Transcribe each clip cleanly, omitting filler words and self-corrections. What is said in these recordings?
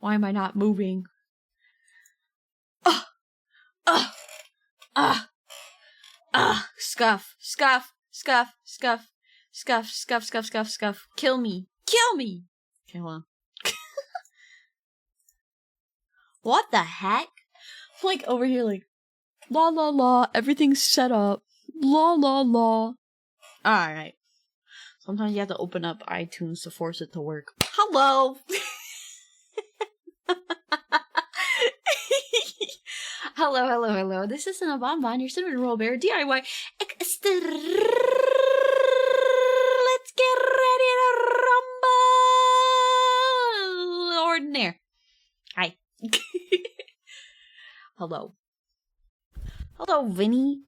Why am I not moving? Scuff, scuff, scuff, scuff, scuff, scuff, scuff, scuff, scuff. Kill me. Kill me. Okay, hold on. What the heck? I'm like over here like, la la la, everything's set up. La la la. Alright. Sometimes you have to open up iTunes to force it to work. Hello! Hello, hello, hello. This is Cinna Bonbon, your cinnamon roll bear DIY. Let's get ready to rumble! Ordinaire. Hi. Hello. Hello, Vinny.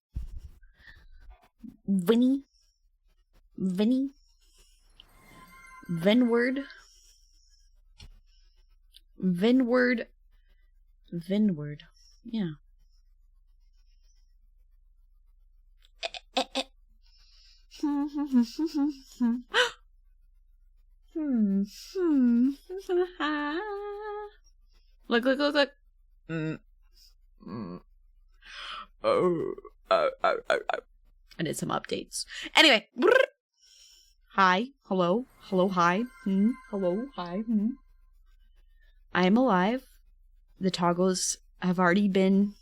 Vinny. Vinny. Vinward. Vinward. Vinward. Yeah. Look, look, look, look. I did some updates. Anyway. Hi. Hello. Hello. Hi. Hello. Hi. I am alive. The toggles have already been...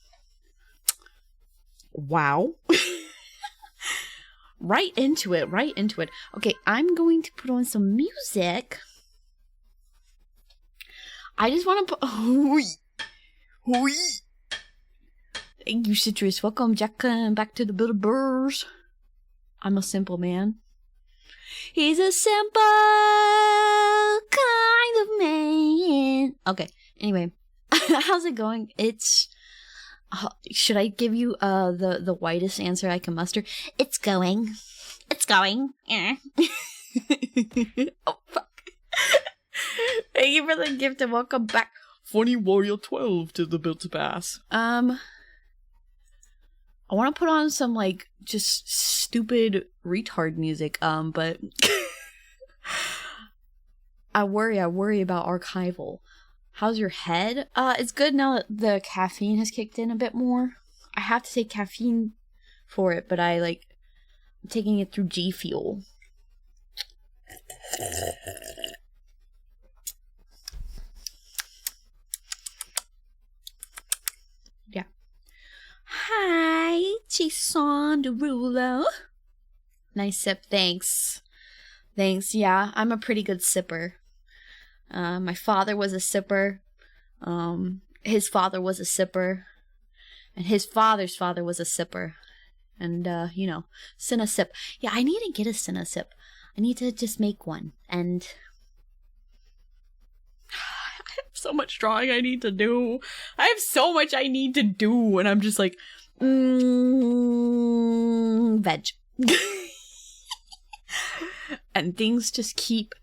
Wow. Right into it. Right into it. Okay, I'm going to put on some music. I just want to put... Thank you, Citrus. Welcome, Jack, back to the Builders. I'm a simple man. He's a simple kind of man. Okay, anyway. How's it going? It's... should I give you the whitest answer I can muster? It's going. It's going. Oh, fuck. Thank you for the gift and welcome back. Funny Warrior 12 to the Built to Pass. I want to put on some, like, just stupid retard music, but I worry about archival. How's your head? It's good now that the caffeine has kicked in a bit more. I have to take caffeine for it, but I'm taking it through G Fuel. Yeah. Hi, Jason Derulo. Nice sip, thanks. Thanks, yeah, I'm a pretty good sipper. My father was a sipper. His father was a sipper. And his father's father was a sipper. And, Cinna Sip. Yeah, I need to get a Cinna Sip. I need to just make one. And I have so much drawing I need to do. I have so much I need to do. And I'm just like, veg. And things just keep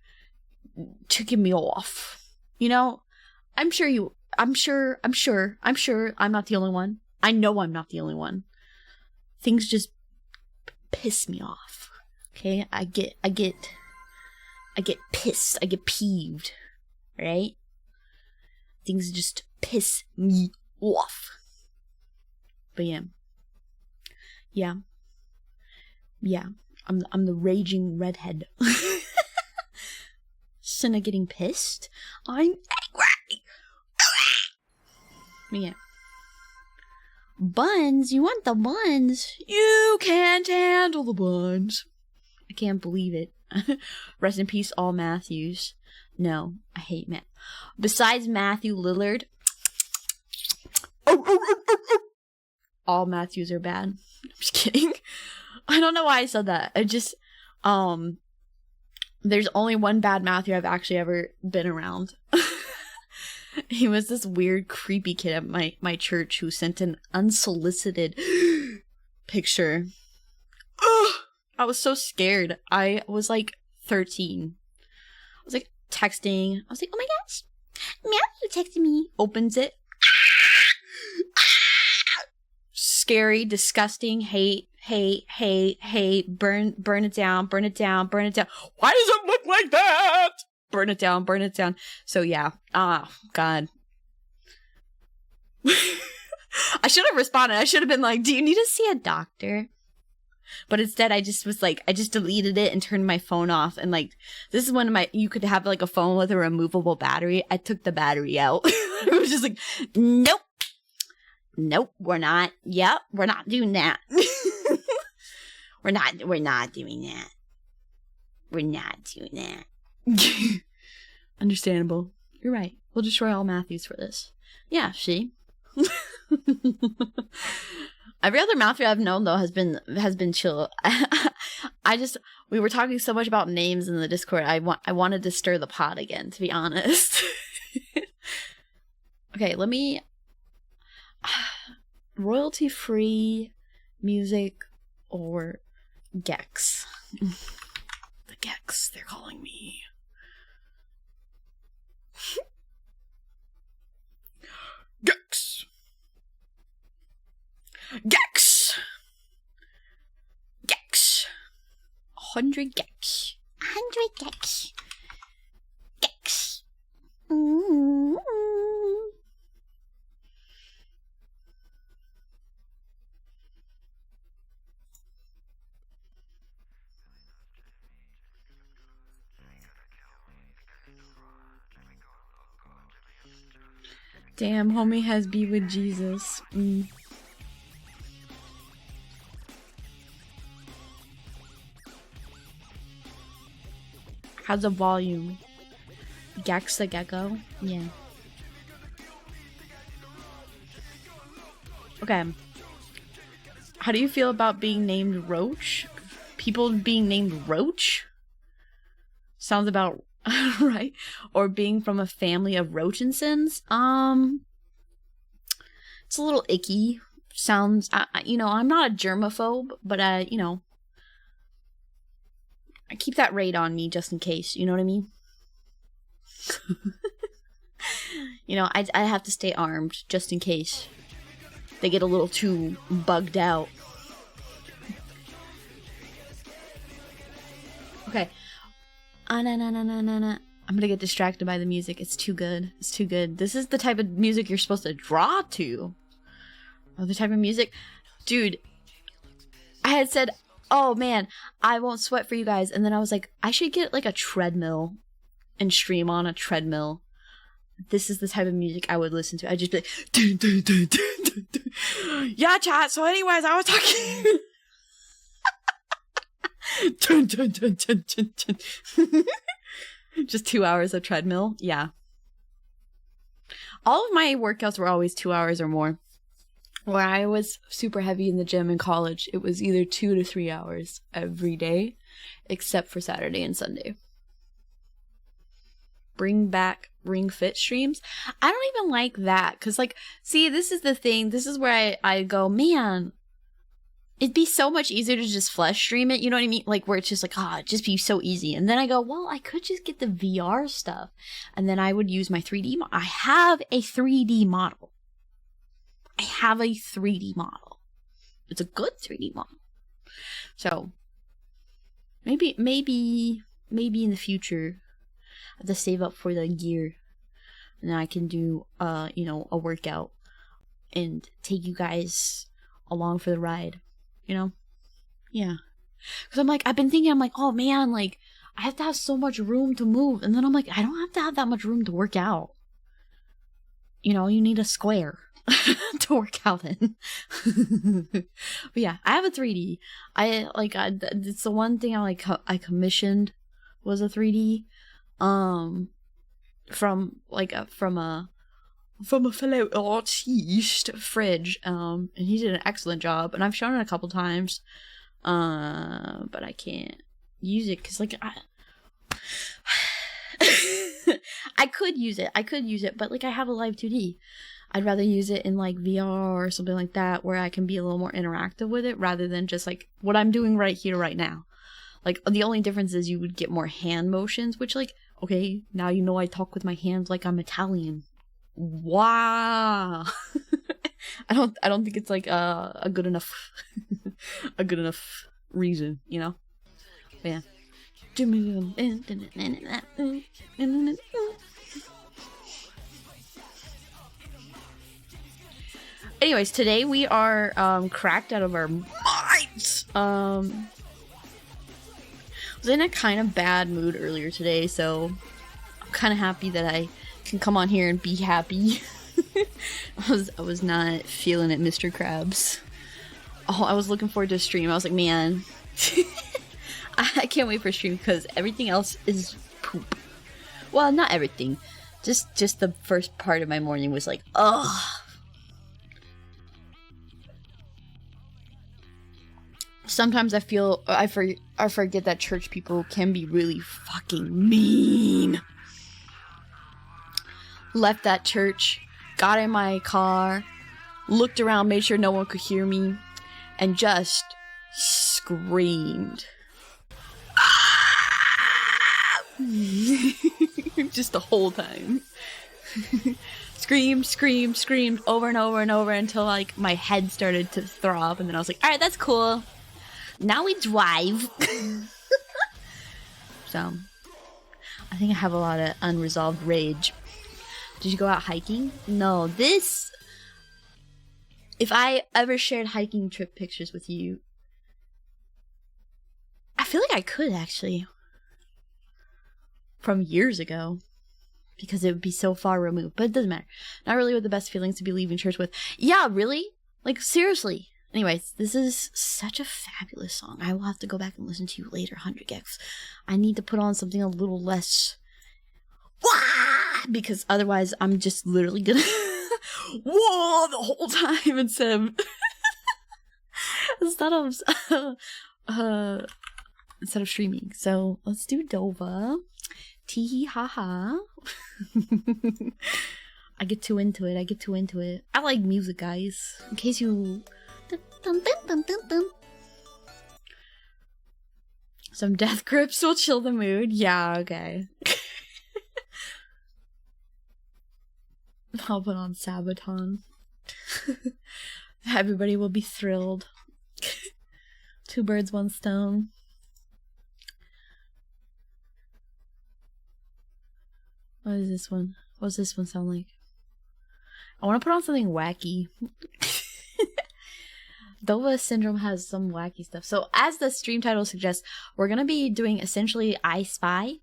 ticking me off. You know, I'm sure I'm not the only one. I know I'm not the only one. Things just piss me off. Okay? I get pissed. I get peeved. Right? Things just piss me off. But yeah. Yeah. Yeah. I'm the raging redhead. Cinna getting pissed. I'm angry. Yeah. Buns? You want the buns? You can't handle the buns. I can't believe it. Rest in peace, all Matthews. No, I hate Matt. Besides Matthew Lillard, all Matthews are bad. I'm just kidding. I don't know why I said that. I just, there's only one bad Matthew I've actually ever been around. He was this weird, creepy kid at my church who sent an unsolicited picture. Ugh! I was so scared. I was like 13. I was like texting. I was like, oh my gosh, Matthew texted me. Opens it. Scary, disgusting, hate, burn it down. Why does it look like that? burn it down, burn it down. So yeah, God. I should have responded. I should have been like, do you need to see a doctor? But instead I just was like, I just deleted it and turned my phone off. And like, this is when you could have like a phone with a removable battery. I took the battery out. It was just like, nope, we're not. Yep, we're not doing that. We're not doing that. We're not doing that. Understandable. You're right. We'll destroy all Matthews for this. Yeah, see? Every other Matthew I've known though has been chill. We were talking so much about names in the Discord. I wanted to stir the pot again, to be honest. Okay, let me royalty free music or Gex. The Gex, they're calling me. Gex. Gex. Gex. 100 Gex. 100 Gex. Gex. Mm-hmm. Damn, homie has be with Jesus. How's the volume? Gex the gecko? Yeah. Okay. How do you feel about being named Roach? People being named Roach? Sounds about right. Or being from a family of Roachinsons? It's a little icky. Sounds, I'm not a germaphobe, but I keep that raid on me just in case, you know what I mean? I have to stay armed just in case they get a little too bugged out. Okay. I'm gonna get distracted by the music. It's too good. It's too good. This is the type of music you're supposed to draw to. Or the type of music. Dude, I had said, oh man, I won't sweat for you guys. And then I was like, I should get like a treadmill and stream on a treadmill. This is the type of music I would listen to. I'd just be like, dun, dun, dun, dun, dun, dun. Yeah, chat. So anyways, I was talking. Dun, dun, dun, dun, dun, dun. Just 2 hours of treadmill. Yeah. All of my workouts were always 2 hours or more. When I was super heavy in the gym in college, it was either 2 to 3 hours every day, except for Saturday and Sunday. Bring back Ring Fit streams. I don't even like that, because, see, this is the thing. This is where I go, man, it'd be so much easier to just flesh stream it, you know what I mean? Where it's just it'd just be so easy. And then I go, well, I could just get the VR stuff, and then I would use my 3D model. I have a 3D model. It's a good 3D model. So maybe in the future I have to save up for the gear, and then I can do a workout and take you guys along for the ride, Yeah. Because I've been thinking, oh man, I have to have so much room to move, and then I'm like, I don't have to have that much room to work out. You need a square to work out in. But yeah, I have a 3D. It's the one thing I commissioned was a 3D from a fellow artist, Fridge, and he did an excellent job, and I've shown it a couple times, but I can't use it because I could use it, but I have a live 2D. I'd rather use it in VR or something like that, where I can be a little more interactive with it, rather than just what I'm doing right here, right now. The only difference is you would get more hand motions, which okay, now I talk with my hands like I'm Italian. Wow. I don't think it's a good enough a good enough reason, But yeah. Anyways, today we are cracked out of our minds. I was in a kind of bad mood earlier today, so I'm kind of happy that I can come on here and be happy. I was not feeling it, Mr. Krabs. Oh, I was looking forward to a stream. I was like, man, I can't wait for a stream because everything else is poop. Well, not everything. Just the first part of my morning was like, ugh. Sometimes I feel I forget that church people can be really fucking mean. Left that church, got in my car, looked around, made sure no one could hear me, and just screamed. Just the whole time. Screamed over and over and over until like my head started to throb, and then I was like, alright, that's cool. Now we drive. So, I think I have a lot of unresolved rage. Did you go out hiking? No, if I ever shared hiking trip pictures with you, I feel like I could actually. From years ago. Because it would be so far removed. But it doesn't matter. Not really with the best feelings to be leaving church with. Yeah, really? Like, seriously. Anyways, this is such a fabulous song. I will have to go back and listen to you later, 100gex. I need to put on something a little less... Because otherwise I'm just literally gonna... Whoa! The whole time instead of streaming. So, let's do Dova. Tee hee ha ha. I get too into it. I like music, guys. In case you... Some death grips will chill the mood. Yeah, okay. I'll put on Sabaton. Everybody will be thrilled. Two birds, one stone. What is this one? What does this one sound like? I want to put on something wacky. Dova Syndrome has some wacky stuff. So, as the stream title suggests, we're going to be doing essentially I Spy.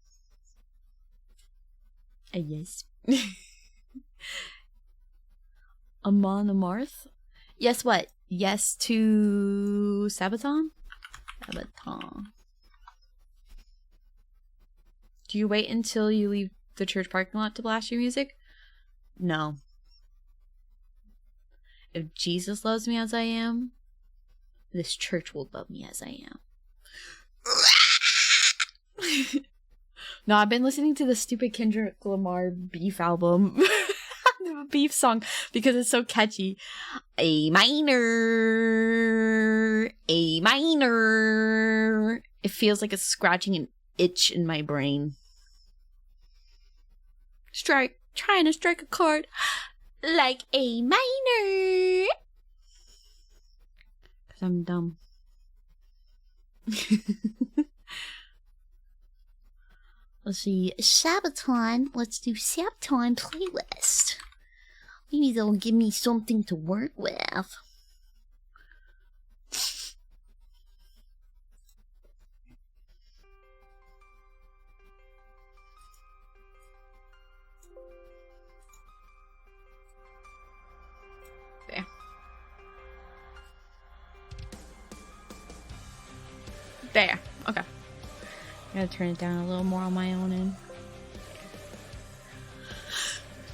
Yes. Amon Amarth. Yes, what? Yes to Sabaton? Sabaton. Do you wait until you leave the church parking lot to blast your music? No. If Jesus loves me as I am, this church will love me as I am. No, I've been listening to the stupid Kendrick Lamar Beef album. The Beef song because it's so catchy. A minor. It feels like it's scratching an itch in my brain. Trying to strike a chord like a minor. Cause I'm dumb. Let's see, Sabaton. Let's do Sabaton playlist. Maybe they'll give me something to work with. There. There. Okay. I gotta turn it down a little more on my own end.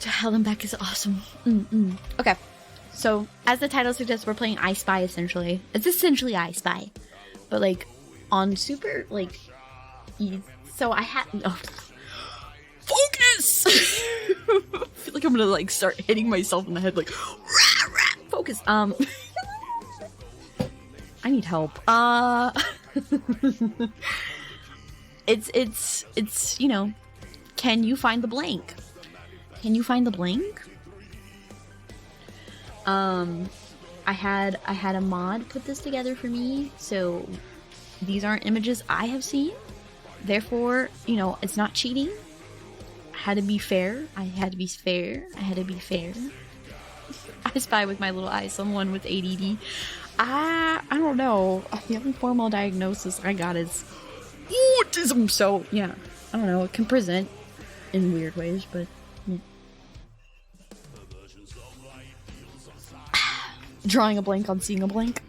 To Hell and Back is awesome. Okay. So, as the title suggests, we're playing I Spy, essentially. It's essentially I Spy. But, like, on super, like... So, I had... Oh. Focus! I feel like I'm gonna, like, start hitting myself in the head, like... Rah, rah, focus! I need help. It's, you know... Can you find the blank? Can you find the blank? I had a mod put this together for me, so these aren't images I have seen. Therefore, you know, it's not cheating. I had to be fair. I had to be fair. I spy with my little eye someone with ADD. I don't know. The only formal diagnosis I got is autism. So, yeah. I don't know. It can present in weird ways, but... Yeah. Drawing a blank on seeing a blank.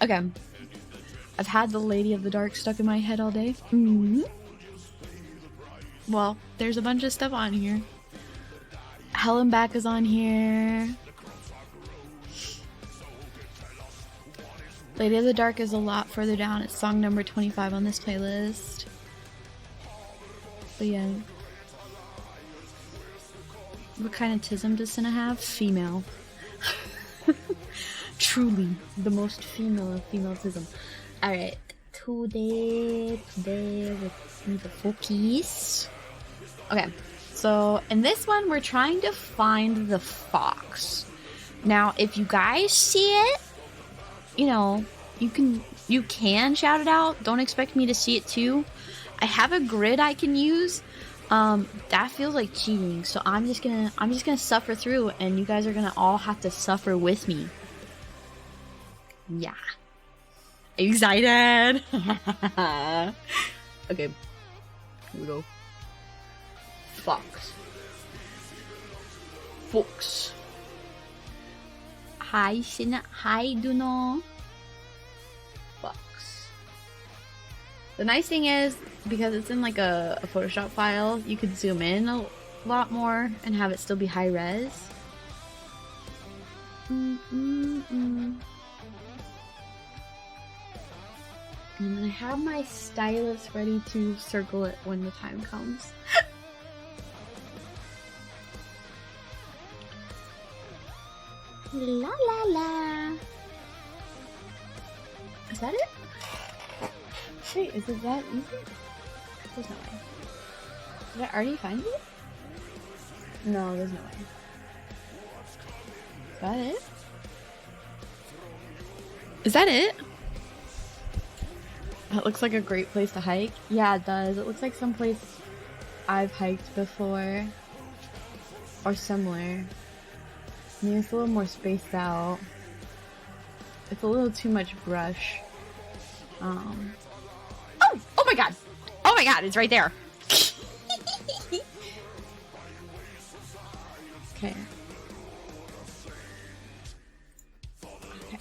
Okay. I've had the Lady of the Dark stuck in my head all day. Well, there's a bunch of stuff on here. Hell and Back is on here. Lady of the Dark is a lot further down. It's song number 25 on this playlist. But yeah. What kind of tism does Cinna have? Female. Truly, the most female of female tism. Alright. Today with me the focus. Okay. So, in this one, we're trying to find the fox. Now, if you guys see it, you know, you can shout it out. Don't expect me to see it too. I have a grid I can use. That feels like cheating. So I'm just gonna suffer through, and you guys are gonna all have to suffer with me. Yeah. Are you excited? Okay. Here we go. Fox. Hi, Cinna. Hi, Duno. Fox. The nice thing is, because it's in like a Photoshop file, you could zoom in a lot more and have it still be high res. And then I have my stylus ready to circle it when the time comes. La la la. Is that it? Wait, is it that easy? There's no way. Did I already find it? No, there's no way. Is that it? Is that it? That looks like a great place to hike. Yeah, it does. It looks like some place I've hiked before. Or somewhere. I mean, it's a little more spaced out. It's a little too much brush. Oh my god! Oh my god, it's right there! Okay. Okay.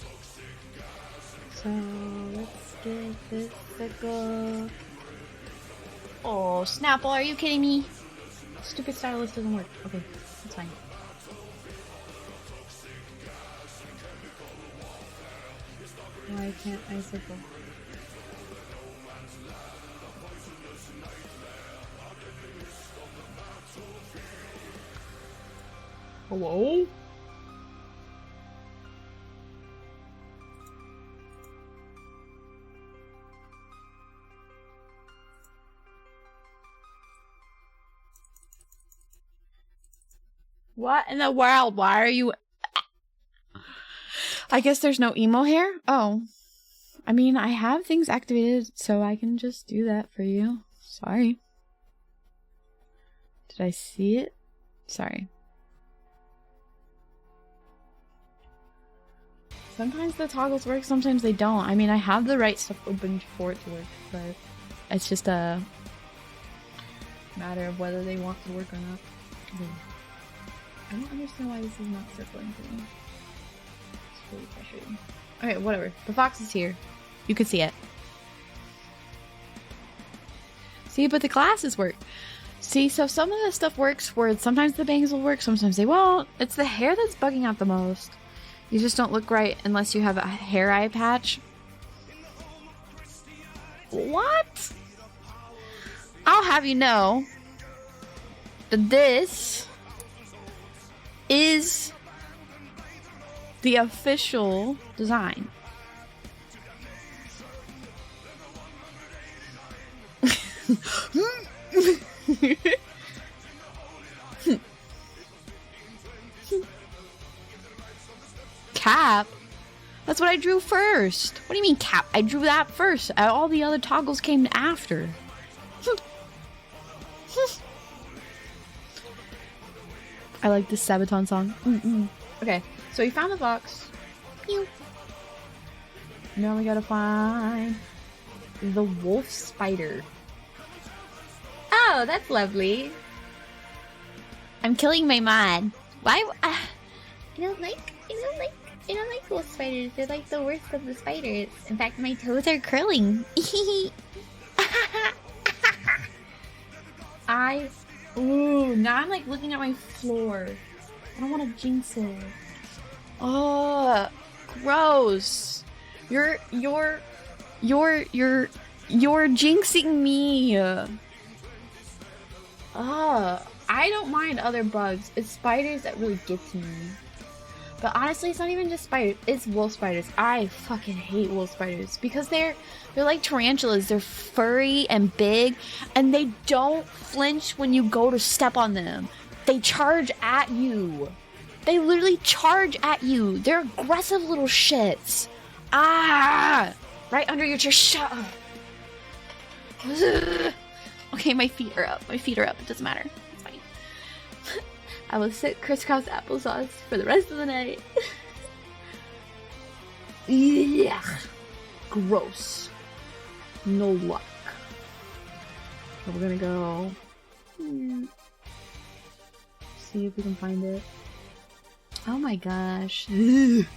So, let's get this circle. Oh, Snapple, are you kidding me? Stupid stylus doesn't work. Okay, that's fine. Why can't I circle? Hello? What in the world? Why are you... I guess there's no emo hair? Oh. I mean, I have things activated, so I can just do that for you. Sorry. Did I see it? Sorry. Sometimes the toggles work, sometimes they don't. I mean, I have the right stuff open for it to work, but it's just a matter of whether they want to work or not. I don't understand why this is not circling for me. It's really frustrating. Okay, whatever. The fox is here. You can see it. See, but the glasses work. See, so some of the stuff works where sometimes the bangs will work, sometimes they won't. It's the hair that's bugging out the most. You just don't look right unless you have a hair eye patch. What? I'll have you know that this is the official design. Cap? That's what I drew first. What do you mean cap? I drew that first. All the other toggles came after. I like this Sabaton song. Okay, so we found the box. Pew. Now we gotta find the wolf spider. Oh, that's lovely. I'm killing my mod. Why? I don't like wolf spiders. They're like the worst of the spiders. In fact, my toes are curling. Ooh, now I'm like looking at my floor. I don't want to jinx it. Oh, gross. You're jinxing me. I don't mind other bugs. It's spiders that really get to me. But honestly, it's not even just spiders. It's wolf spiders. I fucking hate wolf spiders because they're like tarantulas. They're furry and big, and they don't flinch when you go to step on them. They charge at you. They literally charge at you. They're aggressive little shits. Right under your chair. Shut up. Okay, my feet are up. It doesn't matter. It's fine. I will sit crisscross applesauce for the rest of the night. Yeah. Gross. No luck. So we're gonna go see if we can find it. Oh my gosh. And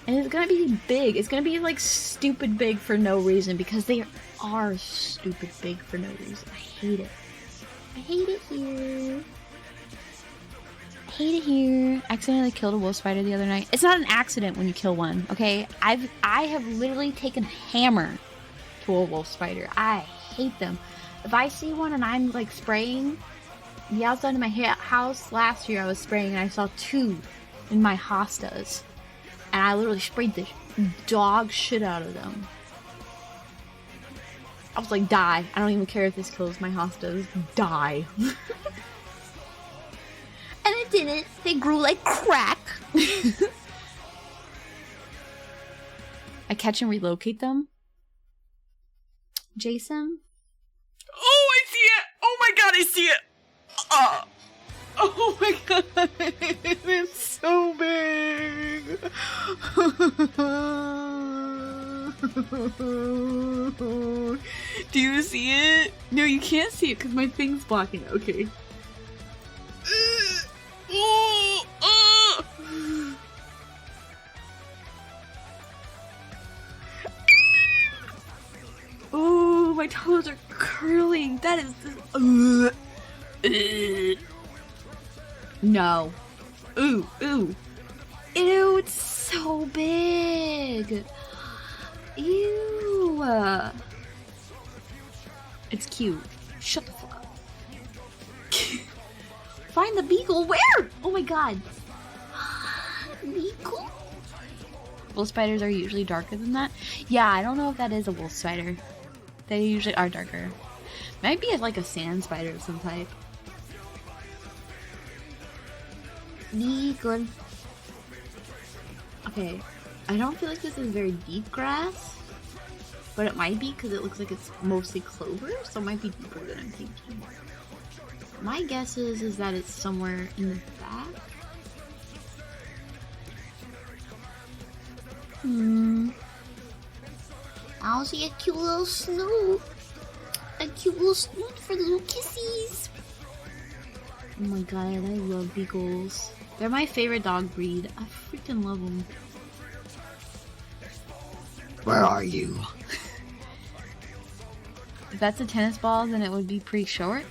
it's gonna be big. It's gonna be like stupid big for no reason because they are stupid big for no reason. I hate it. I hate it here. Accidentally killed a wolf spider the other night. It's not an accident when you kill one, okay? I have literally taken a hammer to a wolf spider. I hate them. If I see one and I'm like spraying the outside of my house, last year I was spraying and I saw 2 in my hostas. And I literally sprayed the dog shit out of them. I was like, die. I don't even care if this kills my hostas. Die. And it didn't. They grew like crack. I catch and relocate them. Jason? Oh, I see it! Oh my god, I see it! Oh my god, it's so big! Do you see it? No, you can't see it because my thing's blocking it. Okay. Oh, my toes are curling. That is... No. Ooh. Ew, it's so big. Ew. It's cute. Shut the fuck up. Find the beagle. Where? Oh my god. Beagle? Wolf spiders are usually darker than that. Yeah, I don't know if that is a wolf spider. They usually are darker. Might be like a sand spider of some type. Beagle. Okay, I don't feel like this is very deep grass, but it might be because it looks like it's mostly clover, so it might be deeper than I'm thinking. My guess is that it's somewhere in the back. I'll see a cute little snoot. A cute little snoot for the little kissies. Oh my god, I love beagles. They're my favorite dog breed. I freaking love them. Where are you? If that's a tennis ball, then it would be pretty short.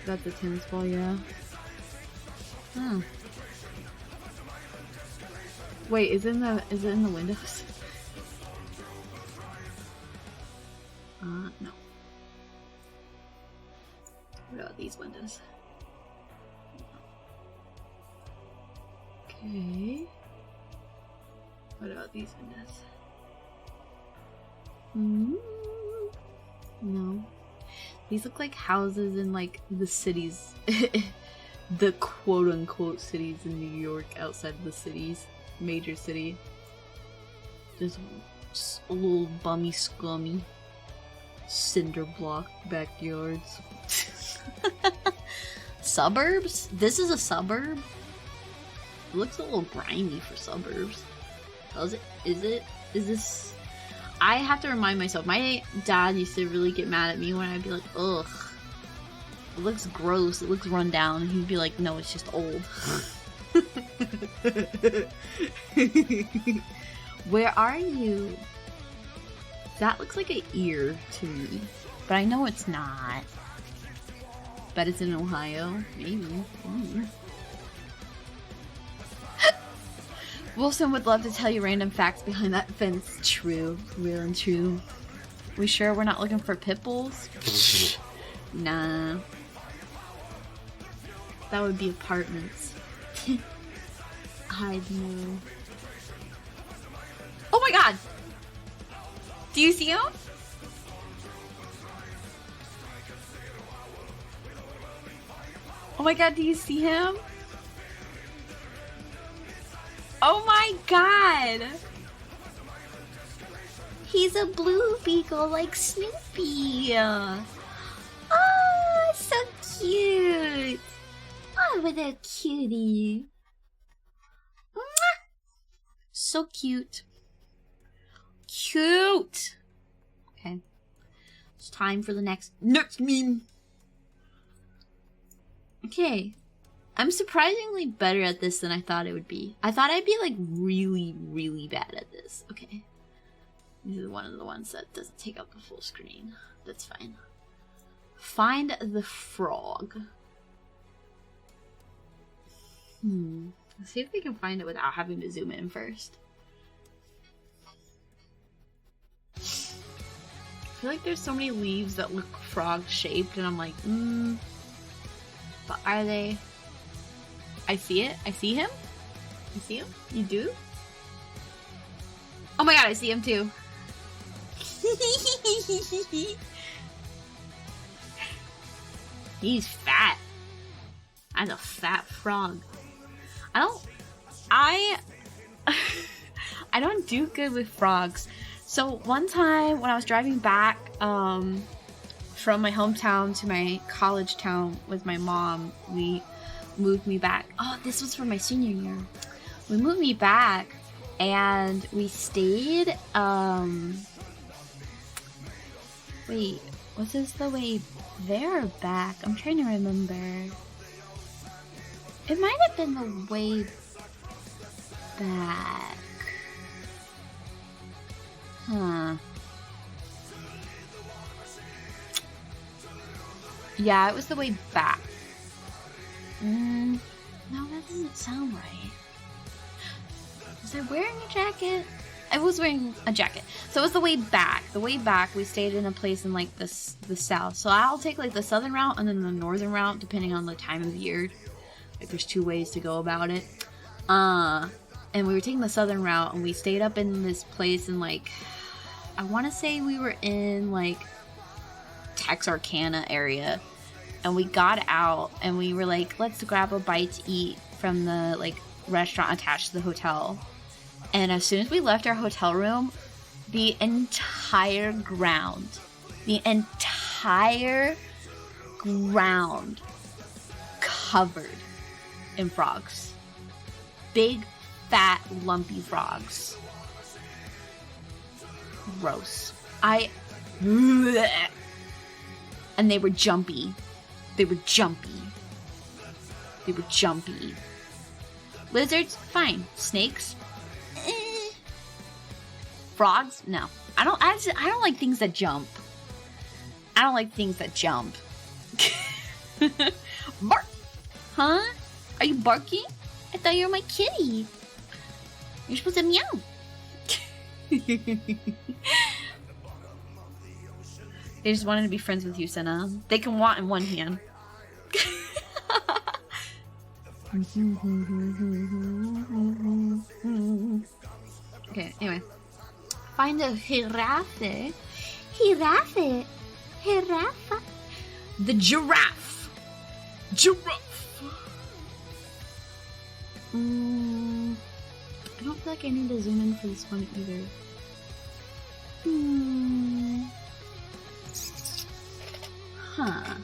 That's a tennis ball, yeah. Huh. Wait, is it in the windows? No. What about these windows? Okay. What about these windows? No. These look like houses in like the cities, the quote-unquote cities in New York outside of the cities, major city. Just a little bummy scummy cinder block backyards. Suburbs? This is a suburb? It looks a little grimy for suburbs. Does it? Is it? Is this... I have to remind myself. My dad used to really get mad at me when I'd be like, ugh. It looks gross. It looks run down. And he'd be like, no, it's just old. Where are you? That looks like an ear to me. But I know it's not. Bet it's in Ohio. Maybe. Wilson would love to tell you random facts behind that fence. True. Real and true. We sure we're not looking for pit bulls? Nah. That would be apartments. I know. Oh my god! Do you see him? Oh my god, do you see him? Oh my god! He's a blue beagle like Snoopy. Oh, so cute. Oh, what a cutie. Mwah. So cute. Cute. Okay. It's time for the next meme. Okay. I'm surprisingly better at this than I thought it would be. I thought I'd be like really, really bad at this. Okay. This is one of the ones that doesn't take up the full screen. That's fine. Find the frog. Let's see if we can find it without having to zoom in first. I feel like there's so many leaves that look frog shaped and I'm like, but are they? I see it. I see him. You see him? You do? Oh my god, I see him too. He's fat. That's a fat frog. I don't do good with frogs. So one time when I was driving back from my hometown to my college town with my mom, we moved me back. Oh, this was for my senior year. We moved me back and we stayed, wait, was this the way there or back? I'm trying to remember. It might have been the way back. Huh. Yeah, it was the way back. No, that doesn't sound right. Was I wearing a jacket? I was wearing a jacket. So it was the way back. The way back, we stayed in a place in like the south. So I'll take like the southern route and then the northern route, depending on the time of year. Like there's two ways to go about it. And we were taking the southern route and we stayed up in this place in like, I want to say we were in like Texarkana area. And we got out and we were like, let's grab a bite to eat from the like restaurant attached to the hotel. And as soon as we left our hotel room, the entire ground covered in frogs. Big, fat, lumpy frogs. Gross. And they were jumpy. Lizards, fine. Snakes, Frogs, no. I don't like things that jump. Bark! Huh? Are you barking? I thought you were my kitty. You're supposed to meow. They just wanted to be friends with you, Senna. They can want in one hand. Okay, anyway. Find a giraffe. Giraffe. The giraffe. Giraffe. I don't feel like I need to zoom in for this one either. Huh.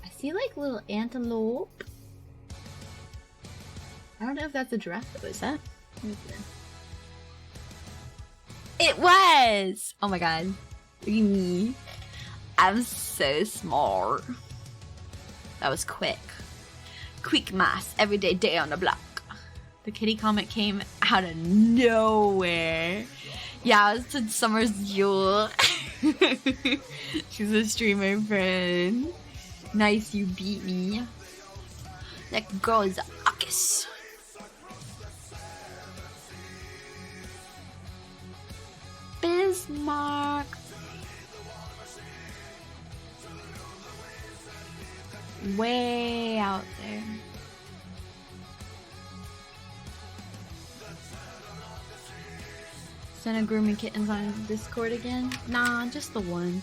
I see like little antelope. I don't know if that's a giraffe though, is that? It was! Oh my god. Look at me. I'm so smart. That was quick. Quick mass, everyday day on the block. The kitty comment came out of nowhere. Yeah, it's in Summer's Jewel. She's a streamer friend. Nice, you beat me. That girl is a uckus. Bismarck. Way out there. Send a grooming kittens on Discord again? Nah, just the one.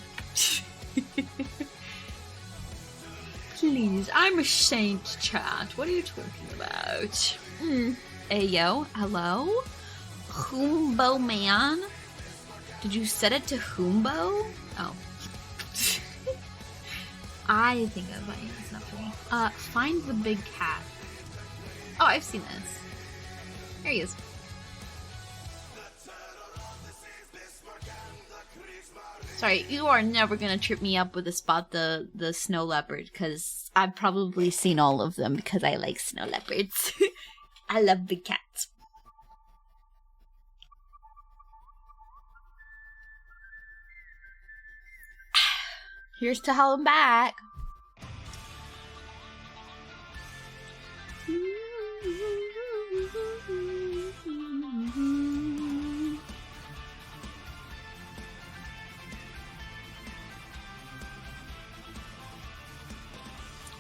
Please, I'm ashamed, chat. What are you talking about? Hey, yo, hello? Humbo man? Did you set it to Humbo? Oh. I think I'm funny. It's not funny. Find the big cat. Oh, I've seen this. There he is. Sorry, you are never gonna trip me up with the snow leopard, because I've probably seen all of them because I like snow leopards. I love big cats. Here's to hell and back.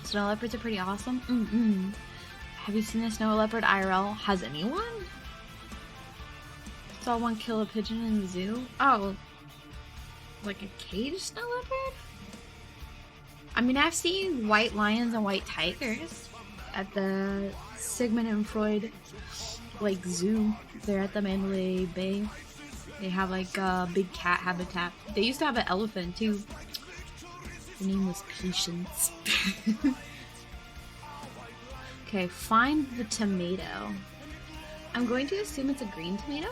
Snow leopards are pretty awesome. Have you seen a snow leopard IRL? Has anyone? Saw one kill a pigeon in the zoo. Oh, like a caged snow leopard? I mean, I've seen white lions and white tigers at the Sigmund and Freud like zoo. They're at the Mandalay Bay. They have like a big cat habitat. They used to have an elephant too. The name was Patience. Okay, find the tomato. I'm going to assume it's a green tomato.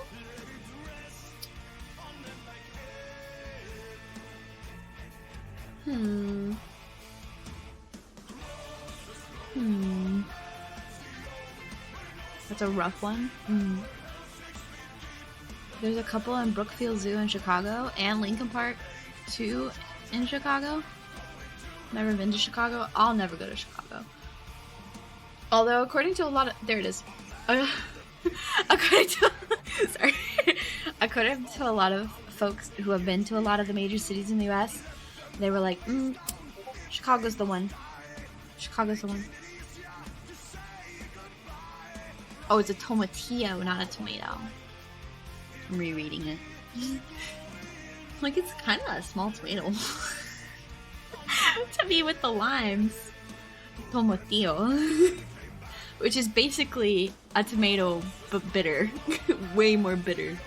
That's a rough one. There's a couple in Brookfield Zoo in Chicago and Lincoln Park 2 in Chicago. Never been to Chicago. I'll never go to Chicago. Although according to a lot of... There it is. According to a lot of folks who have been to a lot of the major cities in the US, they were like, Chicago's the one. Chicago's the one. Oh, it's a tomatillo, not a tomato. I'm rereading it. Like, it's kind of a small tomato. To me with the limes. Tomatillo. Which is basically a tomato, but bitter. Way more bitter.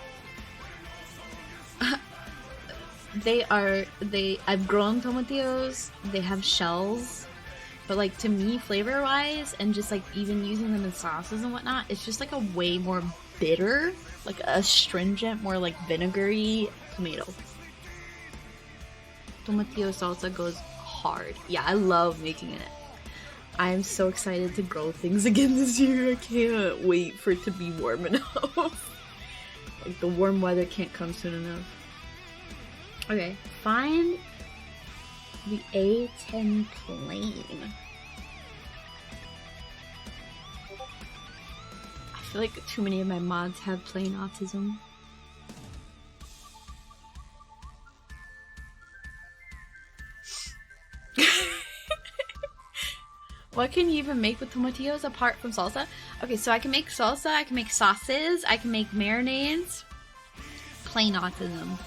I've grown tomatillos. They have shells. But like, to me, flavor-wise, and just like even using them in sauces and whatnot, it's just like a way more bitter, like a astringent, more like vinegary tomato. Tomatillo salsa goes hard. Yeah, I love making it. I'm so excited to grow things again this year. I can't wait for it to be warm enough. Like, the warm weather can't come soon enough. Okay, find the A10 plane. I feel like too many of my mods have plane autism. What can you even make with tomatillos apart from salsa? Okay, so I can make salsa, I can make sauces, I can make marinades. Plain autism.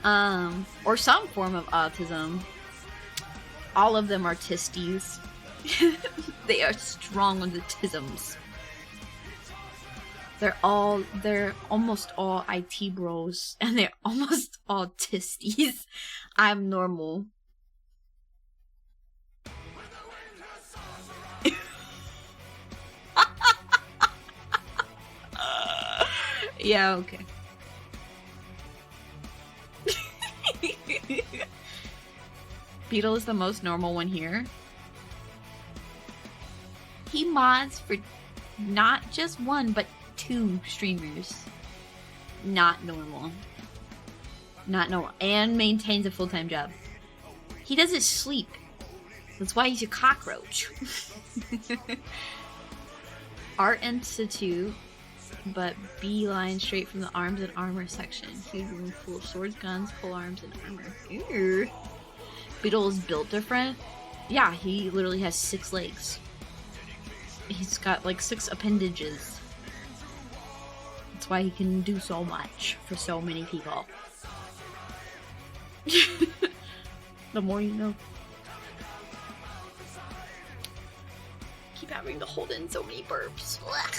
Or some form of autism. All of them are tisties. They are strong on the tisms. They're almost all IT bros, and they're almost all tisties. I'm normal. Yeah, okay. Beetle is the most normal one here. He mods for not just one, but 2 streamers. Not normal. Not normal. And maintains a full-time job. He doesn't sleep. That's why he's a cockroach. Art Institute, but beeline straight from the arms and armor section. He's room full of swords, guns, pole arms, and armor. Ew. Beetle is built different. Yeah, he literally has 6 legs. He's got like 6 appendages. That's why he can do so much for so many people. The more you know. Keep having to hold in so many burps. Ugh.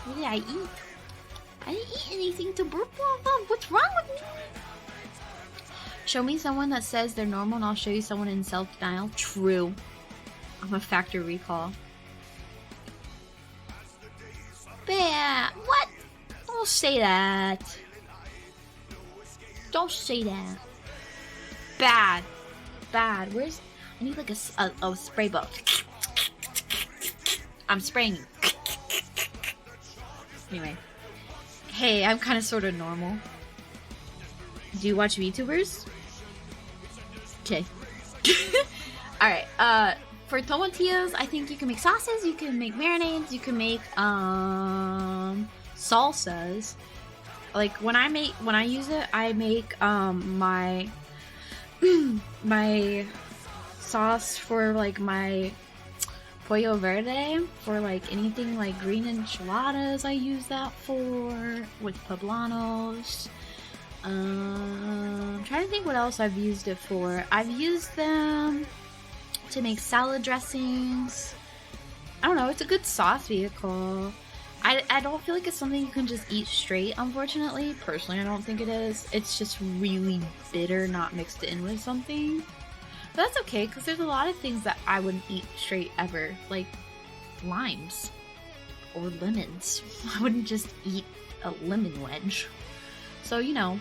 What did I eat? I didn't eat anything to burp off of. What's wrong with me? Show me someone that says they're normal and I'll show you someone in self-denial. True. I'm a factor recall. Bad. What? Don't say that. Don't say that. Bad. Bad. Where's... I need like a spray bottle. I'm spraying you. Anyway. Hey, I'm kind of sort of normal. Do you watch VTubers? Okay. Alright, for tomatillos, I think you can make sauces, you can make marinades, you can make, salsas. Like, when I use it, I make, my sauce for, like, my pollo verde, for, like, anything like green enchiladas, I use that for, with poblanos. I'm trying to think what else I've used it for. I've used them to make salad dressings. I don't know, it's a good sauce vehicle. I don't feel like it's something you can just eat straight, unfortunately. Personally, I don't think it is. It's just really bitter, not mixed in with something. But that's okay, because there's a lot of things that I wouldn't eat straight ever. Like limes. Or lemons. I wouldn't just eat a lemon wedge. So, you know,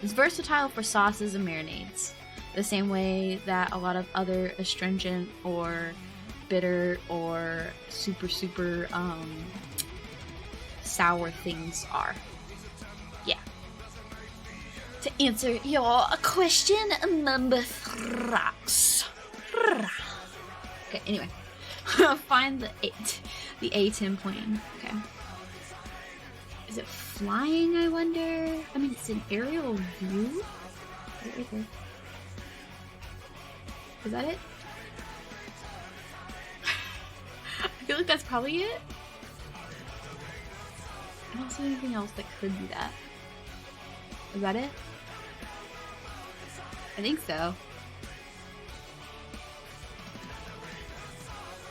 it's versatile for sauces and marinades. The same way that a lot of other astringent or bitter or super sour things are. Yeah. To answer your question number 3. Okay, anyway. Find the A10 plane. Okay. Is it flying, I wonder? I mean, it's an aerial view? Right there. Is that it? I feel like that's probably it. I don't see anything else that could be that. Is that it? I think so.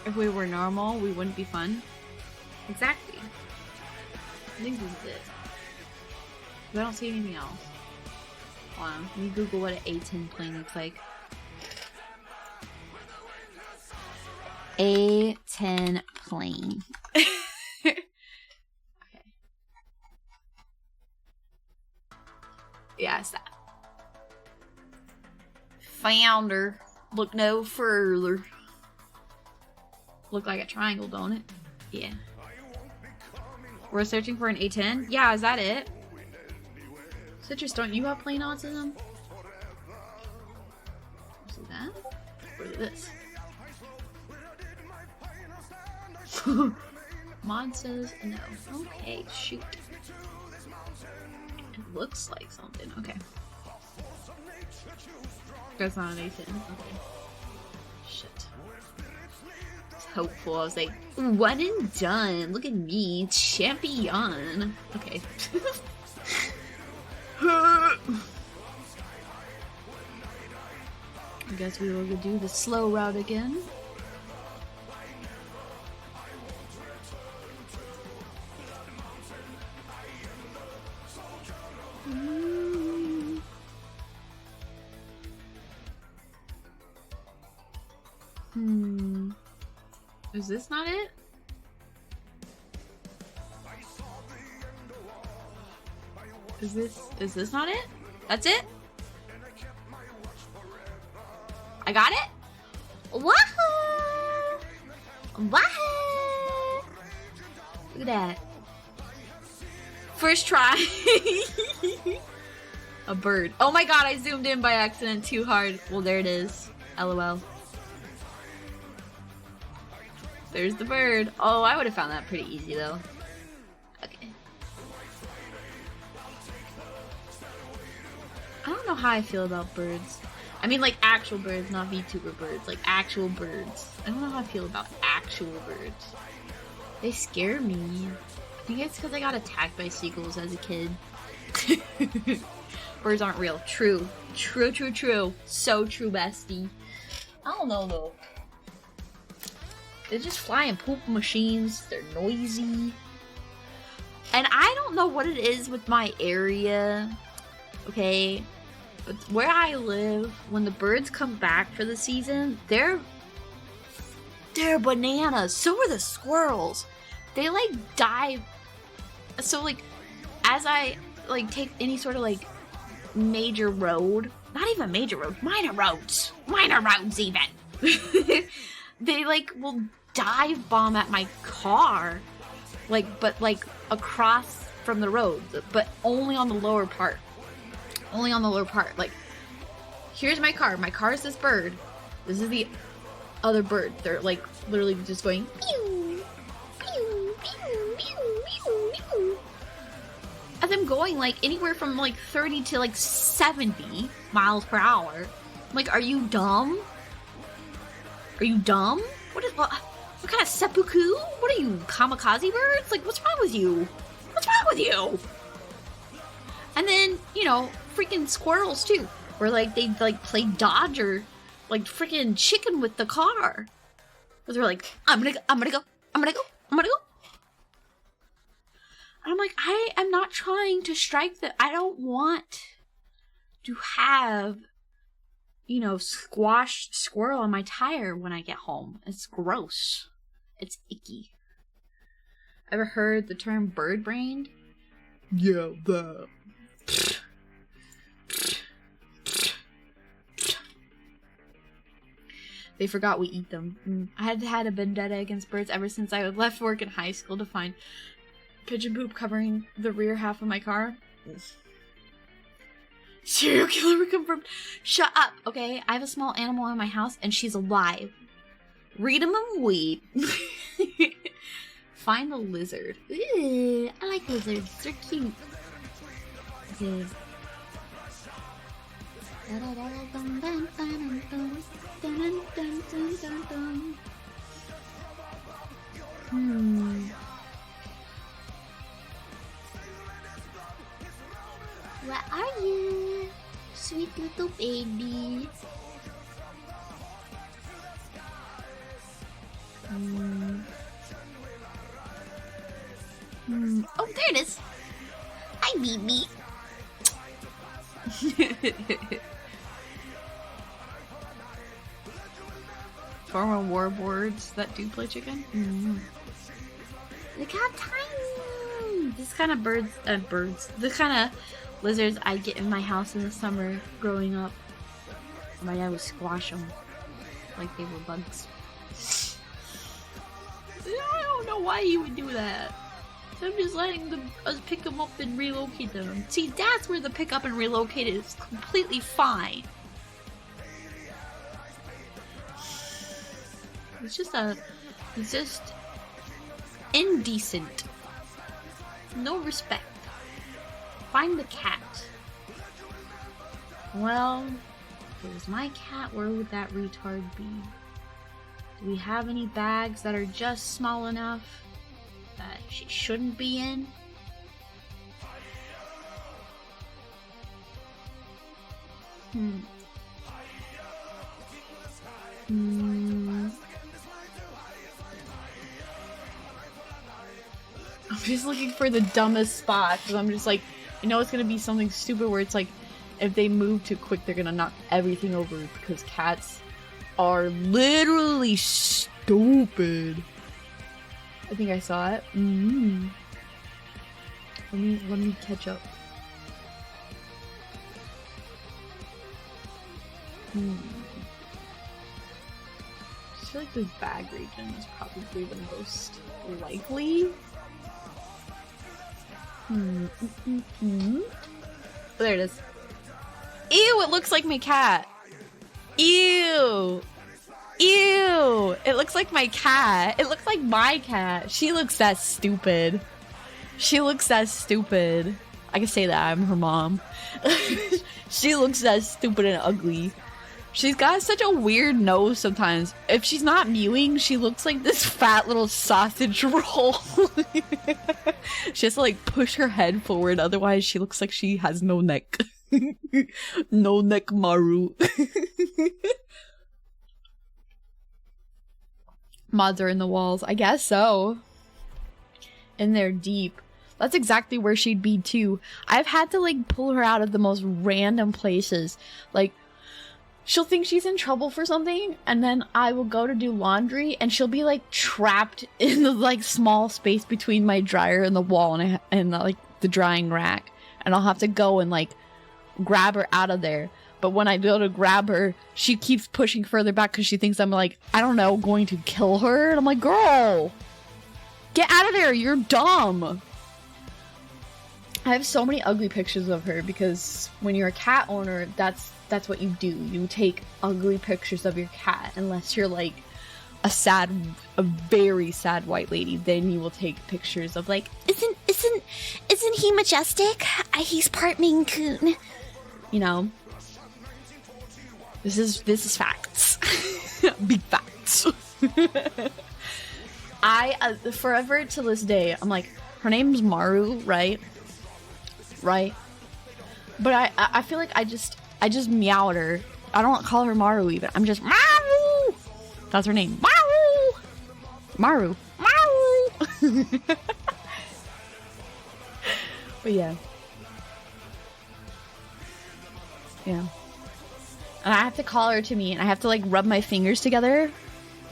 If we were normal, we wouldn't be fun. Exactly. I think this is it. I don't see anything else. Hold on, let me Google what an A10 plane looks like. A10 plane. Okay. Yeah, it's that. Found her. Look no further. Look like a triangle, don't it? Yeah. We're searching for an A10? Yeah, is that it? Citrus, don't you have plane autism? Is it that? Or is it this? Mod says no. Okay, shoot. It looks like something. Okay. That's not an A10. Okay. Shit. It's hopeful. I was like, one and done. Look at me. Champion. Okay. guess we will do the slow route again. Is this not it? Is this not it? That's it? I got it? Wahoo! Wahoo! Look at that. First try. A bird. Oh my god, I zoomed in by accident too hard. Well, there it is. LOL. There's the bird. Oh, I would have found that pretty easy though. Okay. I don't know how I feel about birds. I mean like actual birds, not VTuber birds. Like actual birds. I don't know how I feel about actual birds. They scare me. I think it's because I got attacked by seagulls as a kid. Birds aren't real. True. True, true, true. So true, bestie. I don't know though. They just fly in poop machines. They're noisy. And I don't know what it is with my area. Okay? But where I live, when the birds come back for the season, they're bananas. So are the squirrels. They like dive. So like, as I like take any sort of like major road, not even major road, minor roads even. They like will dive bomb at my car, but across from the road, but only on the lower part. Only on the lower part. Like, here's my car. My car is this bird. This is the other bird. They're like literally just going pew, pew, pew, pew, pew, pew. As I'm going like anywhere from like 30 to like 70 miles per hour. I'm like, are you dumb? Are you dumb? What kind of seppuku? What are you, kamikaze birds? Like, what's wrong with you? What's wrong with you? And then, you know, freaking squirrels too. Where like they like play dodger, like freaking chicken with the car. Because they're like, I'm gonna go. And I'm like, I am not trying to strike that. I don't want to have, you know, squashed squirrel on my tire when I get home. It's gross. It's icky. Ever heard the term bird brained? Yeah, that. They forgot we eat them. I had had a vendetta against birds ever since I left work in high school to find pigeon poop covering the rear half of my car. Serial killer confirmed. Shut up, okay? I have a small animal in my house and she's alive. Read 'em and weep. Find the lizard. Ew, I like lizards. They're cute. Okay. Where are you? Sweet little baby. Oh, there it is. Hi, baby. Former warboards that do play chicken. Look how tiny. This kind of birds. The kind of lizards I get in my house in the summer growing up. My dad would squash them like they were bugs. I don't know why he would do that. I'm just letting us pick them up and relocate them. See, that's where the pick up and relocate is completely fine. It's just indecent. No respect. Find the cat. Well, if it was my cat, where would that retard be? Do we have any bags that are just small enough that she shouldn't be in? I'm just looking for the dumbest spot because I'm just like, you know, it's gonna be something stupid where it's like, if they move too quick, they're gonna knock everything over because cats are literally stupid. I think I saw it. Let me catch up. I feel like the bag region is probably the most likely. There it is. Ew, it looks like my cat. Ew. Ew. It looks like my cat. It looks like my cat. She looks that stupid. She looks that stupid. I can say that. I'm her mom. She looks that stupid and ugly. She's got such a weird nose sometimes. If she's not mewing, she looks like this fat little sausage roll. She has to like push her head forward, otherwise she looks like she has no neck. No neck Maru. Mods are in the walls. I guess so. And they're deep. That's exactly where she'd be too. I've had to like pull her out of the most random places. Like, she'll think she's in trouble for something, and then I will go to do laundry, and she'll be like trapped in the like small space between my dryer and the wall and like the drying rack, and I'll have to go and like grab her out of there. But when I go to grab her, she keeps pushing further back because she thinks I'm like, I don't know, going to kill her. And I'm like, girl, get out of there. You're dumb. I have so many ugly pictures of her because when you're a cat owner, that's what you do. You take ugly pictures of your cat, unless you're like a very sad white lady. Then you will take pictures of like, isn't he majestic? He's part Maine Coon. You know, this is facts. Big facts. I forever to this day, I'm like, her name's Maru, right? But I feel like I just meowed her. I don't call her Maru even. I'm just Maru. That's her name. Maru. But yeah. And I have to call her to me, and I have to like rub my fingers together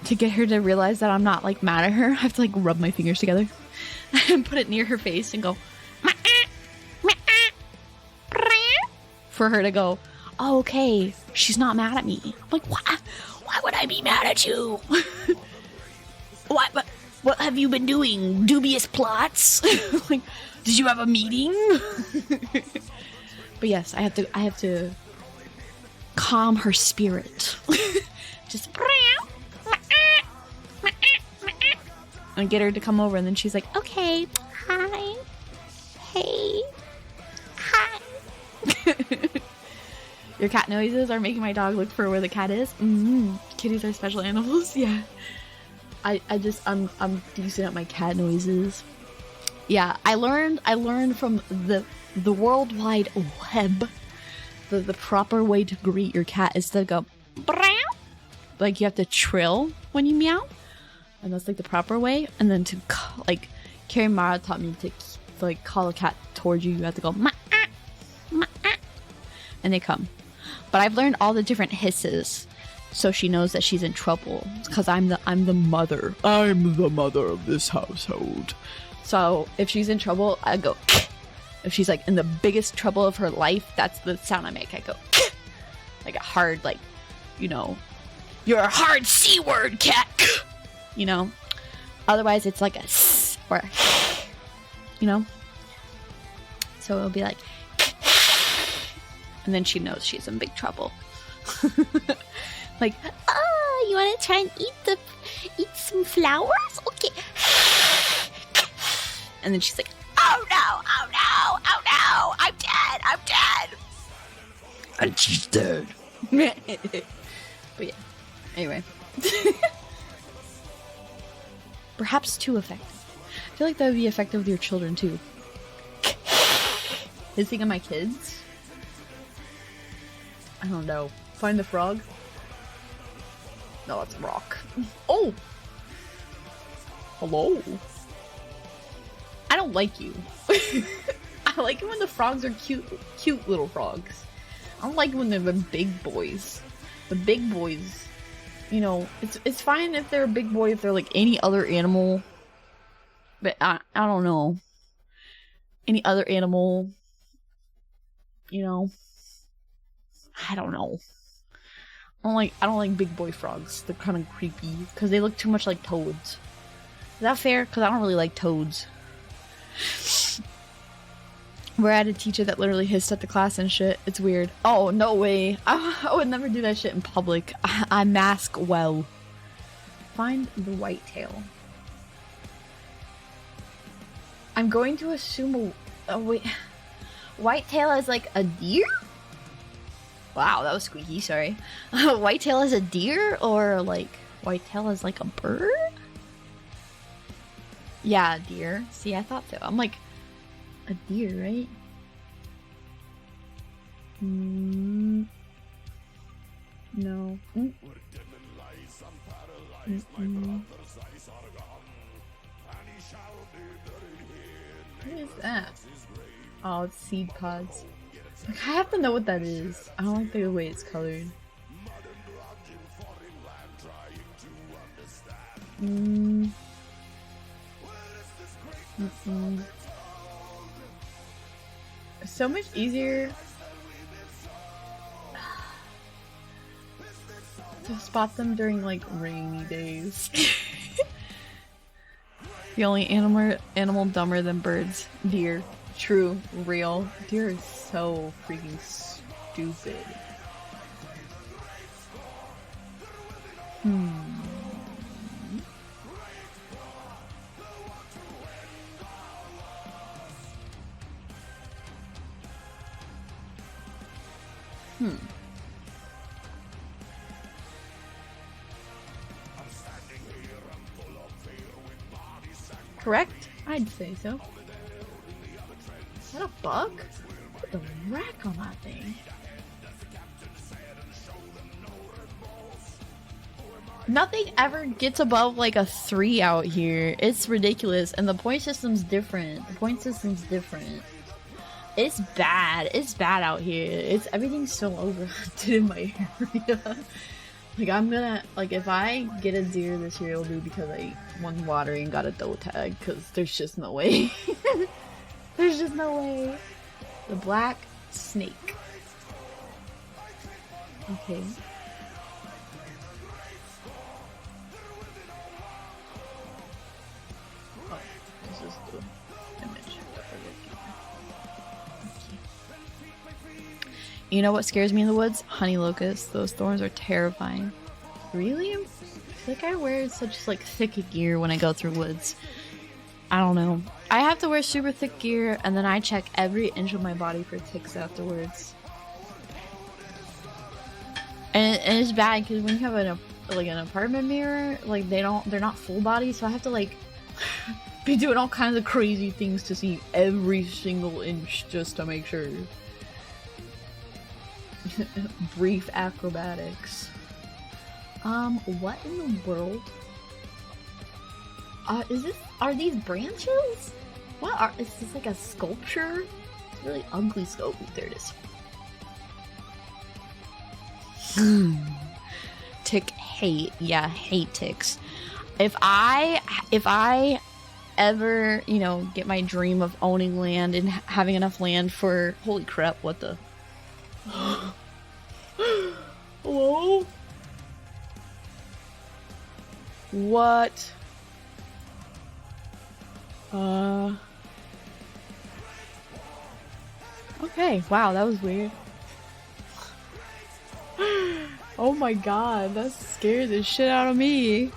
to get her to realize that I'm not like mad at her. I have to like rub my fingers together and put it near her face and go for her to go, oh, okay, she's not mad at me. I'm like, what? Why would I be mad at you? What have you been doing? Dubious plots? Like, did you have a meeting? But yes, I have to calm her spirit. Just and get her to come over, and then she's like, okay, hi, hey, hi. Your cat noises are making my dog look for where the cat is. Kitties are special animals. Yeah. I'm decent at my cat noises. Yeah, I learned from the World Wide Web the proper way to greet your cat is to go like you have to trill when you meow, and that's like the proper way. And then to like Carrie Mara taught me to like call a cat towards you. You have to go and they come. But I've learned all the different hisses, so she knows that she's in trouble. Because I'm the mother. I'm the mother of this household. So if she's in trouble, I go. If she's like in the biggest trouble of her life, that's the sound I make. I go like a hard, like, you know, you're a hard C word, cat. You know. Otherwise, it's like a s or a, you know. So it'll be like. And then she knows she's in big trouble. Like, oh, you want to try and eat some flowers? Okay. And then she's like, oh no, I'm dead. And she's dead. But yeah, anyway. Perhaps too effective. I feel like that would be effective with your children too. Hissing at my kids? I don't know. Find the frog? No, it's rock. Oh! Hello? I don't like you. I like it when the frogs are cute little frogs. I don't like when they're the big boys. The big boys, you know, it's fine if they're a big boy if they're like any other animal. But I don't know. Any other animal, you know. I don't know. I don't like big boy frogs. They're kind of creepy because they look too much like toads. Is that fair? Because I don't really like toads. We're at a teacher that literally hissed at the class and shit. It's weird. Oh, no way. I would never do that shit in public. I mask well. Find the whitetail. I'm going to assume wait. Whitetail is like a deer? Wow, that was squeaky, sorry. Whitetail is a deer or like whitetail is like a bird? Yeah, a deer. See, I thought so. I'm like, a deer, right? No. What is that? Oh, it's seed pods. Like, I have to know what that is. I don't like the way it's colored. So much easier to spot them during like rainy days. The only animal dumber than birds. Deer. True. Real. Deer is so freaking stupid. Correct? I'd say so. Is that a bug? Put the rack on that thing. Nothing ever gets above like a 3 out here. It's ridiculous. And the point system's different. It's bad. It's bad out here. Everything's so overhunted in my area. Like, I'm gonna, like, if I get a deer this year, it'll be because I won lottery and got a doe tag, because there's just no way. There's just no way. The black snake. Okay. Oh, this is the image that we're looking at. Okay. You know what scares me in the woods? Honey locusts. Those thorns are terrifying. Really? I feel like I wear such like thick gear when I go through woods. I don't know. I have to wear super thick gear and then I check every inch of my body for ticks afterwards. And it's bad because when you have an apartment mirror, like they're not full body, so I have to like be doing all kinds of crazy things to see every single inch just to make sure. Brief acrobatics. What in the world? Are these branches? Is this like a sculpture? It's a really ugly sculpture. There it is. Tick hate. Yeah, hate ticks. If I ever, get my dream of owning land and having enough land for, holy crap, what the? Hello? What? Okay, wow, that was weird. Oh my god, that scared the shit out of me.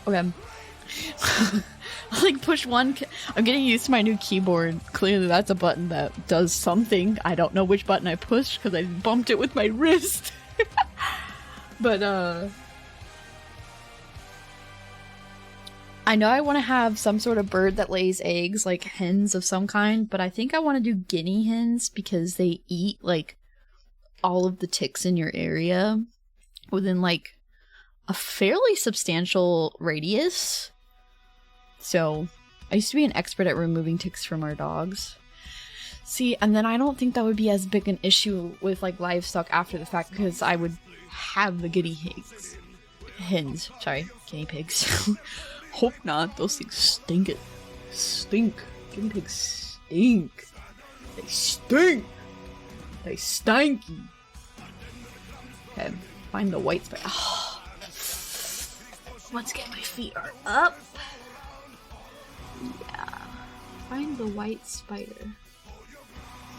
Okay. Like push one. I'm getting used to my new keyboard. Clearly that's a button that does something. I don't know which button I pushed because I bumped it with my wrist. But I know I want to have some sort of bird that lays eggs, like hens of some kind, but I think I want to do guinea hens because they eat like all of the ticks in your area within like a fairly substantial radius. So I used to be an expert at removing ticks from our dogs. See, and then I don't think that would be as big an issue with like livestock after the fact, because I would have the guinea pigs. Guinea pigs. Hope not. Those things stink. Guinea pigs stink. They stink. They stanky. Okay, find the white spider. Oh. Let's get my feet up. Yeah. Find the white spider.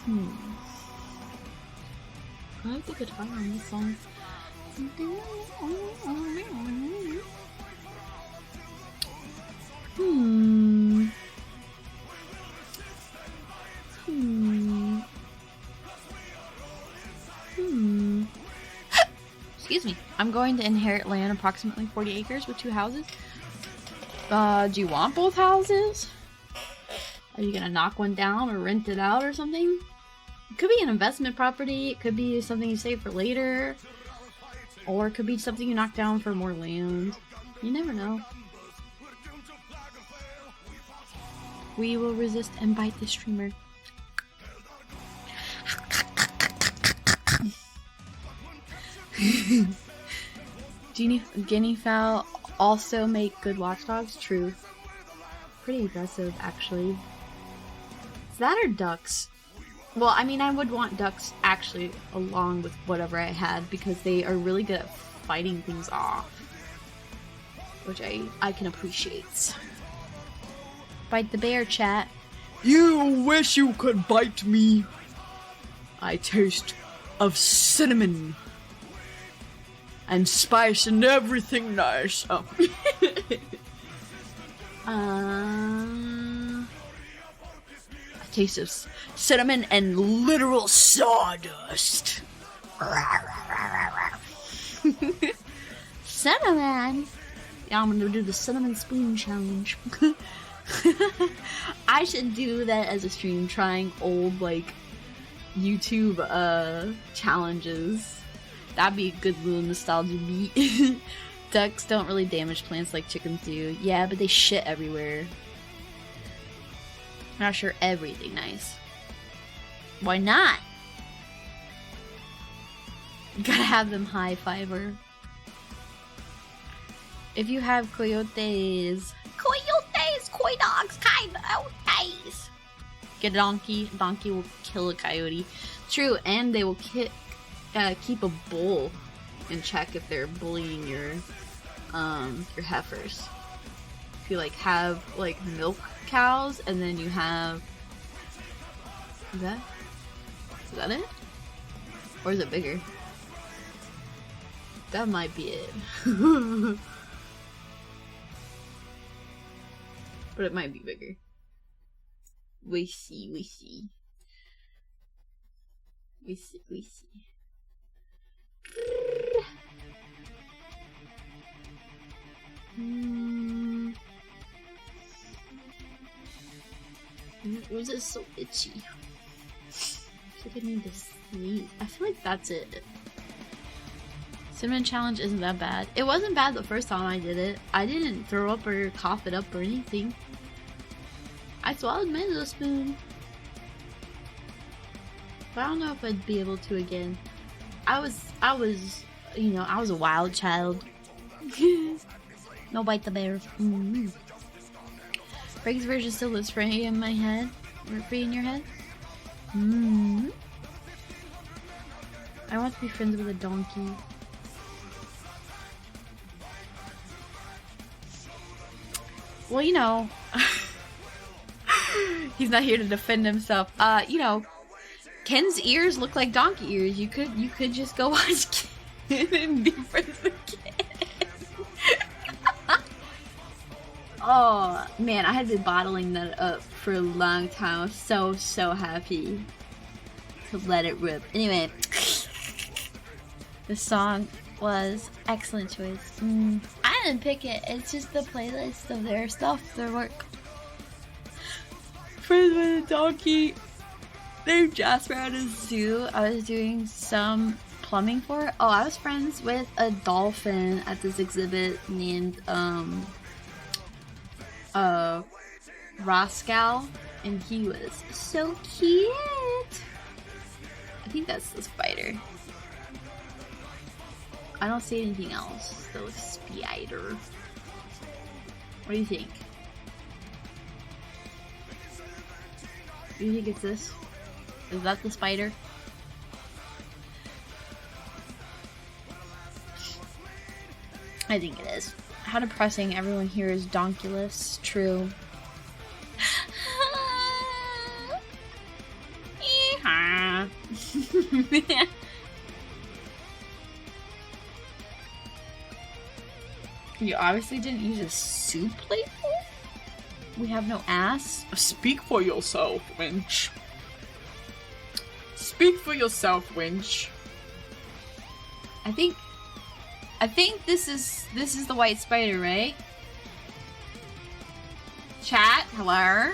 I like the guitar on this song. Excuse me. I'm going to inherit land approximately 40 acres with 2 houses. Do you want both houses? Are you gonna knock one down or rent it out or something? It could be an investment property, it could be something you save for later, or it could be something you knock down for more land. You never know. We will resist and bite the streamer. Guinea fowl also make good watchdogs? True. Pretty aggressive, actually. Is that or ducks? Well, I mean, I would want ducks, actually, along with whatever I had, because they are really good at fighting things off. Which I can appreciate. Bite the bear, chat. You wish you could bite me. I taste of cinnamon. And spice and everything nice. Oh. A taste of cinnamon and literal sawdust. Cinnamon? Yeah, I'm gonna do the cinnamon spoon challenge. I should do that as a stream, trying old, like, YouTube, challenges. That'd be a good little nostalgia beat. Ducks don't really damage plants like chickens do. Yeah, but they shit everywhere. Not sure everything nice. Why not? You gotta have them high fiber. If you have coyotes. Coyotes! Coy dogs! Coyotes! Get a donkey. A donkey will kill a coyote. True, and they will keep a bull in check if they're bullying your heifers. If you like have like milk cows and then you have is that it? Or is it bigger? That might be it. But it might be bigger. We see. Was it so itchy? I think I need to sneeze. I feel like that's it. Cinnamon challenge isn't that bad. It wasn't bad the first time I did it. I didn't throw up or cough it up or anything. I swallowed my little spoon. But I don't know if I'd be able to again. I was, you know, I was a wild child. No bite the bear. Frank's version still lives free in my head. Or free in your head. I want to be friends with a donkey. Well, you know, he's not here to defend himself. You know, Ken's ears look like donkey ears. You could just go watch Ken and be friends with Ken. Oh man, I had been bottling that up for a long time. I was so happy to let it rip. Anyway, the song was excellent choice. I didn't pick it. It's just the playlist of their stuff, their work. Friends with a donkey. named Jasper at a zoo. I was doing some plumbing for it. Oh, I was friends with a dolphin at this exhibit named Roscoe, and he was so cute. I think that's the spider. I don't see anything else. The spider. What do you think? Do you think it's this? Is that the spider? I think it is. How depressing. Everyone here is donkulous. True. You obviously didn't use a soup ladle? We have no ass? Speak for yourself, wench. Speak for yourself, wench. I think this is the white spider, right? Chat, hello?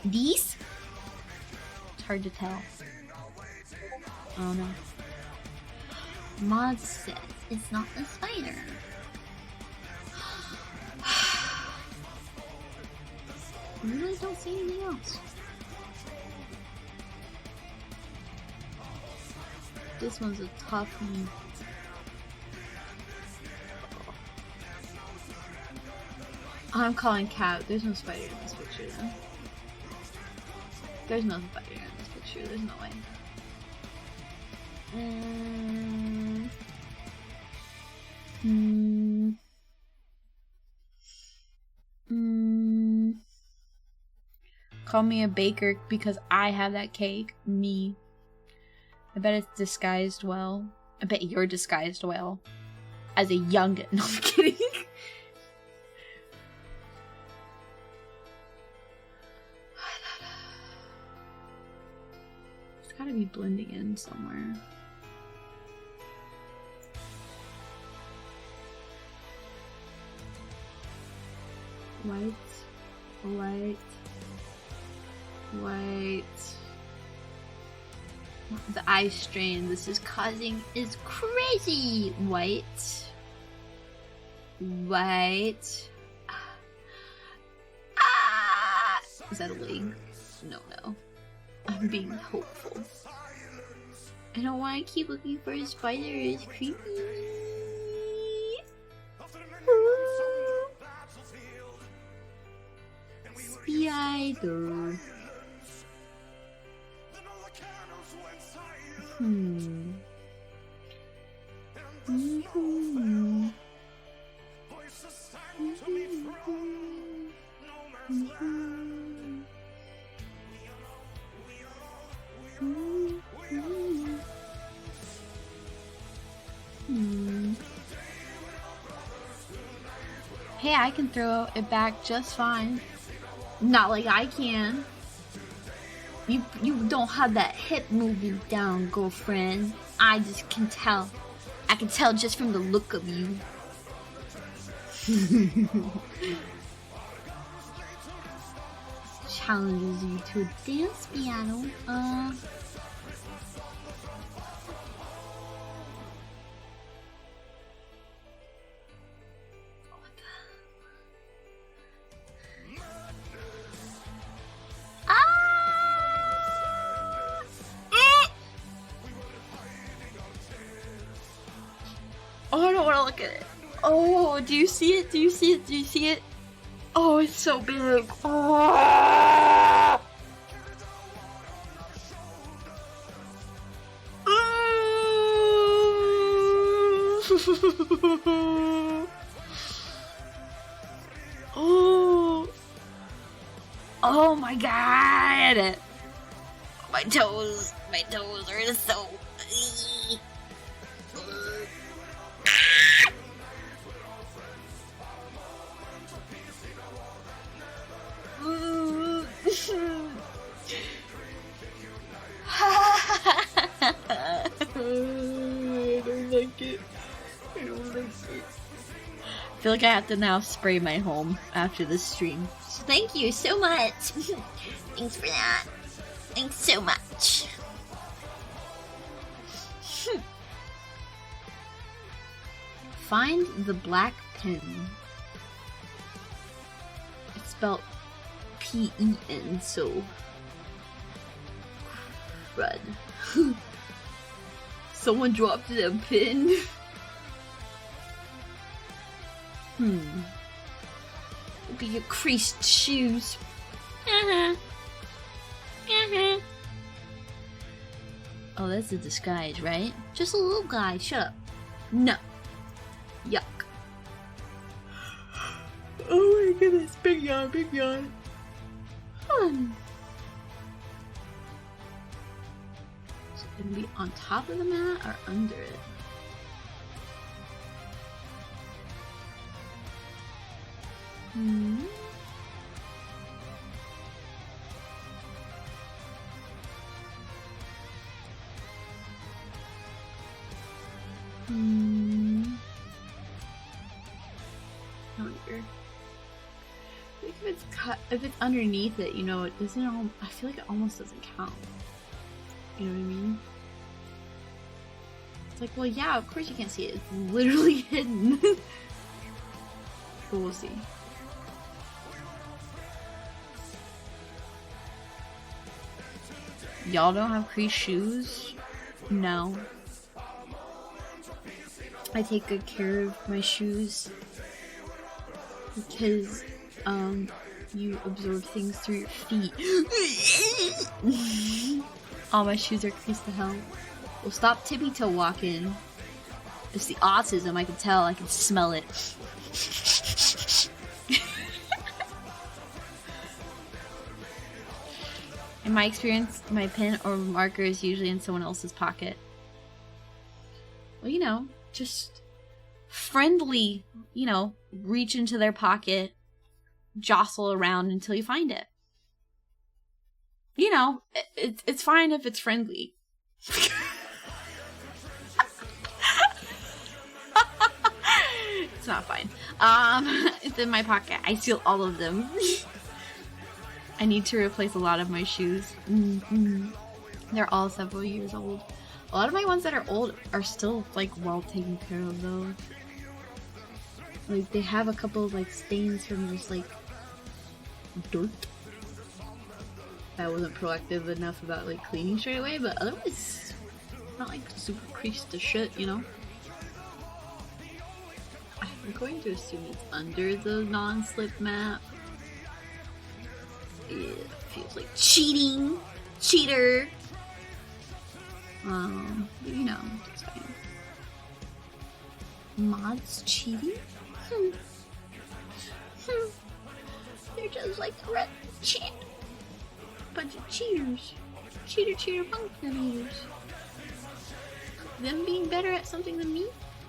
These? It's hard to tell. Oh no. Mod says it's not the spider. I really don't see anything else. This one's a tough one. I'm calling cat. There's no spider in this picture then. There's no spider in this picture. There's no way. Call me a baker because I have that cake. Me. I bet it's disguised well. I bet you're disguised well. As a youngin'. No, I'm kidding. It's gotta be blending in somewhere. White. White. White. The eye strain this is causing is crazy. White. White. Ah! Is that a wing? No. I'm being hopeful. I don't want to keep looking for a spider. It's creepy. Spider. Hey, I can throw it back just fine. Not like I can. You don't have that hip moving down, girlfriend. I just can tell. I can tell just from the look of you. Challenges you to a dance piano. Oh, I don't want to look at it. Oh, do you see it? Do you see it? Do you see it? Oh, it's so big. Oh. Oh. Oh my god. My toes are so... I don't like it. feel like I have to now spray my home after this stream. So thank you so much. Thanks for that. Thanks so much. Find the black pen. It's spelled P-E-N, so... Crud. Someone dropped a pin. Look at your creased shoes. Oh, that's a disguise, right? Just a little guy. Shut up. No. Yuck. Oh my goodness, big yawn, big yawn. Is it gonna be on top of the mat or under it? I wonder. I think if it's cut, if it's underneath it, you know, it doesn't. I feel like it almost doesn't count. You know what I mean? It's like, well, yeah, of course you can't see it. It's literally hidden. But we'll see. Y'all don't have creased shoes? No. I take good care of my shoes because you absorb things through your feet. All my shoes are creased to hell. Well, stop tippy toe walking. It's the autism, I can tell, I can smell it. In my experience, my pen or marker is usually in someone else's pocket. Well, you know, just friendly, you know, reach into their pocket, jostle around until you find it. You know, it's fine if it's friendly. It's not fine. It's in my pocket. I steal all of them. I need to replace a lot of my shoes. They're all several years old. A lot of my ones that are old are still, like, well taken care of, though. Like, they have a couple of, like, stains from just, like, dirt. I wasn't proactive enough about, like, cleaning straight away, but otherwise, not, like, super creased to shit, you know? I'm going to assume it's under the non-slip mat. It feels like cheating! Cheater! But you know, it's fine. Mods cheating? They're just like the red chat. Bunch of cheaters. Cheater, pumpkin eaters. Them being better at something than me?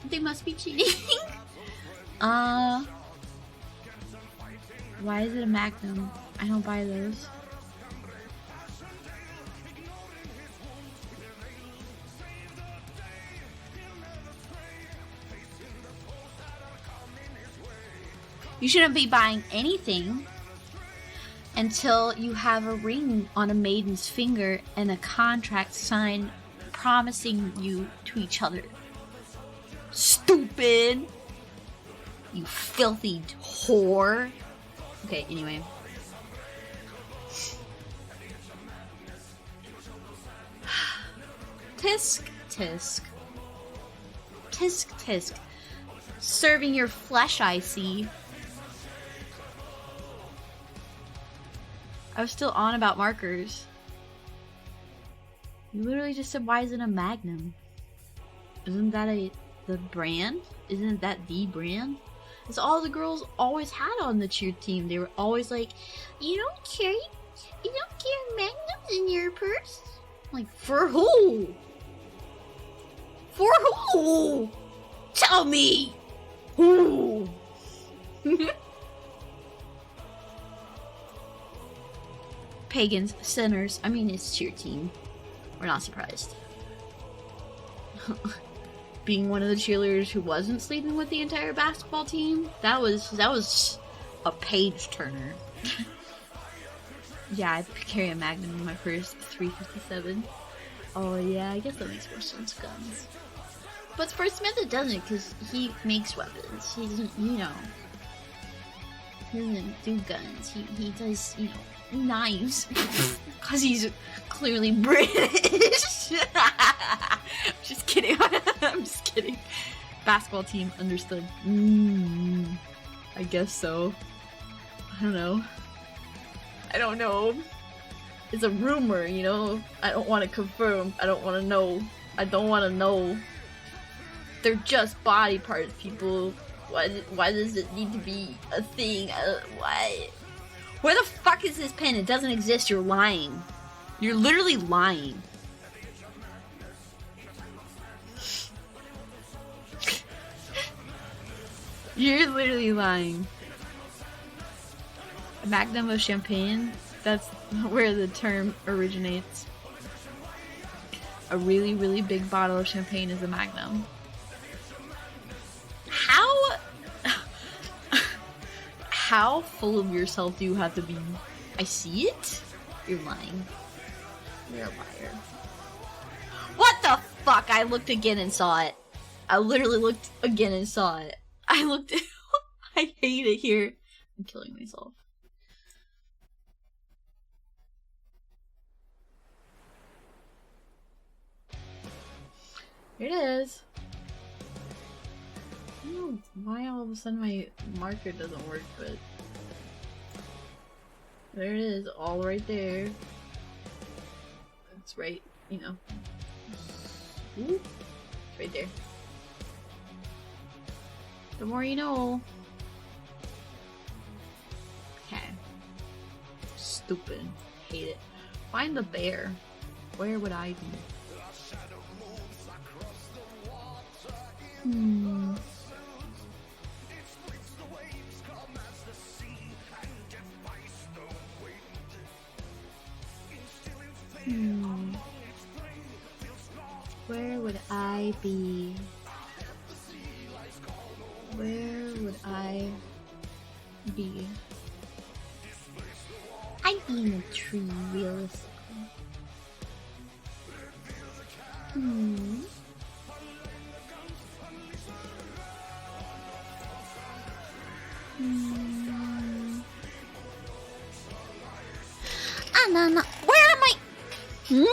They must be cheating. Why is it a Magnum? I don't buy those. You shouldn't be buying anything until you have a ring on a maiden's finger and a contract signed promising you to each other. Stupid! You filthy whore. Okay, anyway. Tisk, tisk. Tisk, tisk. Serving your flesh, I see. I was still on about markers. You literally just said, why is it a Magnum? Isn't that the brand? Isn't that the brand? It's all the girls always had on the cheer team. They were always like, you don't carry Magnums in your purse? Like, for who? For who? Tell me! Who? Pagans, sinners. I mean, it's cheer team. We're not surprised. being one of the cheerleaders who wasn't sleeping with the entire basketball team. That was a page turner. Yeah, I carry a Magnum in my purse, 357. Oh yeah, I guess that makes more sense. Guns. But Spurs Smith it doesn't, because he makes weapons. He doesn't, he doesn't do guns. He does, knives. Because he's clearly British. Just kidding. I'm just kidding. Basketball team understood. I guess so. I don't know. It's a rumor, I don't want to confirm. I don't want to know. I don't want to know. They're just body parts, people. Why does it need to be a thing? Why? Where the fuck is this pen? It doesn't exist. You're lying. You're literally lying. You're literally lying. A Magnum of champagne? That's where the term originates. A really, really big bottle of champagne is a Magnum. How full of yourself do you have to be? I see it? You're lying. You're a liar. What the fuck? I looked again and saw it. I literally looked again and saw it. I hate it here. I'm killing myself. Here it is. I don't know why all of a sudden my marker doesn't work, but there it is, all right there. It's right, Ooh, it's right there. The more you know. Okay. Stupid. Hate it. Find the bear. Where would I be? Where would I be? Where would I be? I'd be in a tree, realistically. No. Where am I? No.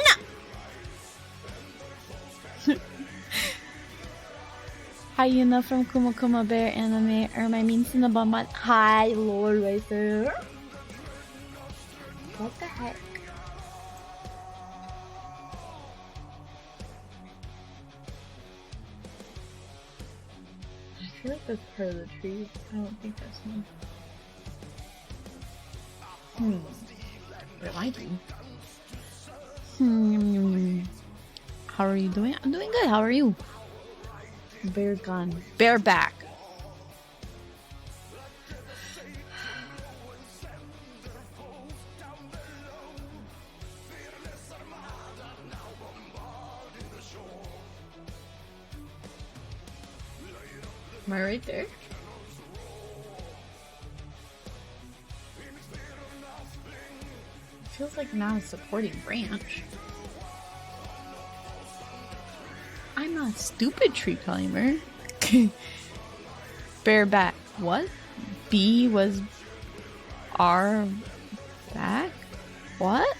Hyena from Kuma Kuma Bear Anime, my minsan na ba man? Hi, Lord Racer. What the heck? I feel like that's part of the tree. I don't think that's me. What am I doing? How are you doing? I'm doing good. How are you? Bear gone. Bareback. Am I right there? Feels like not a supporting branch. I'm not a stupid tree climber. Bareback. What? B was R back? What?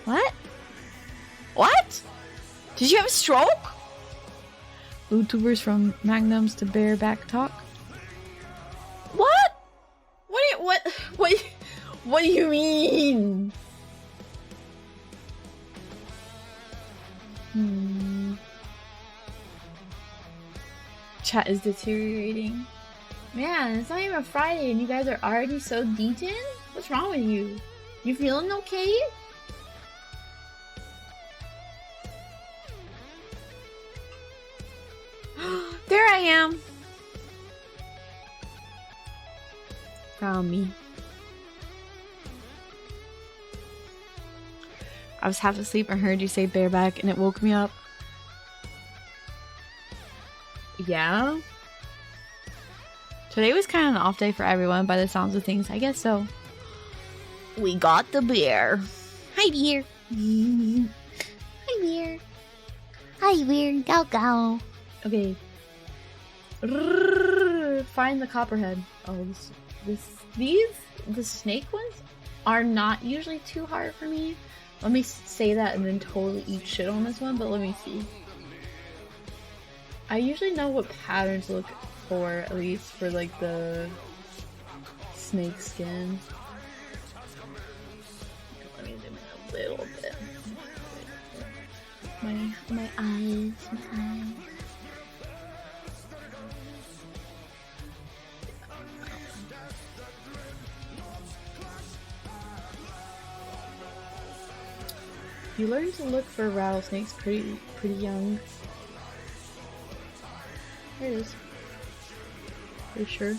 What? What? Did you have a stroke? YouTubers from Magnums to Bareback talk. What? What do you mean? Chat is deteriorating. Man, it's not even Friday and you guys are already so deeten? What's wrong with you? You feeling okay? There I am. Found me. I was half asleep and heard you say bareback and it woke me up. Yeah. Today was kind of an off day for everyone by the sounds of things. I guess so. We got the bear. Hi, bear. Hi, bear. Hi, bear. Go, go. Okay. Find the copperhead. Oh, the snake ones are not usually too hard for me. Let me say that and then totally eat shit on this one, but let me see. I usually know what patterns to look for, at least for like the snake skin. Let me zoom in a little bit. My eyes. You learn to look for rattlesnakes pretty young. There it is. Pretty sure.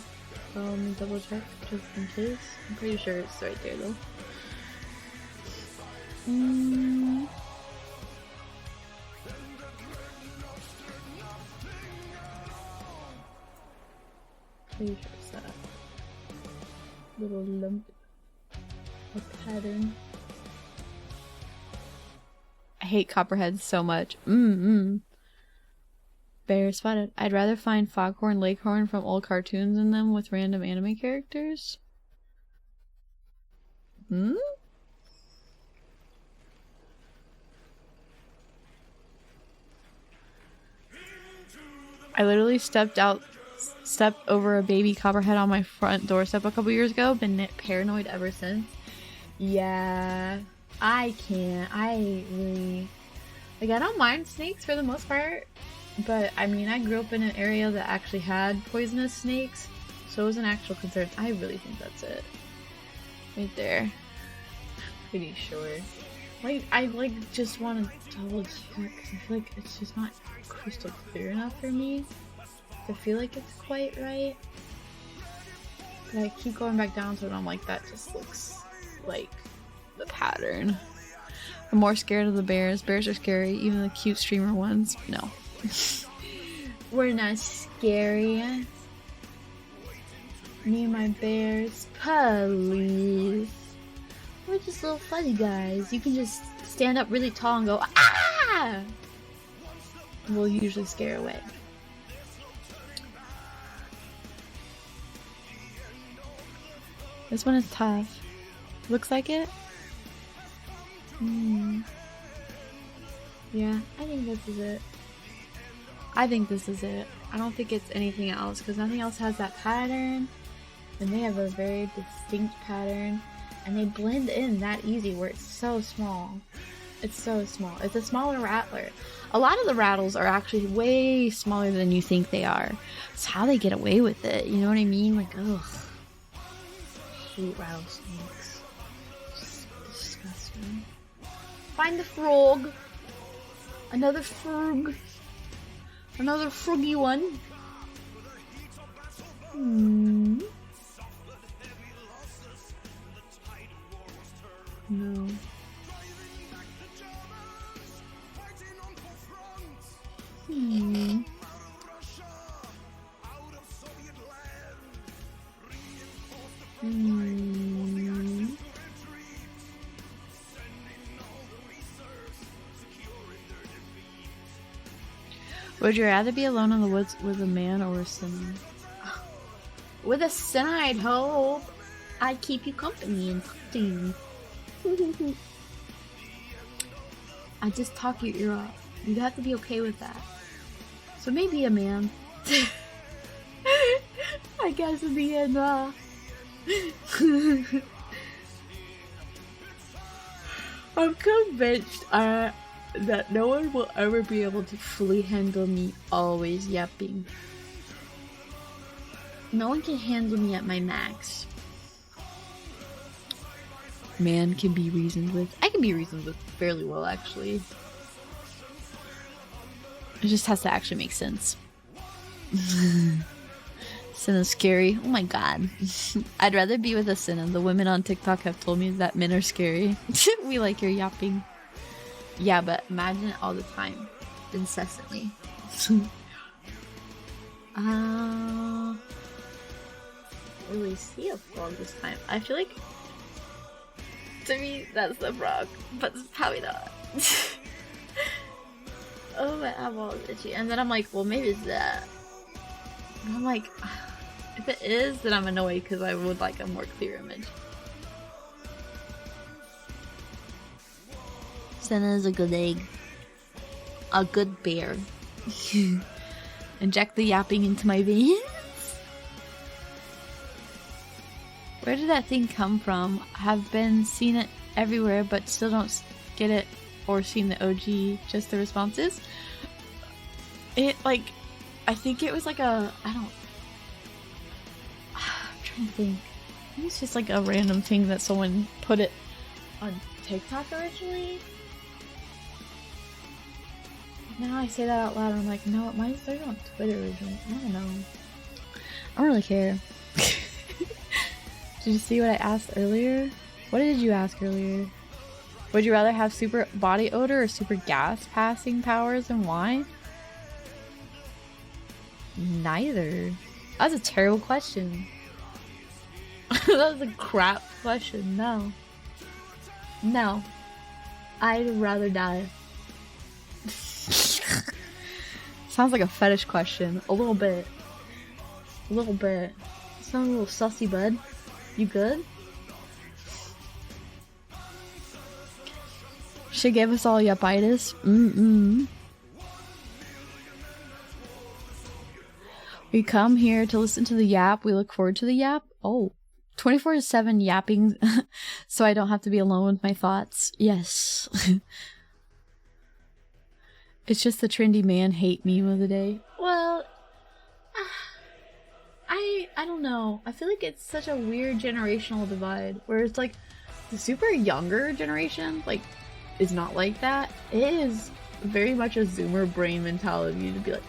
Let me double check just in case. I'm pretty sure it's right there though. Pretty sure it's that little lump of pattern. I hate copperheads so much. Bear spotted. I'd rather find Foghorn Leghorn from old cartoons than them with random anime characters. I literally stepped over a baby copperhead on my front doorstep a couple years ago. Been paranoid ever since. Yeah, I can't. I really... Like, I don't mind snakes for the most part. But, I mean, I grew up in an area that actually had poisonous snakes. So it was an actual concern. I really think that's it. Right there. Pretty sure. Like, I, just want to double check. Because I feel like it's just not crystal clear enough for me to feel like it's quite right. But I keep going back down to it and I'm like, that just looks like the pattern. I'm more scared of the bears. Bears are scary. Even the cute streamer ones. No. We're not scary. Me and my bears. Please. We're just little fuzzy guys. You can just stand up really tall and go, ah! We'll usually scare away. This one is tough. Looks like it? Yeah, I think this is it. I think this is it. I don't think it's anything else because nothing else has that pattern. And they have a very distinct pattern. And they blend in that easy where it's so small. It's so small. It's a smaller rattler. A lot of the rattles are actually way smaller than you think they are. It's how they get away with it. You know what I mean? Like, ugh. I hate rattlesnakes. It's disgusting. Find the frog. Another frog. Another froggy one. No. Would you rather be alone in the woods with a man or a sinner? With a sinner, I'd hope. I'd keep you company and talk to you. I'd just talk your ear off. You'd have to be okay with that. So maybe a man. I guess in the end, I'm convinced that no one will ever be able to fully handle me always yapping. No one can handle me at my max. Man can be reasoned with. I can be reasoned with fairly well, actually. It just has to actually make sense. Sinna's scary. Oh my god. I'd rather be with a Sinna. The women on TikTok have told me that men are scary. We like your yapping. Yeah, but imagine it all the time. Incessantly. Will we see a frog this time? I feel like, to me, that's the frog, but it's probably not. Oh, my eyeball is itchy. And then I'm like, well, maybe it's that. And I'm like, if it is, then I'm annoyed because I would like a more clear image. Senna is a good egg. A good bear. Inject the yapping into my veins. Where did that thing come from? Have been seen it everywhere, but still don't get it or seen the OG, just the responses. It, like, I think it was like a, I'm trying to think. I think it's just like a random thing that someone put it on TikTok originally. Now I say that out loud, I'm like, no, it might have started on Twitter originally. I don't know. I don't really care. Did you see what I asked earlier? What did you ask earlier? Would you rather have super body odor or super gas passing powers, and why? Neither. That was a terrible question. That was a crap question. No. No. I'd rather die. Sounds like a fetish question. A little bit. A little bit. Sounds a little sussy, bud. You good? She gave us all yapitis. We come here to listen to the yap. We look forward to the yap. Oh. 24/7 yapping so I don't have to be alone with my thoughts. Yes. It's just the trendy man hate meme of the day. Well, I don't know. I feel like it's such a weird generational divide where it's like the super younger generation like is not like that. It is very much a Zoomer brain mentality to be like,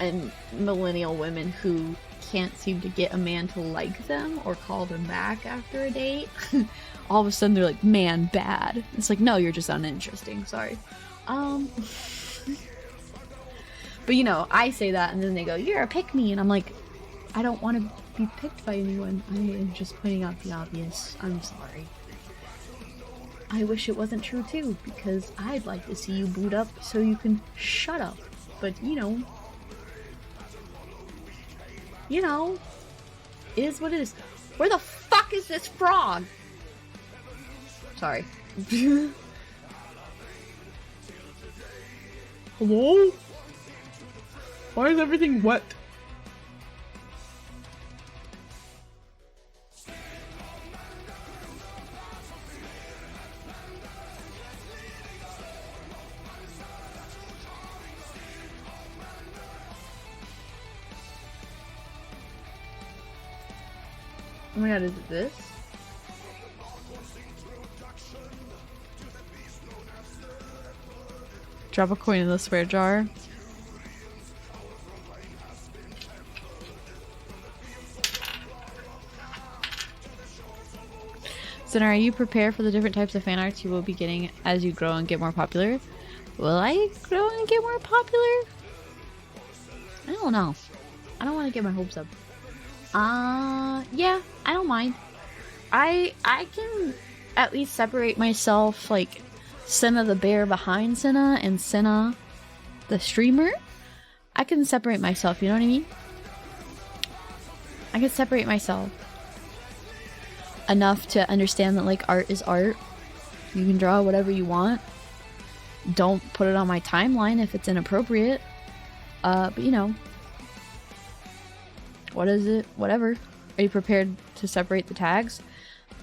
and millennial women who can't seem to get a man to like them or call them back after a date. All of a sudden they're like, man, bad. It's like, no, you're just uninteresting. Sorry. But you know, I say that and then they go, you're a pick-me, and I'm like, I don't want to be picked by anyone. I am just pointing out the obvious. I'm sorry. I wish it wasn't true too, because I'd like to see you boot up so you can shut up. But you know, it is what it is. Where the fuck is this frog? Sorry. Hello? Why is everything wet? Oh my god, is it this? Drop a coin in the swear jar. So now, are you prepared for the different types of fan arts you will be getting as you grow and get more popular? Will I grow and get more popular? I don't know. I don't want to get my hopes up. Yeah, I don't mind. I can at least separate myself, like Senna the bear behind Senna and Senna the streamer. I can separate myself, you know what I mean? I can separate myself enough to understand that like art is art. You can draw whatever you want. Don't put it on my timeline if it's inappropriate. But you know, what is it? Whatever. Are you prepared to separate the tags?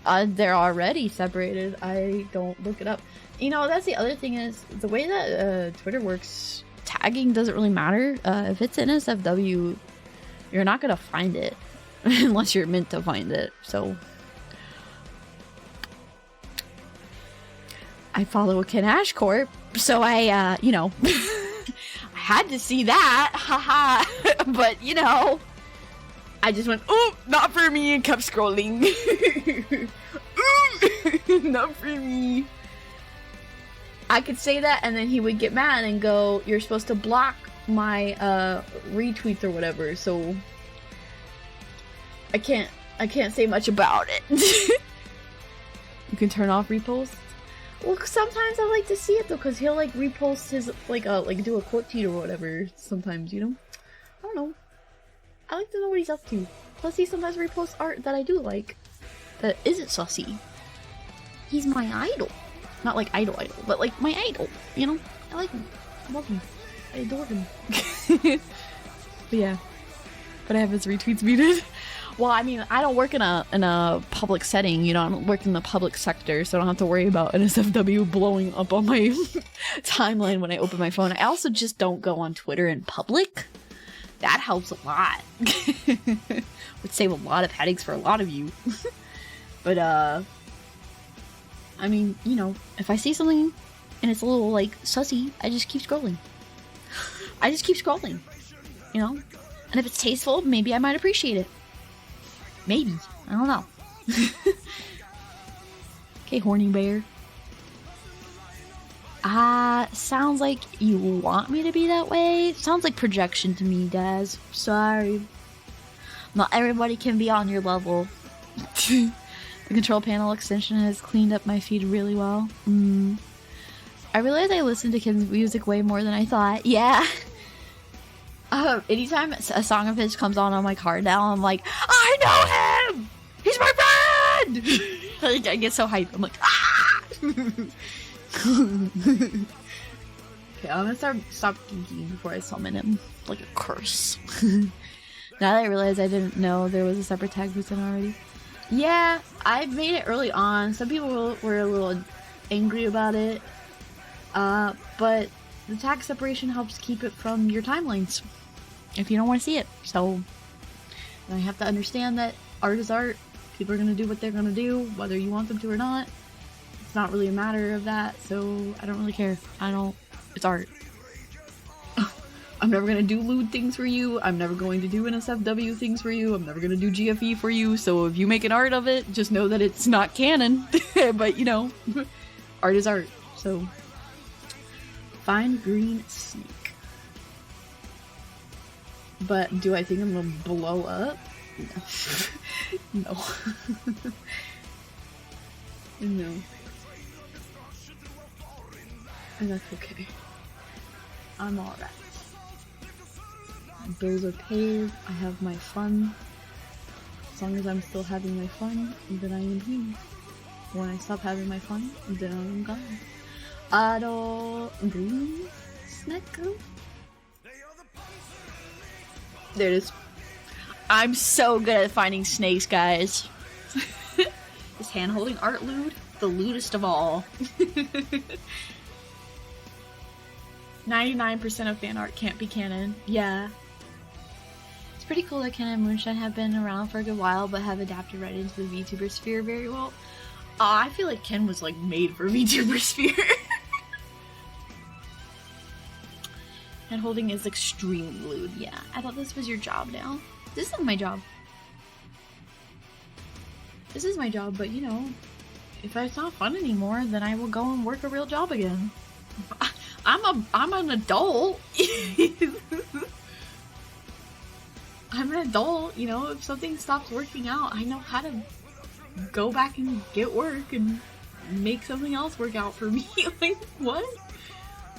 They're already separated. I don't look it up. You know, that's the other thing is the way that Twitter works. Tagging doesn't really matter. If it's NSFW, you're not gonna find it unless you're meant to find it. So I follow Ken Ashcorp, so I, you know, I had to see that, haha. But you know, I just went, oh, not for me, and kept scrolling. Ooh, not for me. I could say that, and then he would get mad and go, you're supposed to block my retweets or whatever, so I can't say much about it. You can turn off reposts. Well, sometimes I like to see it though, cause he'll like repost his like do a quote tweet or whatever. Sometimes, you know. I don't know. I like to know what he's up to. Plus, he sometimes reposts art that I do like, that isn't sussy. He's my idol. Not like idol, but like my idol. You know, I like him. I love him. I adore him. But yeah. But I have his retweets muted. Well, I mean, I don't work in a public setting, you know, I don't work in the public sector, so I don't have to worry about NSFW blowing up on my timeline when I open my phone. I also just don't go on Twitter in public. That helps a lot. Would save a lot of headaches for a lot of you. But, I mean, you know, if I see something and it's a little, like, sussy, I just keep scrolling. You know? And if it's tasteful, maybe I might appreciate it. Maybe. I don't know. Okay, horny bear. Sounds like you want me to be that way. Sounds like projection to me, Daz. Sorry. Not everybody can be on your level. The control panel extension has cleaned up my feed really well. I realize I listen to Ken's music way more than I thought. Yeah. Anytime a song of his comes on my car now, I'm like, I know him! He's my friend! Like, I get so hyped. I'm like, ah! Okay, I'm gonna stop thinking before I summon him. Like a curse. Now that I realize I didn't know there was a separate tag person already. Yeah, I made it early on. Some people were a little angry about it. But the tag separation helps keep it from your timelines if you don't want to see it. So I have to understand that art is art. People are going to do what they're going to do, whether you want them to or not. It's not really a matter of that, so I don't really care. It's art. I'm never going to do lewd things for you. I'm never going to do NSFW things for you. I'm never going to do GFE for you. So if you make an art of it, just know that it's not canon. But, you know, art is art. So find green snake. But do I think I'm gonna blow up? No. No. And that's okay. I'm alright. Bills are paid. I have my fun. As long as I'm still having my fun, then I am here. When I stop having my fun, then I'm gone. Green snake. There it is. I'm so good at finding snakes, guys. Is hand-holding art lewd? The lewdest of all. 99% of fan art can't be canon. Yeah. It's pretty cool that Ken and Moonshine have been around for a good while, but have adapted right into the VTuber sphere very well. I feel like Ken was like made for VTuber sphere. And holding is extremely lewd. Yeah, I thought this was your job now. This is my job. This is my job, but you know, if it's not fun anymore, then I will go and work a real job again. I'm an adult. I'm an adult, you know, if something stops working out, I know how to go back and get work and make something else work out for me. Like, what?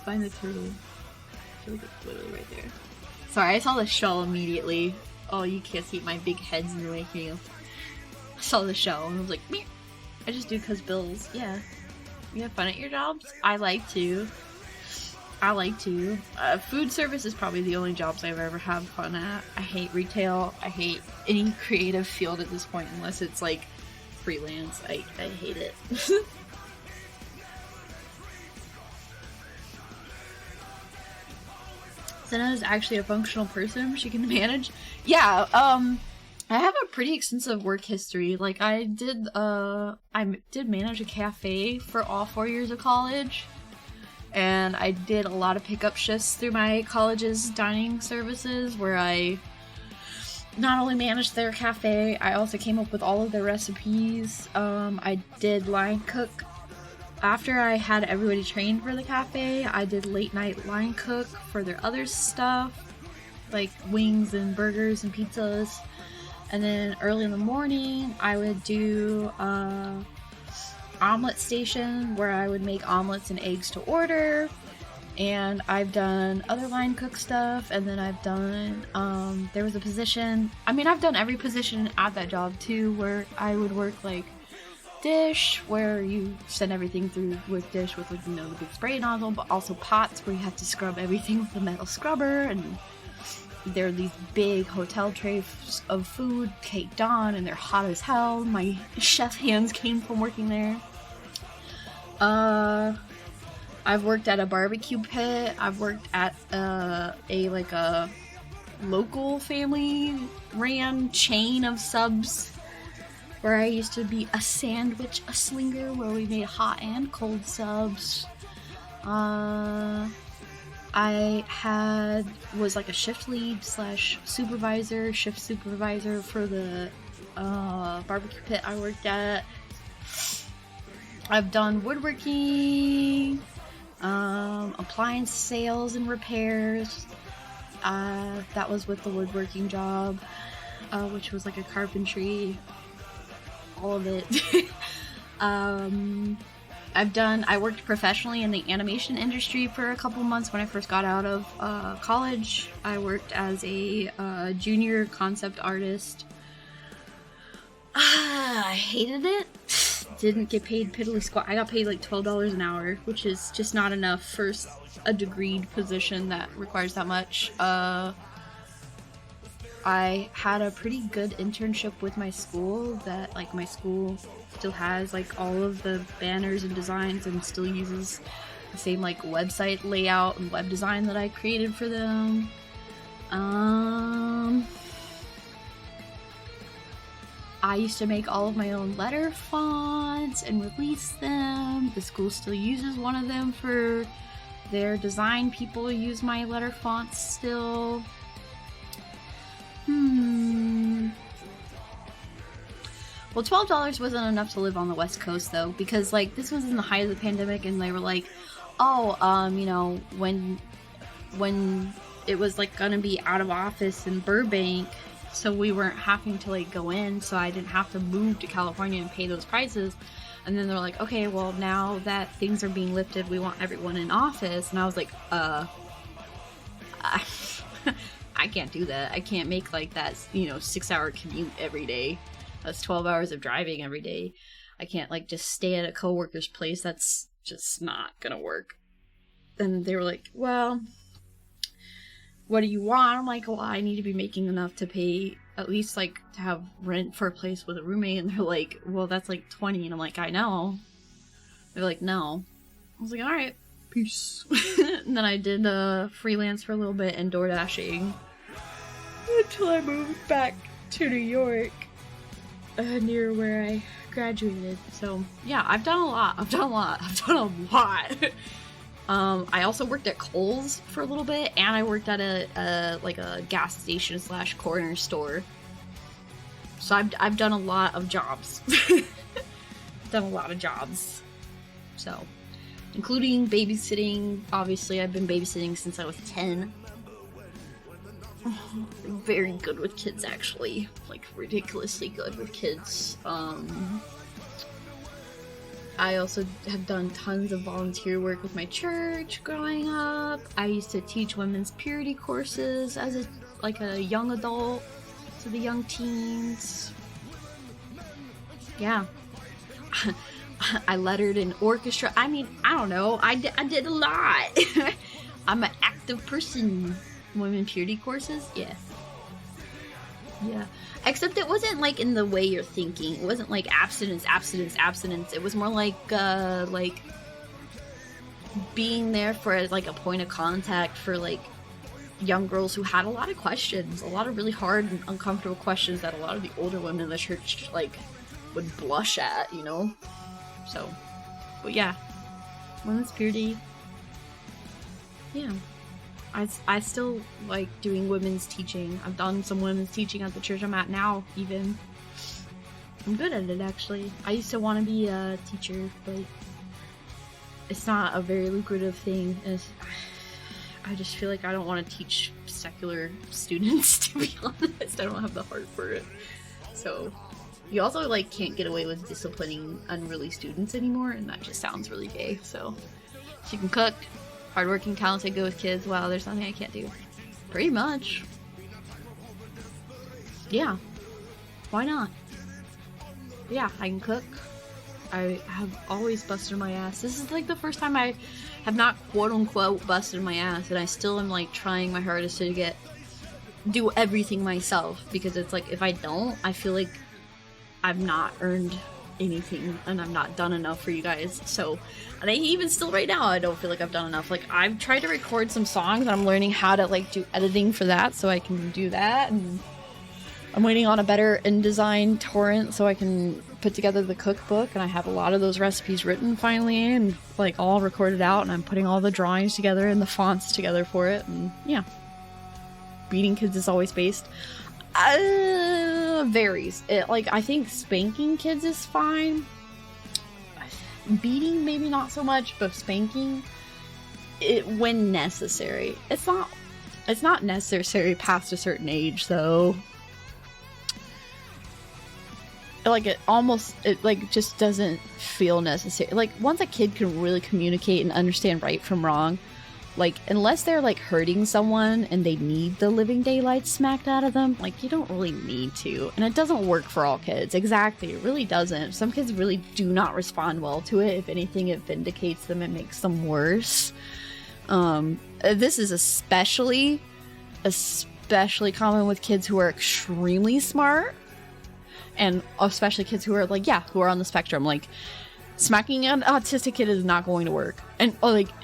Find the turtle. I feel like it's literally right there. Sorry, I saw the shell immediately. Oh, you can't see my big head's in the way, can you? I saw the shell and I was like, meh. I just do cause bills. Yeah. You have fun at your jobs? I like to. Food service is probably the only jobs I've ever had fun at. I hate retail. I hate any creative field at this point unless it's like freelance. I hate it. Senna is actually a functional person. She can manage. Yeah, I have a pretty extensive work history. Like, I did manage a cafe for all 4 years of college. And I did a lot of pickup shifts through my college's dining services where I not only managed their cafe, I also came up with all of their recipes. I did line cook after I had everybody trained for the cafe, I did late night line cook for their other stuff, like wings and burgers and pizzas. And then early in the morning, I would do omelet station where I would make omelets and eggs to order. And I've done other line cook stuff, and then I've done, there was a position, I mean, I've done every position at that job too, where I would work like dish, where you send everything through with dish with, like, you know, the big spray nozzle, but also pots where you have to scrub everything with a metal scrubber, and there are these big hotel trays of food caked on, and they're hot as hell. My chef hands came from working there. I've worked at a barbecue pit. I've worked at a local family ran chain of subs where I used to be a slinger where we made hot and cold subs. I was like a shift lead / shift supervisor for the barbecue pit I worked at. I've done woodworking, appliance sales and repairs. That was with the woodworking job, which was like a carpentry, all of it. I worked professionally in the animation industry for a couple months when I first got out of college. I worked as a junior concept artist. I hated it. Didn't get paid piddly squat. I got paid like $12 an hour, which is just not enough for a degreed position that requires that much. I had a pretty good internship with my school that, like, my school still has, like, all of the banners and designs and still uses the same, like, website layout and web design that I created for them. I used to make all of my own letter fonts and release them. The school still uses one of them for their design. People use my letter fonts still. Well, $12 wasn't enough to live on the West Coast, though, because, like, this was in the height of the pandemic, and they were like, oh, you know, when it was, like, gonna be out of office in Burbank, so we weren't having to, like, go in, so I didn't have to move to California and pay those prices. And then they're like, okay, well, now that things are being lifted, we want everyone in office. And I was like, I can't do that. I can't make, like, that, you know, 6-hour commute every day. That's 12 hours of driving every day. I can't, like, just stay at a coworker's place. That's just not gonna work. And they were like, well, what do you want? I'm like, well, I need to be making enough to pay, at least, like, to have rent for a place with a roommate. And they're like, well, that's like $20. And I'm like, I know. They're like, no. I was like, all right, peace. And then I did freelance for a little bit and door dashing until I moved back to New York, near where I graduated. So yeah, I've done a lot. I also worked at Kohl's for a little bit, and I worked at a gas station / corner store. So I've done a lot of jobs. So, including babysitting. Obviously, I've been babysitting since I was 10. Very good with kids, actually. Like, ridiculously good with kids. I also have done tons of volunteer work with my church growing up. I used to teach women's purity courses as a young adult to the young teens. Yeah. I lettered in orchestra. I mean, I don't know. I did a lot. I'm an active person. Women purity courses? Yeah. Yeah. Except it wasn't, like, in the way you're thinking. It wasn't, like, abstinence. It was more like being there for, like, a point of contact for, like, young girls who had a lot of questions. A lot of really hard and uncomfortable questions that a lot of the older women in the church, like, would blush at, you know? So, but yeah. Women's purity. Yeah. I still like doing women's teaching. I've done some women's teaching at the church I'm at now, even. I'm good at it, actually. I used to want to be a teacher, but it's not a very lucrative thing. I just feel like I don't want to teach secular students, to be honest. I don't have the heart for it. So, you also, like, can't get away with disciplining unruly students anymore, and that just sounds really gay. So, she can cook, hardworking, talented, good with kids. Wow, there's nothing I can't do. Pretty much. Yeah. Why not? Yeah, I can cook. I have always busted my ass. This is like the first time I have not quote-unquote busted my ass, and I still am like trying my hardest to do everything myself, because it's like if I don't, I feel like I've not earned anything and I'm not done enough for you guys. So, and even still right now, I don't feel like I've done enough. Like, I've tried to record some songs and I'm learning how to like do editing for that so I can do that, and I'm waiting on a better InDesign torrent so I can put together the cookbook, and I have a lot of those recipes written finally and like all recorded out, and I'm putting all the drawings together and the fonts together for it, and yeah. Beating kids is always based. Varies. I think spanking kids is fine. Beating maybe not so much, but spanking when necessary. It's not necessary past a certain age though. It just doesn't feel necessary. Like, once a kid can really communicate and understand right from wrong, like, unless they're like hurting someone and they need the living daylights smacked out of them, like, you don't really need to. And it doesn't work for all kids. Exactly, it really doesn't. Some kids really do not respond well to it. If anything, it vindicates them and makes them worse. This is especially common with kids who are extremely smart. And especially kids who are who are on the spectrum. Like, smacking an autistic kid is not going to work. And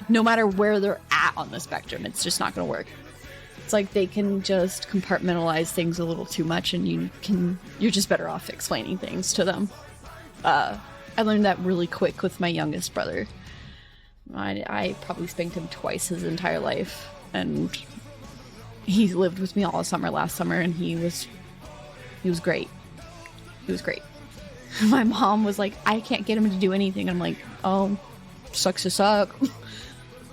no matter where they're at on the spectrum, it's just not going to work. It's like they can just compartmentalize things a little too much, and you're just better off explaining things to them. I learned that really quick with my youngest brother. I probably spanked him twice his entire life, and he lived with me all summer last summer, and he was great. He was great. My mom was like, I can't get him to do anything. I'm like, oh, sucks to suck.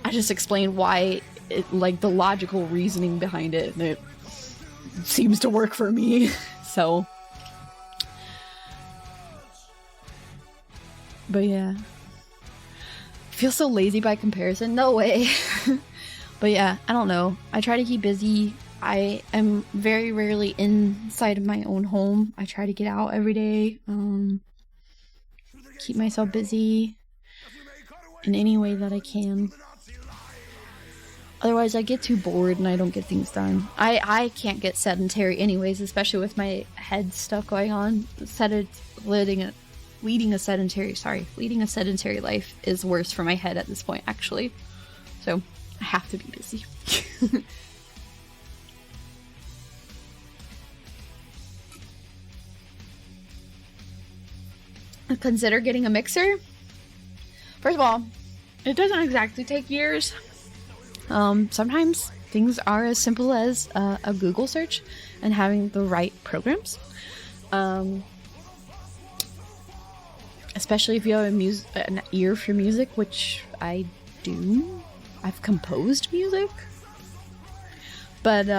I just explained why, the logical reasoning behind it, and it seems to work for me. So, but yeah, I feel so lazy by comparison. No way. But yeah, I don't know. I try to keep busy. I am very rarely inside of my own home. I try to get out every day, keep myself busy in any way that I can. Otherwise, I get too bored and I don't get things done. I can't get sedentary anyways, especially with my head stuff going on. Leading a sedentary life is worse for my head at this point, actually. So, I have to be busy. Consider getting a mixer. First of all, it doesn't exactly take years. Sometimes things are as simple as a Google search and having the right programs. Especially if you have an ear for music, which I do. I've composed music. But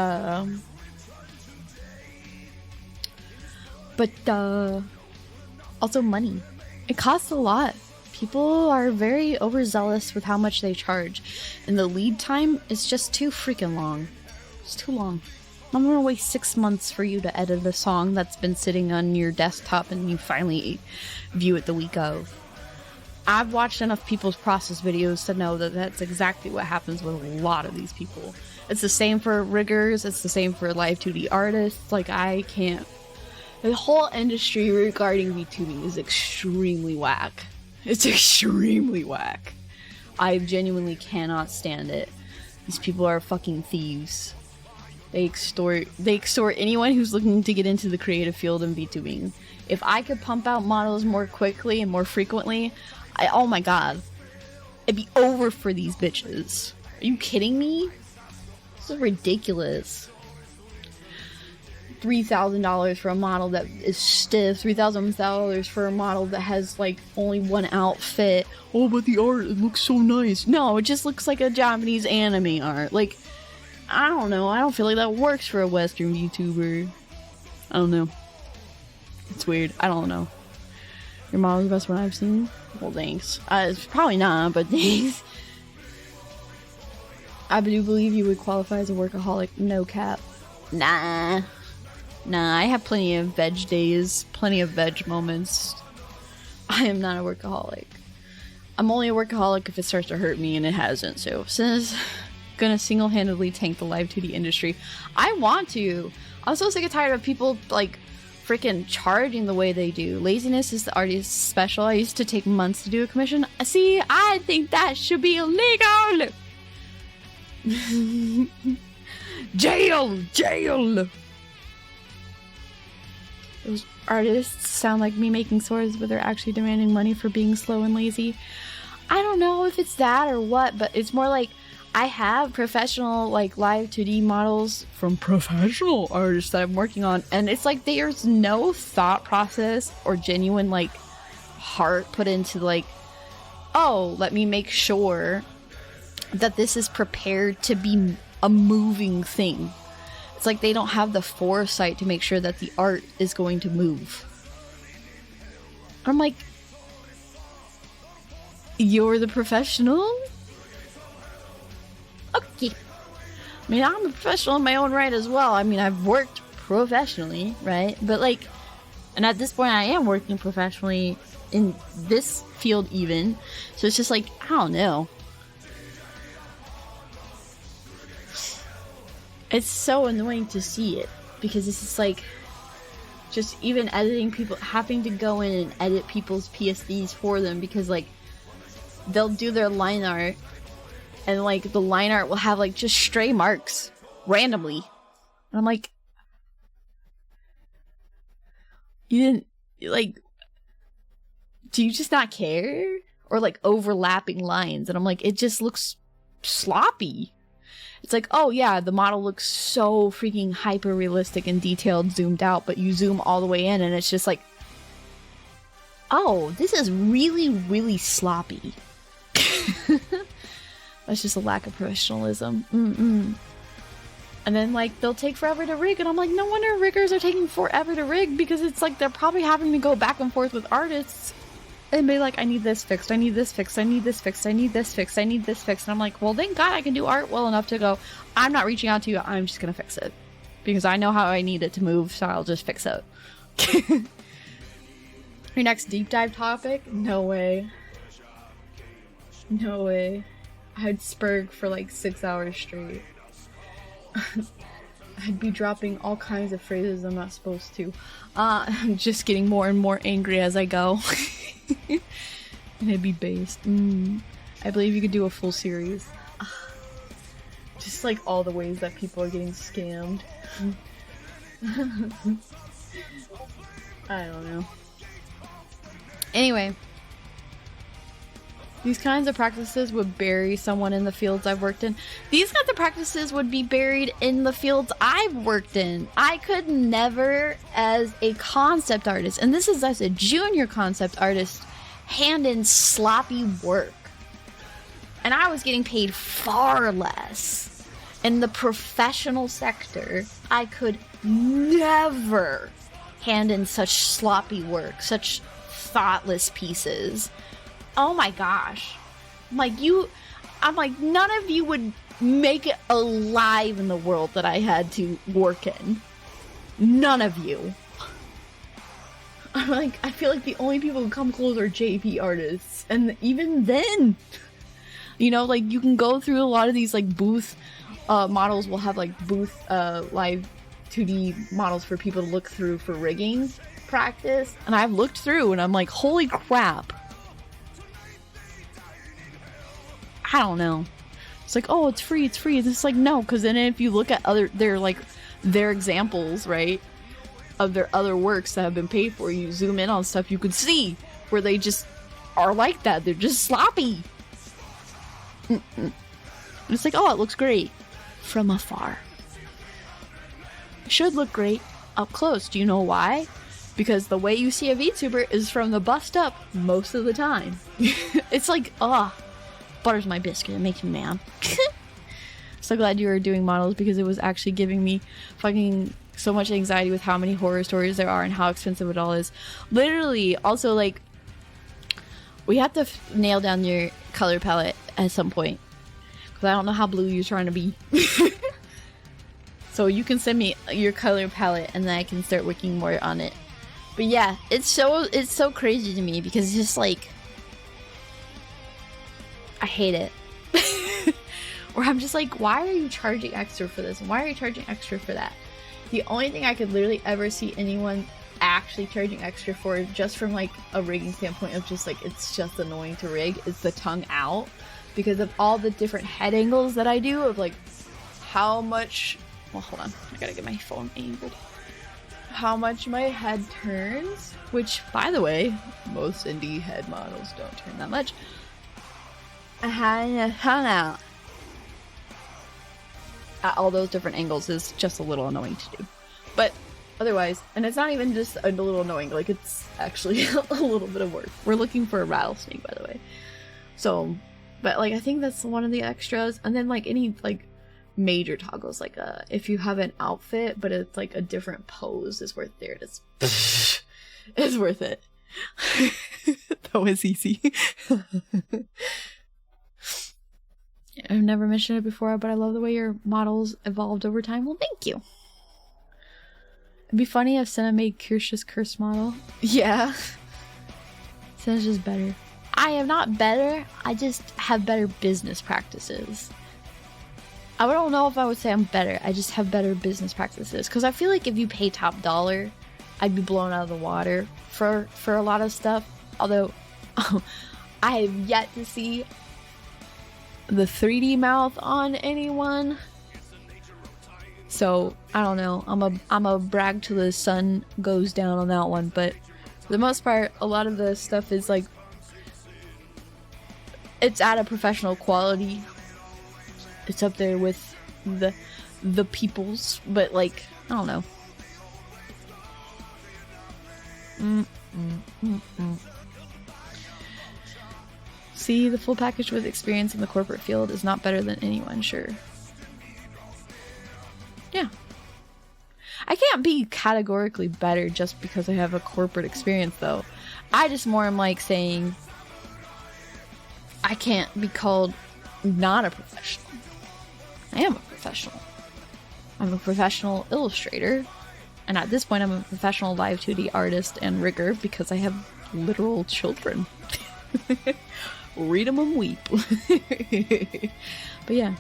also money. It costs a lot. People are very overzealous with how much they charge, and the lead time is just too freaking long. It's too long. I'm gonna wait 6 months for you to edit a song that's been sitting on your desktop and you finally view it the week of. I've watched enough people's process videos to know that that's exactly what happens with a lot of these people. It's the same for riggers, it's the same for live 2D artists. I can't. The whole industry regarding VTubing is extremely whack. It's extremely whack. I genuinely cannot stand it. These people are fucking thieves. They extort anyone who's looking to get into the creative field in VTubing. If I could pump out models more quickly and more frequently, oh my god. It'd be over for these bitches. Are you kidding me? This is ridiculous. $3,000 for a model that is stiff, $3,000 for a model that has like only one outfit. Oh, but the art, it looks so nice. No, it just looks like a Japanese anime art. Like, I don't know. I don't feel like that works for a Western YouTuber. I don't know. It's weird. I don't know. Your model's the best one I've seen? Well, thanks. It's probably not, but thanks. I do believe you would qualify as a workaholic. No cap. Nah, I have plenty of veg days, plenty of veg moments. I am not a workaholic. I'm only a workaholic if it starts to hurt me, and it hasn't. So, since gonna single-handedly tank the live 2D industry, I want to. I'm so sick and tired of people like freaking charging the way they do. Laziness is the artist's special. I used to take months to do a commission. See, I think that should be illegal. Jail! Those artists sound like me making swords, but they're actually demanding money for being slow and lazy. I don't know if it's that or what, but it's more like I have professional like live 2D models from professional artists that I'm working on, and it's like there's no thought process or genuine like heart put into like, oh, let me make sure that this is prepared to be a moving thing. It's like they don't have the foresight to make sure that the art is going to move. I'm like, you're the professional? Okay. I mean, I'm a professional in my own right as well. I mean, I've worked professionally, right? But like, and at this point I am working professionally in this field even. So it's just like, I don't know. It's so annoying to see it because it's just like, just even editing people, having to go in and edit people's PSDs for them because like they'll do their line art and like the line art will have like just stray marks randomly. And I'm like, you didn't, like, do you just not care? Or like overlapping lines. And I'm like, it just looks sloppy. It's like, oh yeah, the model looks so freaking hyper realistic and detailed zoomed out, but you zoom all the way in and it's just like, oh, this is really, really sloppy. That's just a lack of professionalism. And then like they'll take forever to rig, and I'm like, no wonder riggers are taking forever to rig, because it's like they're probably having to go back and forth with artists and be like, I need this fixed, I need this fixed, I need this fixed, I need this fixed, I need this fixed. And I'm like, well, thank God I can do art well enough to go, I'm not reaching out to you, I'm just gonna fix it. Because I know how I need it to move, so I'll just fix it. Your next deep dive topic? No way. No way. I'd spurg for like 6 hours straight. I'd be dropping all kinds of phrases I'm not supposed to. I'm just getting more and more angry as I go. And it'd be based. I believe you could do a full series. Just like all the ways that people are getting scammed. I don't know. Anyway. These kinds of practices would bury someone in the fields I've worked in. These kinds of practices would be buried in the fields I've worked in. I could never, as a concept artist, and this is as a junior concept artist, hand in sloppy work. And I was getting paid far less. In the professional sector, I could never hand in such sloppy work, such thoughtless pieces. Oh my gosh. I'm like, none of you would make it alive in the world that I had to work in. None of you. I'm like, I feel like the only people who come close are JP artists. And even then, you know, like you can go through a lot of these like booth models will have like booth live 2D models for people to look through for rigging practice. And I've looked through and I'm like, holy crap. I don't know. It's like, oh, it's free, it's free. It's like, no, because then if you look at their examples, right, of their other works that have been paid for, you zoom in on stuff, you could see where they just are like that. They're just sloppy. It's like, oh, it looks great from afar. It should look great up close. Do you know why? Because the way you see a VTuber is from the bust up most of the time. It's like, butters my biscuit. It makes me mad. So glad you were doing models because it was actually giving me fucking so much anxiety with how many horror stories there are and how expensive it all is. Literally, also, like, we have to nail down your color palette at some point. Because I don't know how blue you're trying to be. So you can send me your color palette and then I can start working more on it. But yeah, it's so crazy to me because it's just like, I hate it. Or I'm just like, why are you charging extra for this? And why are you charging extra for that? The only thing I could literally ever see anyone actually charging extra for, just from like a rigging standpoint of just like, it's just annoying to rig, is the tongue out. Because of all the different head angles that I do, of like how much, well, hold on, I gotta get my phone angled. How much my head turns, which, by the way, most indie head models don't turn that much. I had a tongue out at all those different angles is just a little annoying to do. But otherwise, and it's not even just a little annoying, like it's actually a little bit of work. We're looking for a rattlesnake, by the way. So, but like I think that's one of the extras. And then like any like major toggles, like if you have an outfit but it's like a different pose is worth, there it is. It's worth it. That was easy. I've never mentioned it before, but I love the way your models evolved over time. Well, thank you. It'd be funny if Senna made Kirsha's curse model. Yeah. Senna's just better. I am not better, I just have better business practices. I don't know if I would say I'm better, I just have better business practices. Because I feel like if you pay top dollar, I'd be blown out of the water for a lot of stuff. Although, I have yet to see the 3D mouth on anyone. So, I don't know. I'm a brag till the sun goes down on that one. But for the most part, a lot of the stuff is like, it's at a professional quality. It's up there with the people's, but like, I don't know. See, the full package with experience in the corporate field is not better than anyone, sure. Yeah. I can't be categorically better just because I have a corporate experience, though. I just more am like saying I can't be called not a professional. I am a professional. I'm a professional illustrator. And at this point, I'm a professional live 2D artist and rigger because I have literal children. Read 'em and weep. But yeah.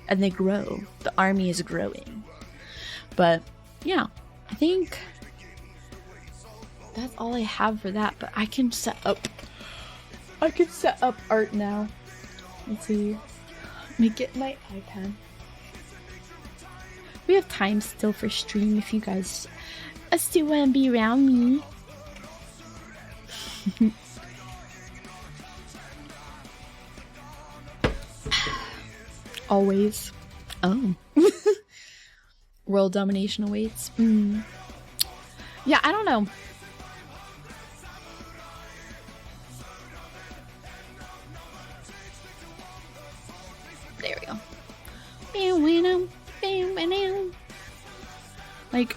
And they grow. The army is growing. But yeah, I think that's all I have for that. But I can set up art now. Let's see. Let me get my iPad. We have time still for stream if you guys still want to be around me. Always. Oh. World domination awaits. Yeah, I don't know. There we go. Like,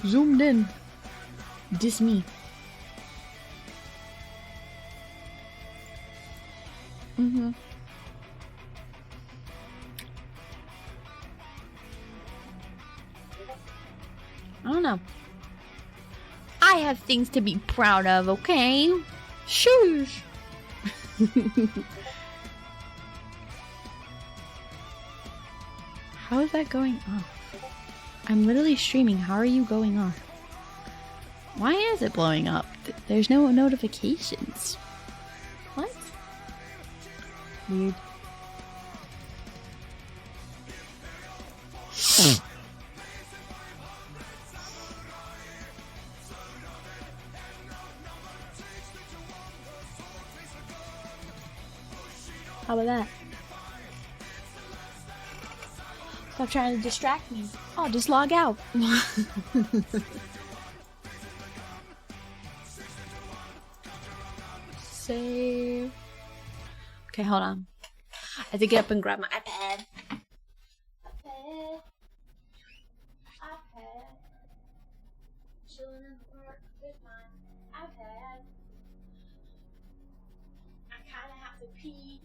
zoomed in. Diss me. I don't know. I have things to be proud of, okay? Shush. How is that going off? I'm literally streaming. How are you going off? Why is it blowing up? There's no notifications. What? Weird. How about that? Stop trying to distract me. I'll just log out. Save. Okay, hold on. I have to get up and grab my iPad. Chilling in the park with my iPad. I kinda have to pee.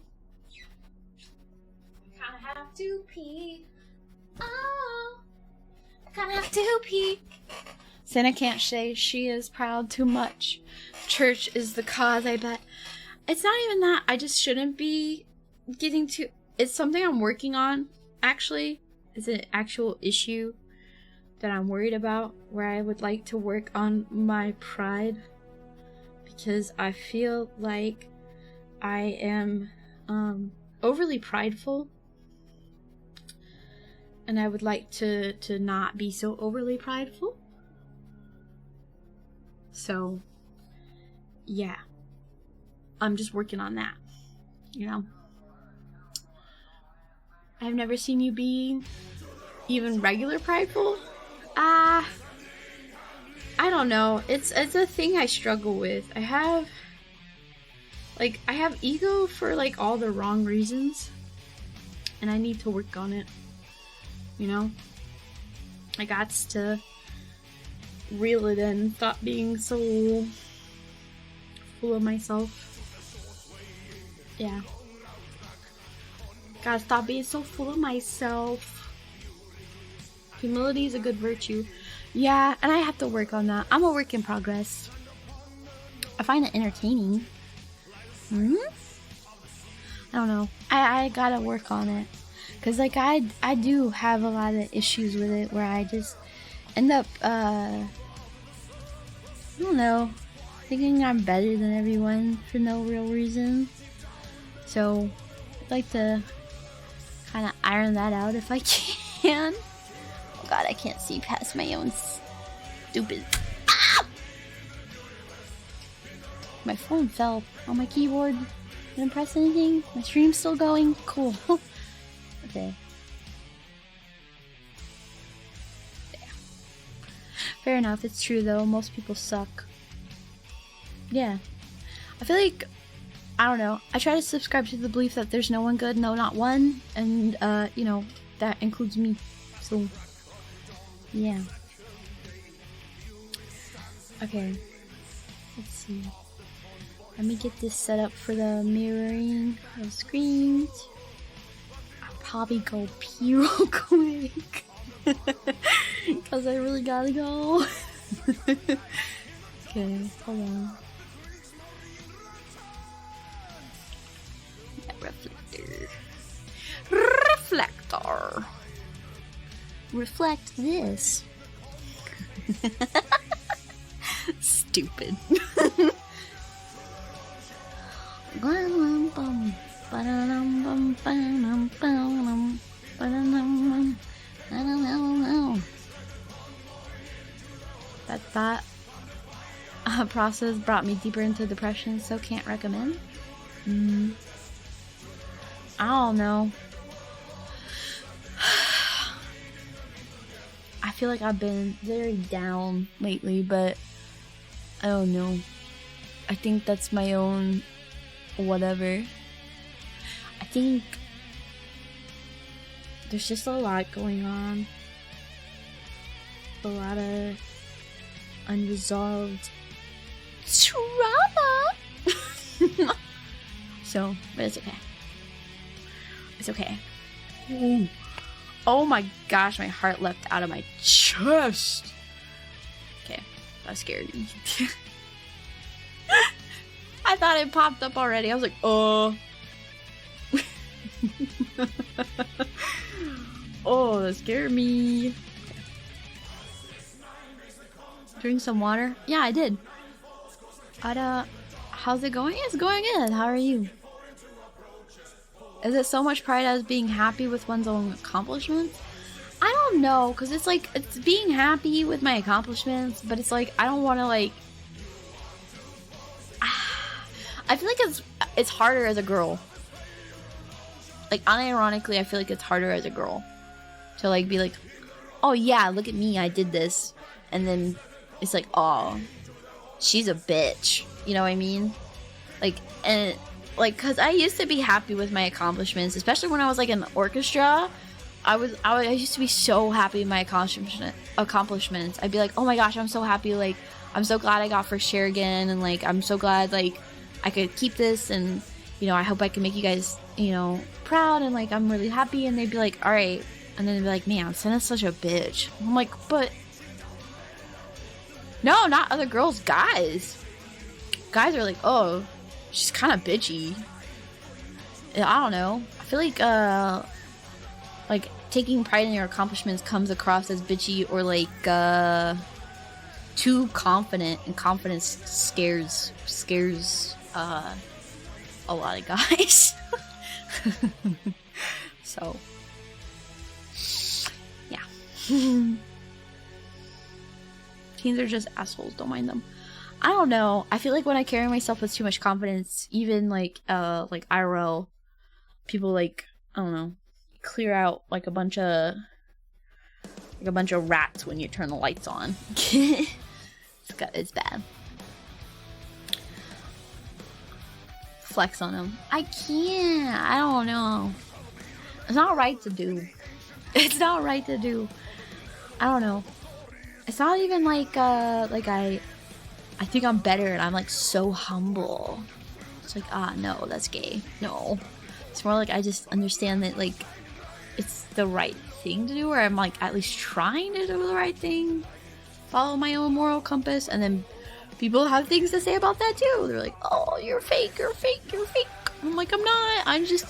Oh, I kinda have to pee. Santa can't say she is proud too much. Church is the cause, I bet. It's not even that. I just shouldn't be getting too... It's something I'm working on, actually. It's an actual issue that I'm worried about, where I would like to work on my pride. Because I feel like I am overly prideful. And I would like to not be so overly prideful. So, yeah. I'm just working on that. You know? I've never seen you be even regular prideful. I don't know. It's a thing I struggle with. I have ego for like all the wrong reasons. And I need to work on it. You know? I got to reel it in. Stop being so full of myself. Yeah. Gotta stop being so full of myself. Humility is a good virtue. Yeah, and I have to work on that. I'm a work in progress. I find it entertaining. I don't know. I gotta work on it. Cause like I do have a lot of issues with it where I just end up I don't know, thinking I'm better than everyone for no real reason. So I'd like to kind of iron that out if I can. Oh god, I can't see past my own stupid... Ah! My phone fell on my keyboard. Didn't press anything. My stream's still going. Cool. Okay. Yeah. Fair enough, it's true though. Most people suck. Yeah. I feel like, I don't know, I try to subscribe to the belief that there's no one good, no, not one, and, you know, that includes me. So, yeah. Okay. Let's see. Let me get this set up for the mirroring of screens. I'll probably go pee real quick. Because I really gotta go. Okay, hold on. Reflector. Reflector. Reflect this. Stupid. That process brought me deeper into depression, so can't recommend. I don't know. I feel like I've been very down lately, but I don't know. I think that's my own whatever. I think there's just a lot going on. A lot of unresolved trauma. So, but it's okay. It's okay. Ooh. Oh my gosh, my heart leapt out of my chest. Okay, that scared me. I thought it popped up already. I was like, oh. Oh, that scared me. Okay. Drink some water? Yeah, I did. How's it going? It's going good. How are you? Is it so much pride as being happy with one's own accomplishments? I don't know, because it's like, it's being happy with my accomplishments, but it's like, I don't want to like... I feel like it's harder as a girl. Like, unironically, I feel like it's harder as a girl to like be like, oh yeah, look at me, I did this. And then it's like, oh, she's a bitch. You know what I mean? Like, and like, cause I used to be happy with my accomplishments, especially when I was like in the orchestra. I used to be so happy with my accomplishments. I'd be like, oh my gosh, I'm so happy. Like, I'm so glad I got first chair again. And like, I'm so glad like I could keep this. And, you know, I hope I can make you guys, you know, proud. And like, I'm really happy. And they'd be like, all right. And then they'd be like, man, Senna's such a bitch. I'm like, but no, not other girls, guys. Guys are like, oh, she's kind of bitchy. I don't know. I feel like taking pride in your accomplishments comes across as bitchy or like too confident, and confidence scares a lot of guys. So yeah. Teens are just assholes, don't mind them. I don't know. I feel like when I carry myself with too much confidence, even like IRL, people like, I don't know, clear out like a bunch of rats when you turn the lights on. It's bad. Flex on them. I can't. I don't know. It's not right to do. It's not right to do. I don't know. It's not even like I think I'm better and I'm like so humble. It's like, no, that's gay. No. It's more like I just understand that like it's the right thing to do, or I'm like at least trying to do the right thing. Follow my own moral compass, and then people have things to say about that too. They're like, oh, you're fake, you're fake, you're fake. I'm like, I'm not.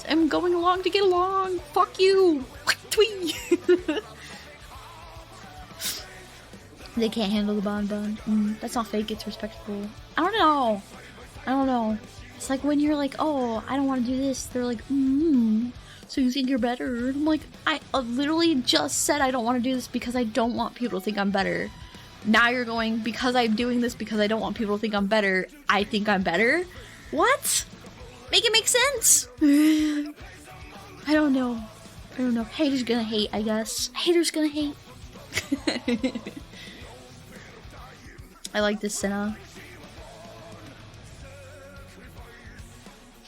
I'm going along to get along. Fuck you. Twee. They can't handle the bond. That's not fake, it's respectful. I don't know. It's like when you're like, oh, I don't want to do this. They're like, so you think you're better? I'm like, I literally just said I don't want to do this because I don't want people to think I'm better. Now you're going, because I'm doing this because I don't want people to think I'm better, I think I'm better? What? Make it make sense. I don't know. Haters gonna hate, I guess. Haters gonna hate. I like this Senna.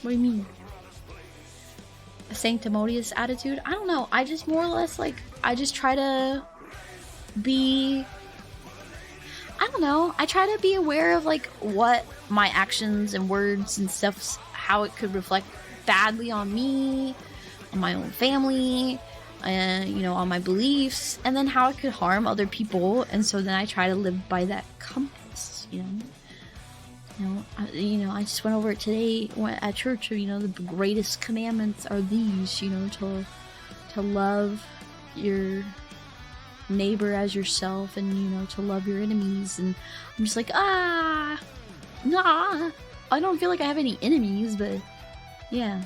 What do you mean? A sanctimonious attitude? I don't know. I just more or less like, I just try to be, I don't know. I try to be aware of like what my actions and words and stuff, how it could reflect badly on me, on my own family, and you know, on my beliefs, and then how it could harm other people. And so then I try to live by that compass, you know. I just went over it today at church. You know, the greatest commandments are these. You know, to love your neighbor as yourself, and you know, to love your enemies. And I'm just like, nah. I don't feel like I have any enemies, but yeah.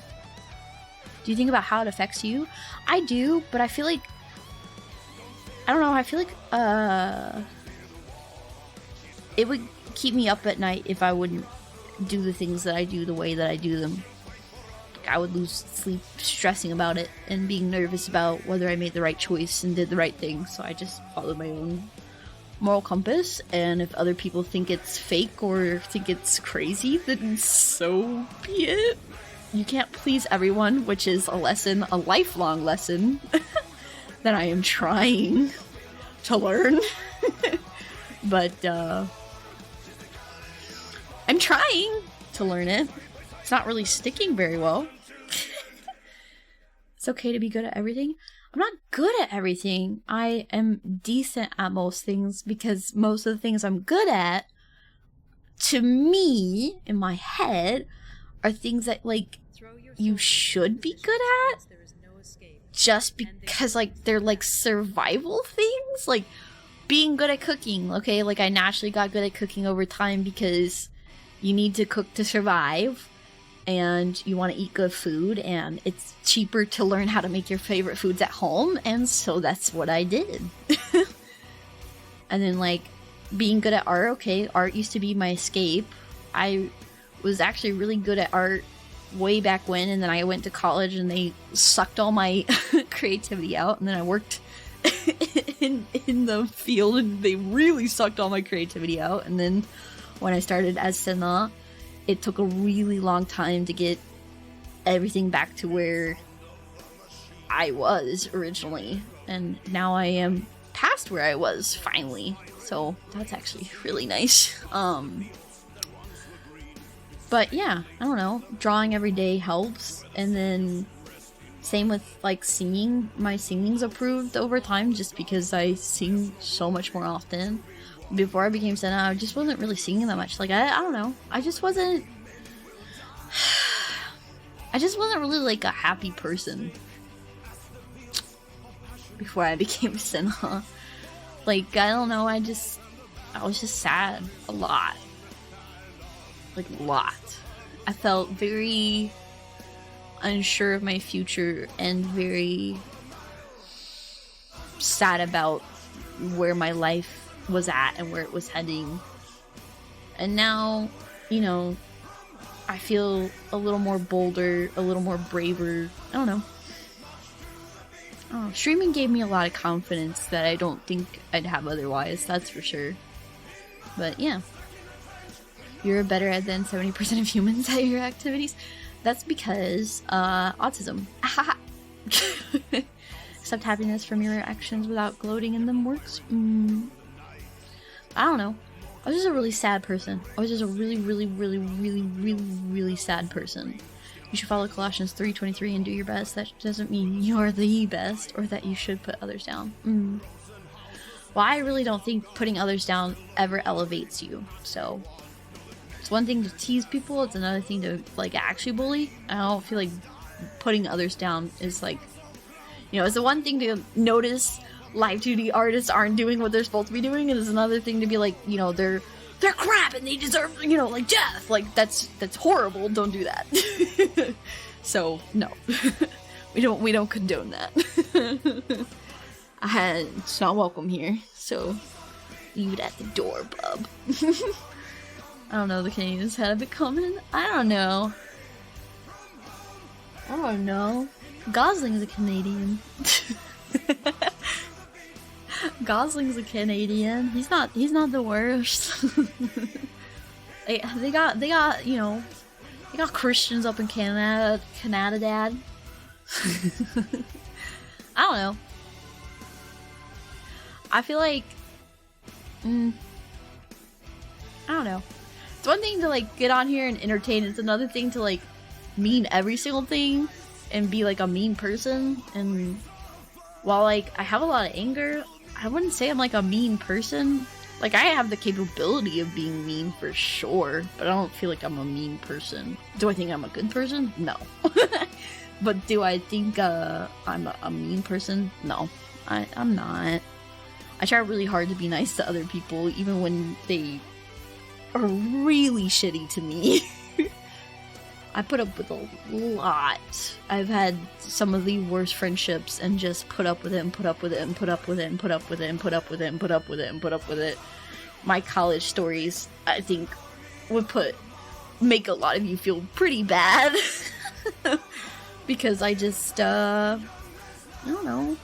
Do you think about how it affects you? I do, but I feel like, I don't know, I feel like it would keep me up at night if I wouldn't do the things that I do the way that I do them. Like, I would lose sleep stressing about it and being nervous about whether I made the right choice and did the right thing. So I just follow my own moral compass, and if other people think it's fake or think it's crazy, then so be it. You can't please everyone, which is a lifelong lesson that I am trying to learn. But I'm trying to learn it. It's not really sticking very well. It's okay to be good at everything. I'm not good at everything. I am decent at most things, because most of the things I'm good at, to me, in my head, are things that, like, you should be good at, just because, like, they're, like, survival things. Like, being good at cooking, okay? Like, I naturally got good at cooking over time because you need to cook to survive, and you want to eat good food, and it's cheaper to learn how to make your favorite foods at home, and so that's what I did. And then, like, being good at art, okay, art used to be my escape. I was actually really good at art way back when, and then I went to college and they sucked all my creativity out, and then I worked in the field, and they really sucked all my creativity out. And then when I started as Senna, it took a really long time to get everything back to where I was originally, and now I am past where I was finally. So that's actually really nice. But yeah, I don't know. Drawing every day helps, and then same with like singing. My singing's improved over time just because I sing so much more often. Before I became Senna, I just wasn't really singing that much. Like I don't know. I just wasn't really like a happy person before I became Senna. Like I don't know. I was just sad a lot. Like a lot. I felt very unsure of my future and very sad about where my life was at and where it was heading. And now, you know, I feel a little more bolder, a little more braver. I don't know. Streaming gave me a lot of confidence that I don't think I'd have otherwise, that's for sure. But yeah. You're better at than 70% of humans at your activities. That's because, autism. Accept happiness from your actions without gloating in them works. I don't know. I was just a really sad person. I was just a really, really, really, really, really, really sad person. You should follow Colossians 3:23 and do your best. That doesn't mean you're the best or that you should put others down. Well, I really don't think putting others down ever elevates you, so... It's one thing to tease people, it's another thing to, like, actually bully. I don't feel like putting others down is, like... You know, it's the one thing to notice live 2D artists aren't doing what they're supposed to be doing, and it's another thing to be like, you know, they're crap and they deserve, you know, like, death! Like, that's horrible, don't do that. So, no. we don't condone that. It's not welcome here, so... leave it at the door, bub. I don't know, the Canadians had a bit coming. I don't know. Gosling's a Canadian. Gosling's a Canadian. He's not the worst. they got, you know, they got Christians up in Canada, Dad. I don't know. I feel like, I don't know. It's one thing to, like, get on here and entertain. It's another thing to, like, mean every single thing and be, like, a mean person. And while, like, I have a lot of anger, I wouldn't say I'm, like, a mean person. Like, I have the capability of being mean for sure, but I don't feel like I'm a mean person. Do I think I'm a good person? No. But do I think I'm a mean person? No. I'm not. I try really hard to be nice to other people, even when they are really shitty to me. I put up with a lot. I've had some of the worst friendships and just put up with it and put up with it and put up with it and put up with it and put up with it and put up with it and put up with it. My college stories, I think, would make a lot of you feel pretty bad. Because I just, I don't know.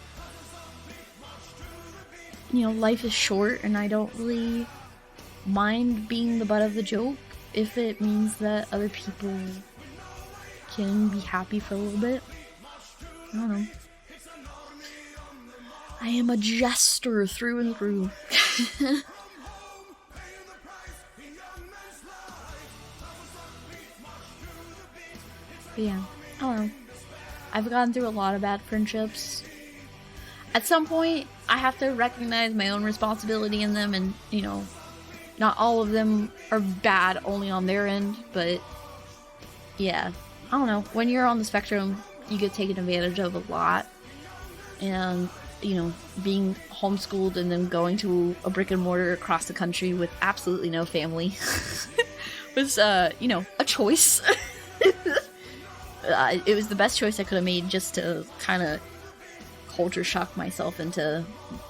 You know, life is short and I don't really mind being the butt of the joke if it means that other people can be happy for a little bit. I don't know. I am a jester through and through. But yeah, I don't know. I've gone through a lot of bad friendships. At some point, I have to recognize my own responsibility in them, and, you know, not all of them are bad only on their end, but yeah, I don't know. When you're on the spectrum, you get taken advantage of a lot, and, you know, being homeschooled and then going to a brick and mortar across the country with absolutely no family was, you know, a choice. It was the best choice I could have made just to kind of culture shock myself into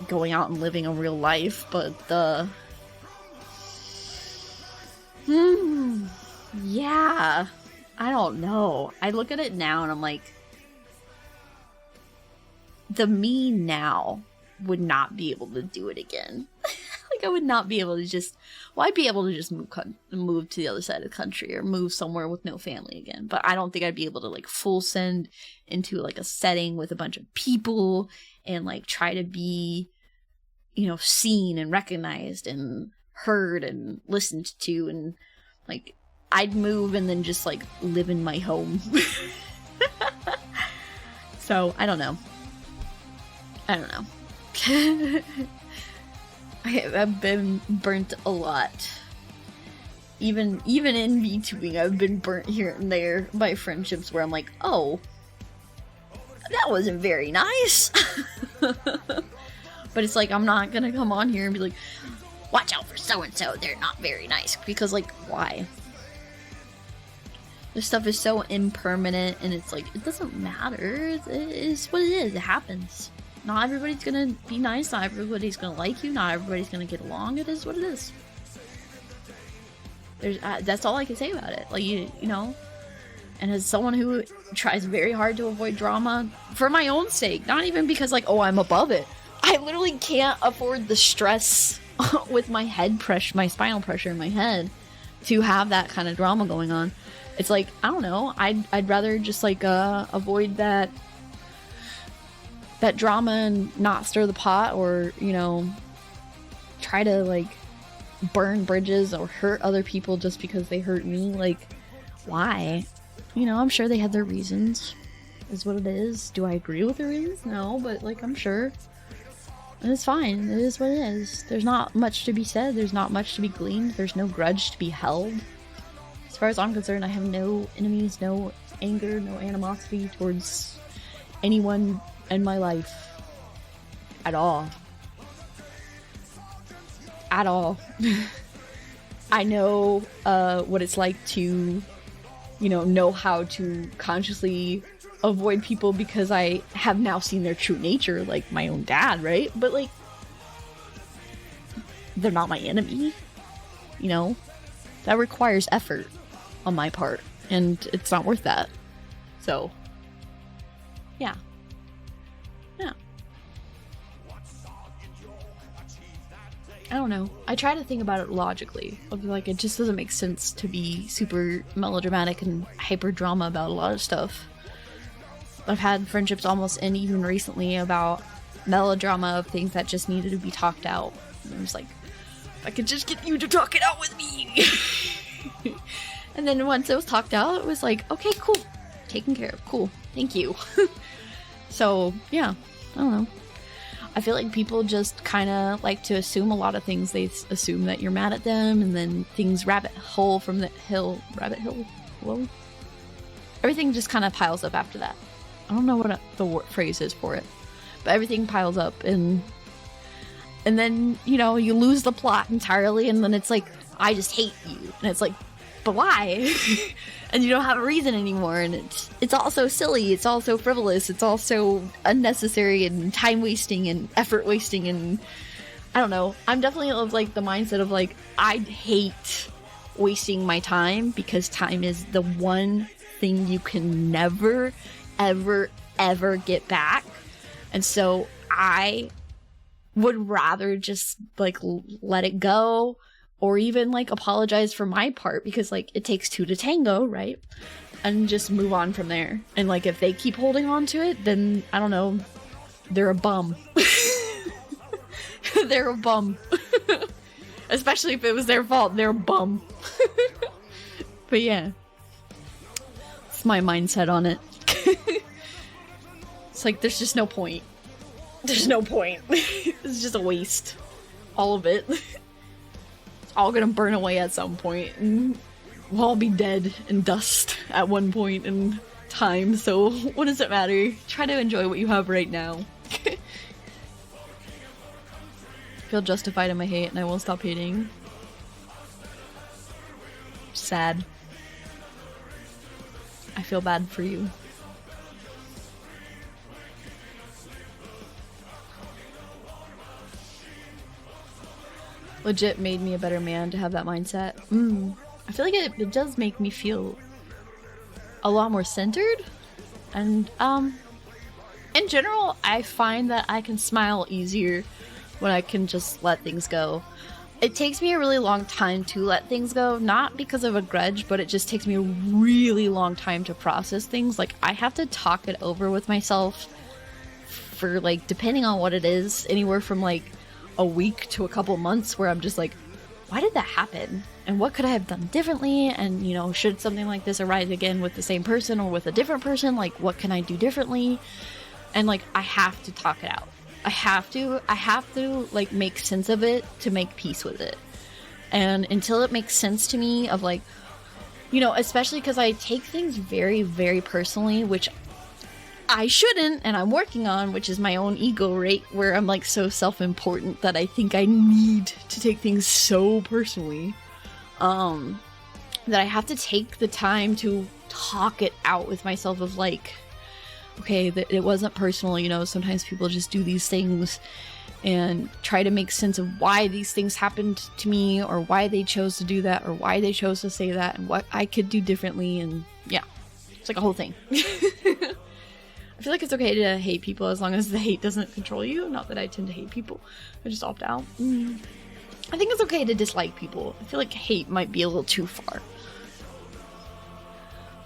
going out and living a real life, but yeah, I don't know. I look at it now and I'm like, the me now would not be able to do it again. Like, I would not be able to just, well, I'd be able to just move to the other side of the country or move somewhere with no family again. But I don't think I'd be able to, like, full send into, like, a setting with a bunch of people and, like, try to be, you know, seen and recognized and heard and listened to. And, like, I'd move and then just, like, live in my home. So, I don't know. I've been burnt a lot. Even in VTubing, I've been burnt here and there by friendships where I'm like, oh, that wasn't very nice. But it's like, I'm not gonna come on here and be like, watch out for so-and-so, they're not very nice. Because, like, why? This stuff is so impermanent, and it's like, it doesn't matter. It is what it is. It happens. Not everybody's gonna be nice, not everybody's gonna like you, not everybody's gonna get along. It is what it is. There's that's all I can say about it. Like, you know, and as someone who tries very hard to avoid drama for my own sake, not even because, like, oh, I'm above it. I literally can't afford the stress with my head pressure, my spinal pressure in my head, to have that kind of drama going on. It's like, I don't know, I'd rather just, like, avoid that drama and not stir the pot, or, you know, try to, like, burn bridges or hurt other people just because they hurt me. Like, why? You know, I'm sure they had their reasons, is what it is. Do I agree with the reasons? No, but, like, I'm sure. And it's fine. It is what it is. There's not much to be said. There's not much to be gleaned. There's no grudge to be held. As far as I'm concerned, I have no enemies, no anger, no animosity towards anyone in my life. At all. At all. I know what it's like to, you know how to consciously avoid people because I have now seen their true nature, like my own dad, right? But, like, they're not my enemy, you know? That requires effort on my part, and it's not worth that. So, yeah. I don't know. I try to think about it logically. Like, it just doesn't make sense to be super melodramatic and hyper drama about a lot of stuff. I've had friendships almost end even recently about melodrama of things that just needed to be talked out. And I'm just like, I could just get you to talk it out with me. And then once it was talked out, it was like, okay, cool. Taken care of. Cool. Thank you. So, yeah. I don't know. I feel like people just kind of like to assume a lot of things. They assume that you're mad at them, and then things rabbit hole from the hill. Rabbit hill? Whoa. Everything just kind of piles up after that. I don't know what the phrase is for it, but everything piles up, and then, you know, you lose the plot entirely, and then it's like, I just hate you, and it's like, but why? And you don't have a reason anymore, and it's all so silly, it's all so frivolous, it's all so unnecessary and time wasting and effort wasting, and I don't know. I'm definitely of, like, the mindset of, like, I hate wasting my time, because time is the one thing you can never, ever, ever get back. And so I would rather just, like, let it go, or even, like, apologize for my part, because, like, it takes two to tango, right? And just move on from there. And, like, if they keep holding on to it, then, I don't know, they're a bum. They're a bum. Especially if it was their fault, they're a bum. But yeah. That's my mindset on it. It's like, there's just no point. There's no point. It's just a waste. All of it. All gonna burn away at some point, and we'll all be dead in dust at one point in time, so what does it matter? Try to enjoy what you have right now. I feel justified in my hate, and I won't stop hating. Sad. I feel bad for you. Legit made me a better man to have that mindset. I feel like it does make me feel a lot more centered, and in general, I find that I can smile easier when I can just let things go. It takes me a really long time to let things go, not because of a grudge, but it just takes me a really long time to process things. Like, I have to talk it over with myself for, like, depending on what it is, anywhere from, like, a week to a couple months, where I'm just like, why did that happen? And what could I have done differently? And, you know, should something like this arise again with the same person or with a different person? Like, what can I do differently? And, like, I have to talk it out. I have to, like, make sense of it to make peace with it. And until it makes sense to me of, like, you know, especially because I take things very, very personally, which I shouldn't, and I'm working on, which is my own ego, right? Where I'm, like, so self-important that I think I need to take things so personally. That I have to take the time to talk it out with myself of, like, okay, it wasn't personal, you know, sometimes people just do these things, and try to make sense of why these things happened to me, or why they chose to do that, or why they chose to say that, and what I could do differently, and yeah, it's like a whole thing. I feel like it's okay to hate people as long as the hate doesn't control you. Not that I tend to hate people, I just opt out. I think it's okay to dislike people. I feel like hate might be a little too far.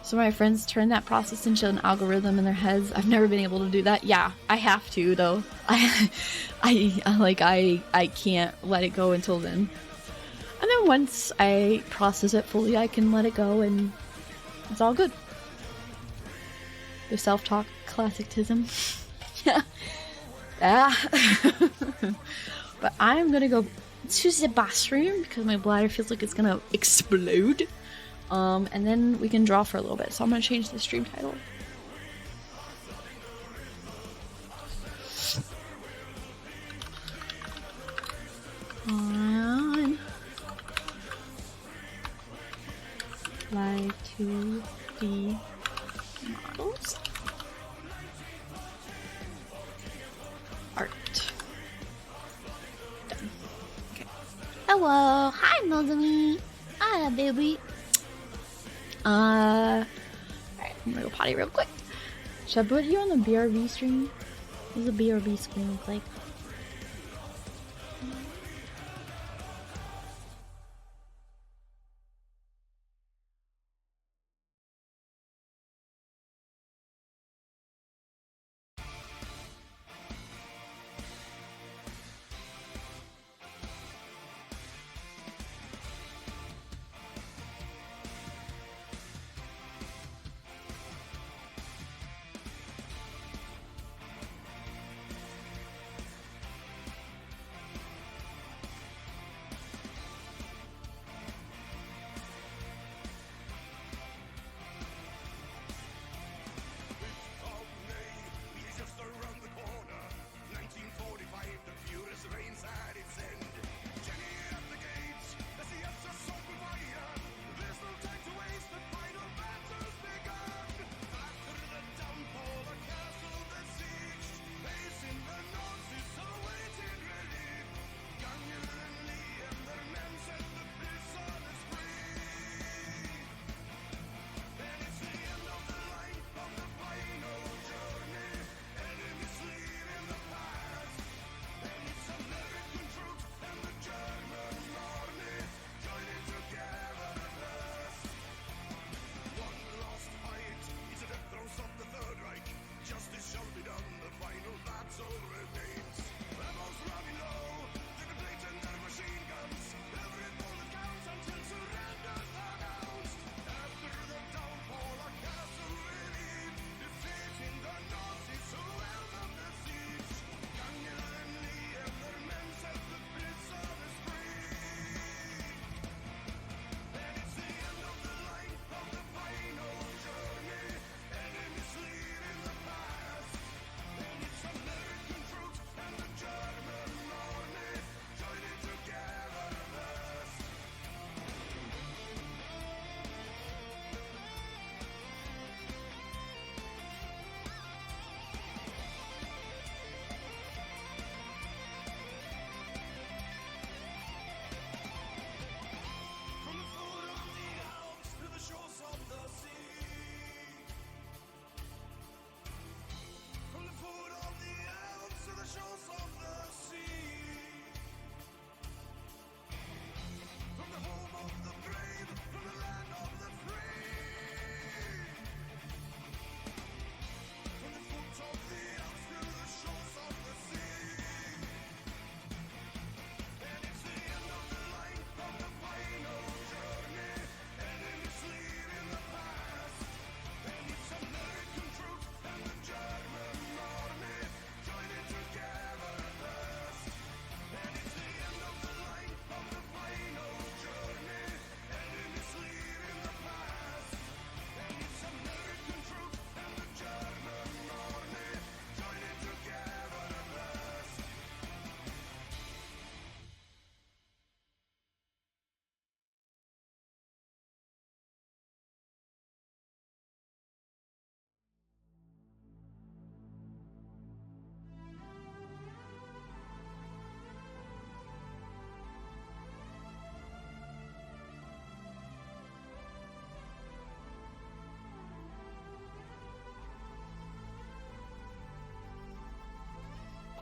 So my friends turn that process into an algorithm in their heads. I've never been able to do that. Yeah, I have to though. I can't let it go until then. And then once I process it fully, I can let it go and it's all good. The self-talk classicism. Yeah. But I'm gonna go to the bathroom because my bladder feels like it's gonna explode. And then we can draw for a little bit. So I'm gonna change the stream title. On fly to the models. Art. Done. Okay. Hello. Hi, Nozomi. Hi, baby. Alright, I'm gonna go potty real quick. Should I put you on the BRB stream? What does the BRB screen look like?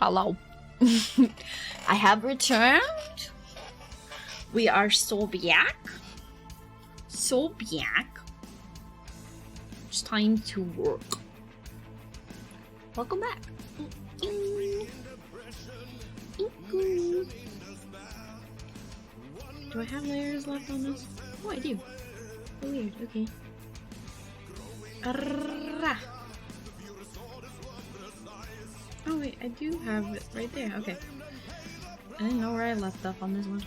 Hello. I have returned. We are so back. So back. It's time to work. Welcome back. Do I have layers left on this? Oh, I do. Oh, weird. Okay. Arrgh. Oh wait, I do have it right there. Okay. I didn't know where I left off on this one.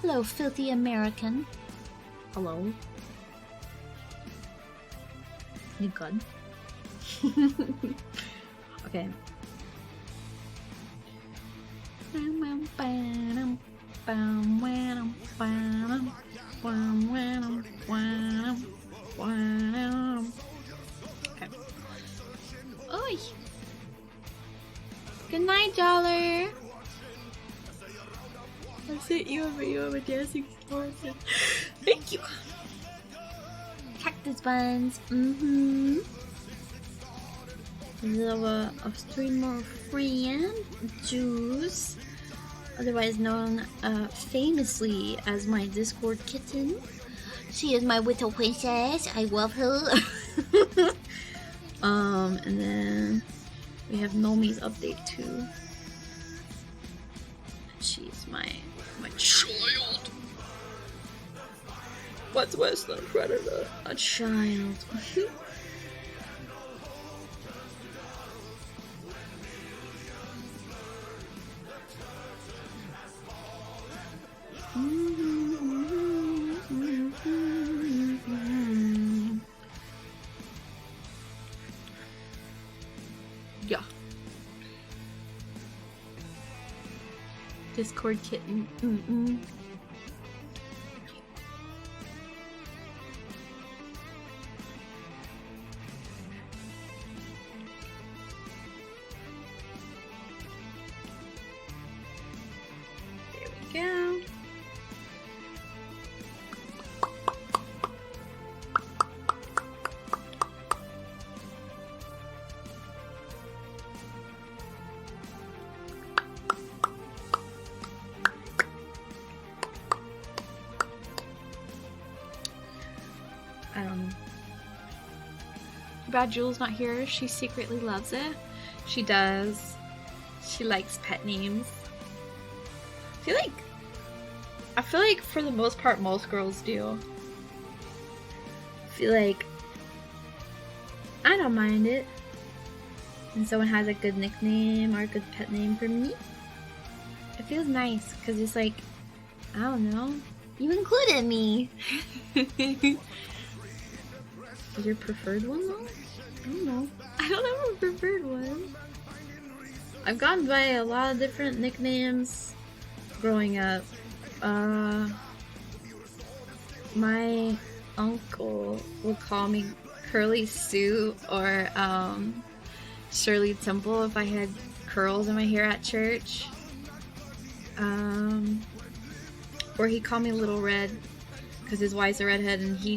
Hello, filthy American. Hello. You good? Okay. Okay. Oi! Good night, Dollar! I sent you a video of a dancing horse. Thank you! Cactus buns. Mm-hmm. A streamer friend, Juice, otherwise known famously as my Discord kitten. She is my little princess. I love her. And then we have Nomi's update too. She's my child. What's worse than a predator? A child. Yeah. Discord kitten. There we go. I don't know. Too bad Jules not here. She secretly loves it. She does. She likes pet names. I feel like for the most part most girls do. I feel like I don't mind it when someone has a good nickname or a good pet name for me. It feels nice because it's like, I don't know, you included me. Is your preferred one though? I don't know. I don't have a preferred one. I've gone by a lot of different nicknames growing up. My uncle would call me Curly Sue or Shirley Temple if I had curls in my hair at church. Or he'd call me Little Red because his wife's a redhead and he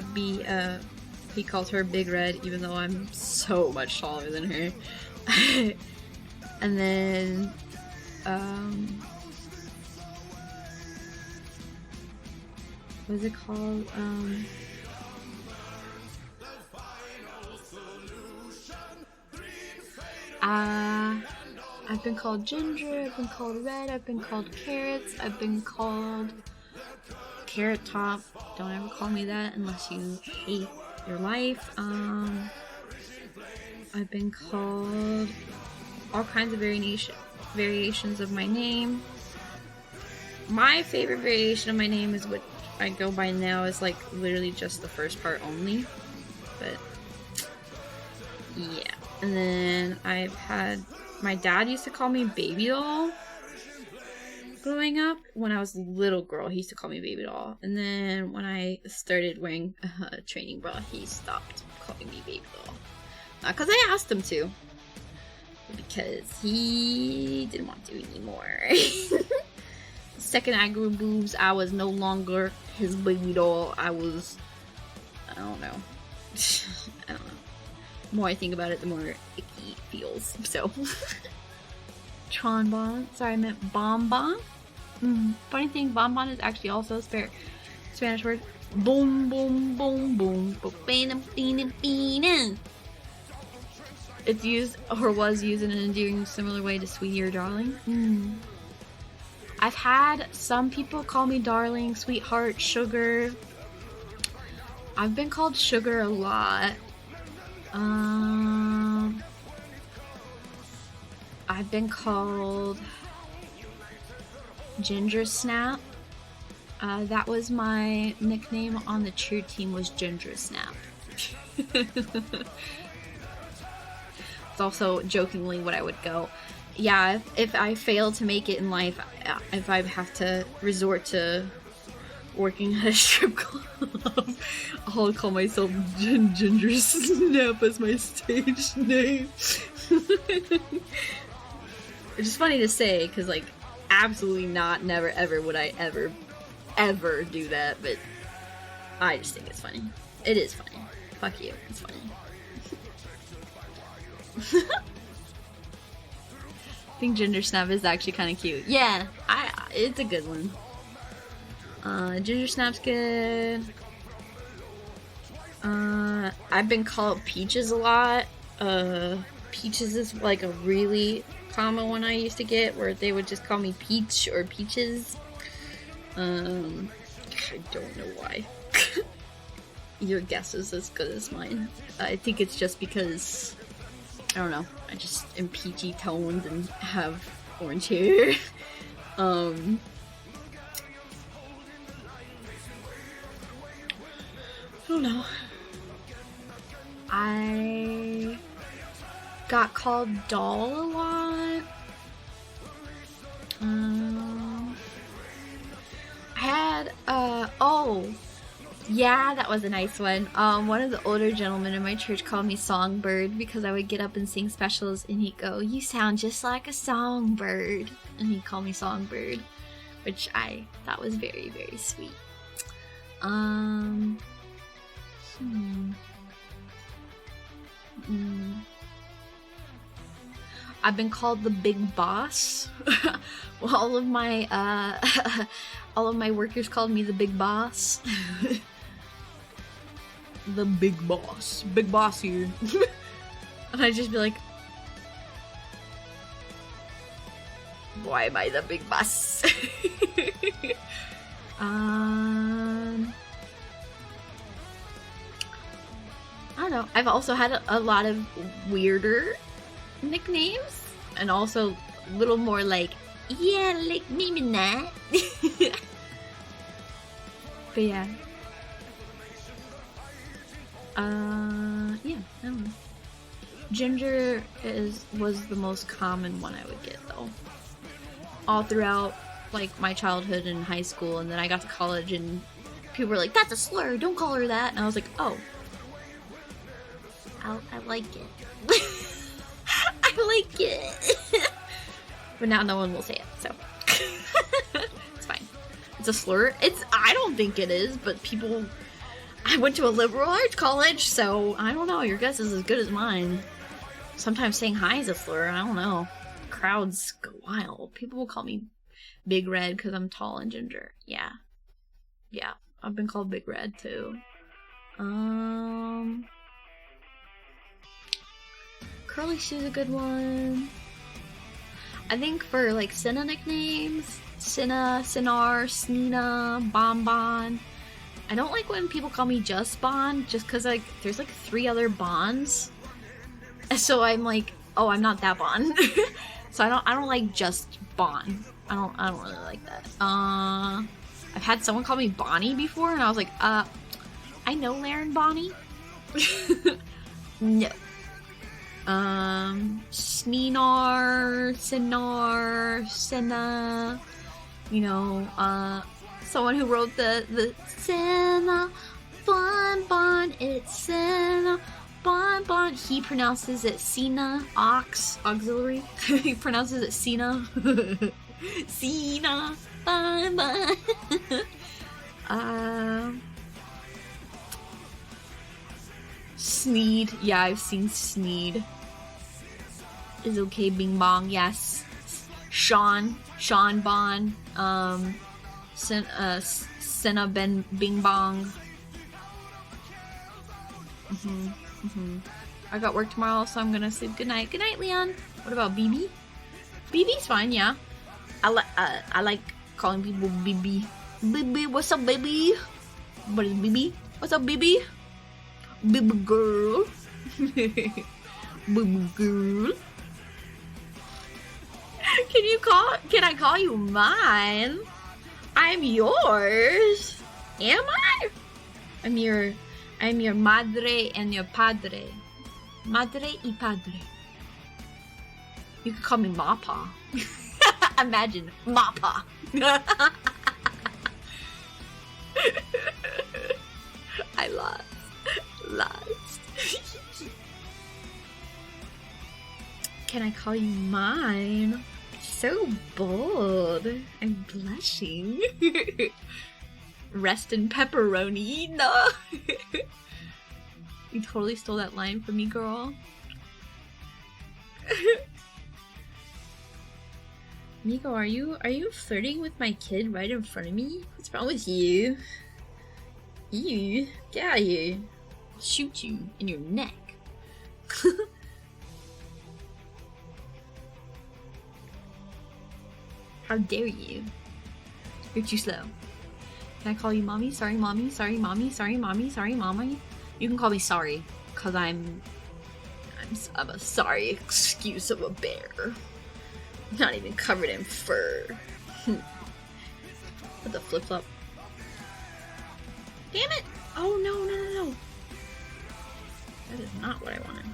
calls her Big Red even though I'm so much taller than her. And then what is it called? I've been called Ginger, I've been called Red, I've been called Carrots, I've been called Carrot Top. Don't ever call me that unless you hate your life. I've been called all kinds of variations of my name. My favorite variation of my name is what I go by now is like literally just the first part only. But yeah. And then I've had my dad used to call me Baby Doll growing up. When I was a little girl, he used to call me Baby Doll. And then when I started wearing a training bra, he stopped calling me Baby Doll. Not because I asked him to, but because he didn't want to anymore. The second I grew boobs, I was no longer his baby doll. I don't know. I don't know. The more I think about it, the more icky it feels. So Tron. Sorry, I meant bonbon. Funny thing, bonbon is actually also a Spanish word. Boom, boom, boom, boom. It's used, or was used in an endearing, similar way to sweetie or darling. I've had some people call me darling, sweetheart, sugar. I've been called sugar a lot. I've been called Ginger Snap. That was my nickname on the cheer team, was Ginger Snap. It's also jokingly what I would go. Yeah, if I fail to make it in life, if I have to resort to working at a strip club, I'll call myself Ginger Snap as my stage name. Which is funny to say, because, like, absolutely not, never, ever would I ever do that, but I just think it's funny. It is funny. Fuck you, it's funny. I think Ginger Snap is actually kind of cute. Yeah, it's a good one. Ginger Snap's good. I've been called Peaches a lot. Peaches is like a really common one I used to get, where they would just call me Peach or Peaches. I don't know why. Your guess is as good as mine. I think it's just because, I don't know, I just am peachy toned and have orange hair. I don't know. I got called doll a lot. I had, yeah, that was a nice one. One of the older gentlemen in my church called me Songbird because I would get up and sing specials and he'd go, "You sound just like a songbird." And he'd call me Songbird, which I thought was very, very sweet. I've been called the Big Boss. Well, all of my workers called me the Big Boss. The Big Boss. Big Boss here. And I'd just be like, why am I the Big Boss? I don't know. I've also had a lot of weirder nicknames, and also a little more like, yeah, like maybe not. But yeah. Yeah, I don't know. Ginger was the most common one I would get, though. All throughout, like, my childhood and high school, and then I got to college, and people were like, "That's a slur, don't call her that." And I was like, oh. I like it. I like it. But now no one will say it, so. It's fine. It's a slur. I don't think it is, but people... I went to a liberal arts college, so I don't know. Your guess is as good as mine. Sometimes saying hi is a slur. I don't know. Crowds go wild. People will call me Big Red because I'm tall and ginger. Yeah. Yeah. I've been called Big Red, too. Curly Sue's a good one. I think for, like, Cinna nicknames, Cinna, Cinar, Snina, Bonbon. I don't like when people call me just Bon, just because, like, there's, like, 3 other Bons. So I'm like, oh, I'm not that Bon. So I don't like just Bon. I don't really like that. I've had someone call me Bonnie before, and I was like, I know Laren Bonnie. No. Sninar, Sinar, Senna, you know, someone who wrote the Senna, Bon, it's Senna, Bon, he pronounces it Sina, auxiliary, he pronounces it Sina, Sina, Bon. Sneed, yeah, I've seen Sneed. Is okay, Bing Bong, yes. Sean Bond, Senna Bing Bong. I got work tomorrow, so I'm gonna sleep. Good night. Good night, Leon. What about BB? BB's fine, yeah. I like calling people BB. BB, what's up, baby? What is BB? What's up, BB? Baby girl. Baby girl. Can I call you mine? I'm yours. Am I? I'm your madre and your padre. Madre y padre. You could call me Mappa. Imagine Mappa. I lost. Can I call you mine? So bold. I'm blushing. Rest in pepperoni. No. You totally stole that line from me, girl. Nico, are you flirting with my kid right in front of me? What's wrong with you? You, get out of here. I'll shoot you in your neck. How dare you? You're too slow. Can I call you mommy? Sorry, mommy. Sorry, mommy. Sorry, mommy. Sorry, mommy. You can call me sorry, cause I'm a sorry excuse of a bear. Not even covered in fur. With the flip flop. Damn it! Oh no. That is not what I wanted.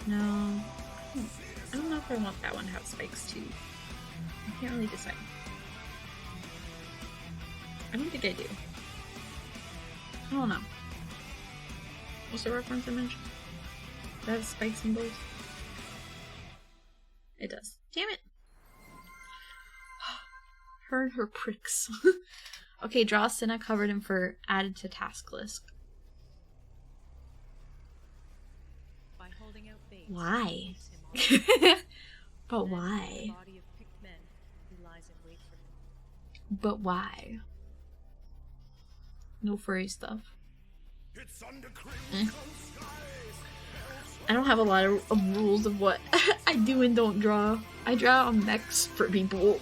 No. I don't know if I want that one to have spikes too. I can't really decide. I don't think I do. I don't know. What's the reference image? Does that have spikes and bows? It does. Damn it! Her and her pricks. Okay, draw Senna covered in fur added to task list. Why? But why? But why? No furry stuff. I don't have a lot of rules of what I do and don't draw. I draw mechs for people.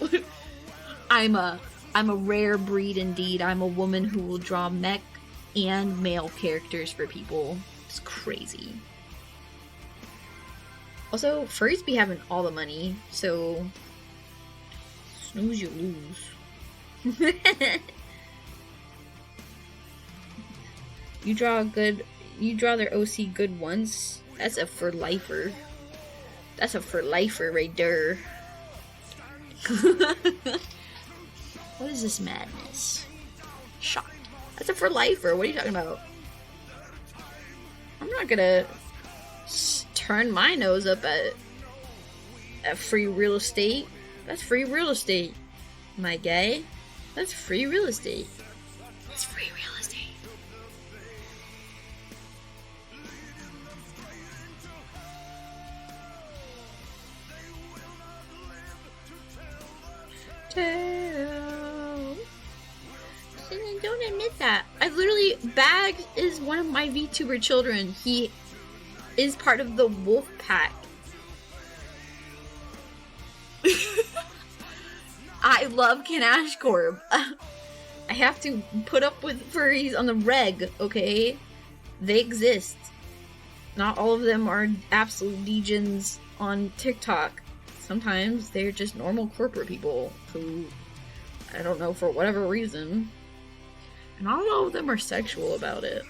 I'm a rare breed indeed. I'm a woman who will draw mech and male characters for people. It's crazy. Also, furries be having all the money, so snooze you lose. You draw their OC good once. That's a for lifer. That's a for lifer right there. What is this madness? Shocked. That's a for lifer. What are you talking about? I'm not gonna turn my nose up at free real estate. That's free real estate, my guy. That's free real estate. That's free real estate. Don't admit that. Bags is one of my VTuber children. He is part of the wolf pack. I love Kanash Corp. I have to put up with furries on the reg, okay? They exist. Not all of them are absolute legions on TikTok. Sometimes they're just normal corporate people who, I don't know, for whatever reason. And not all of them are sexual about it.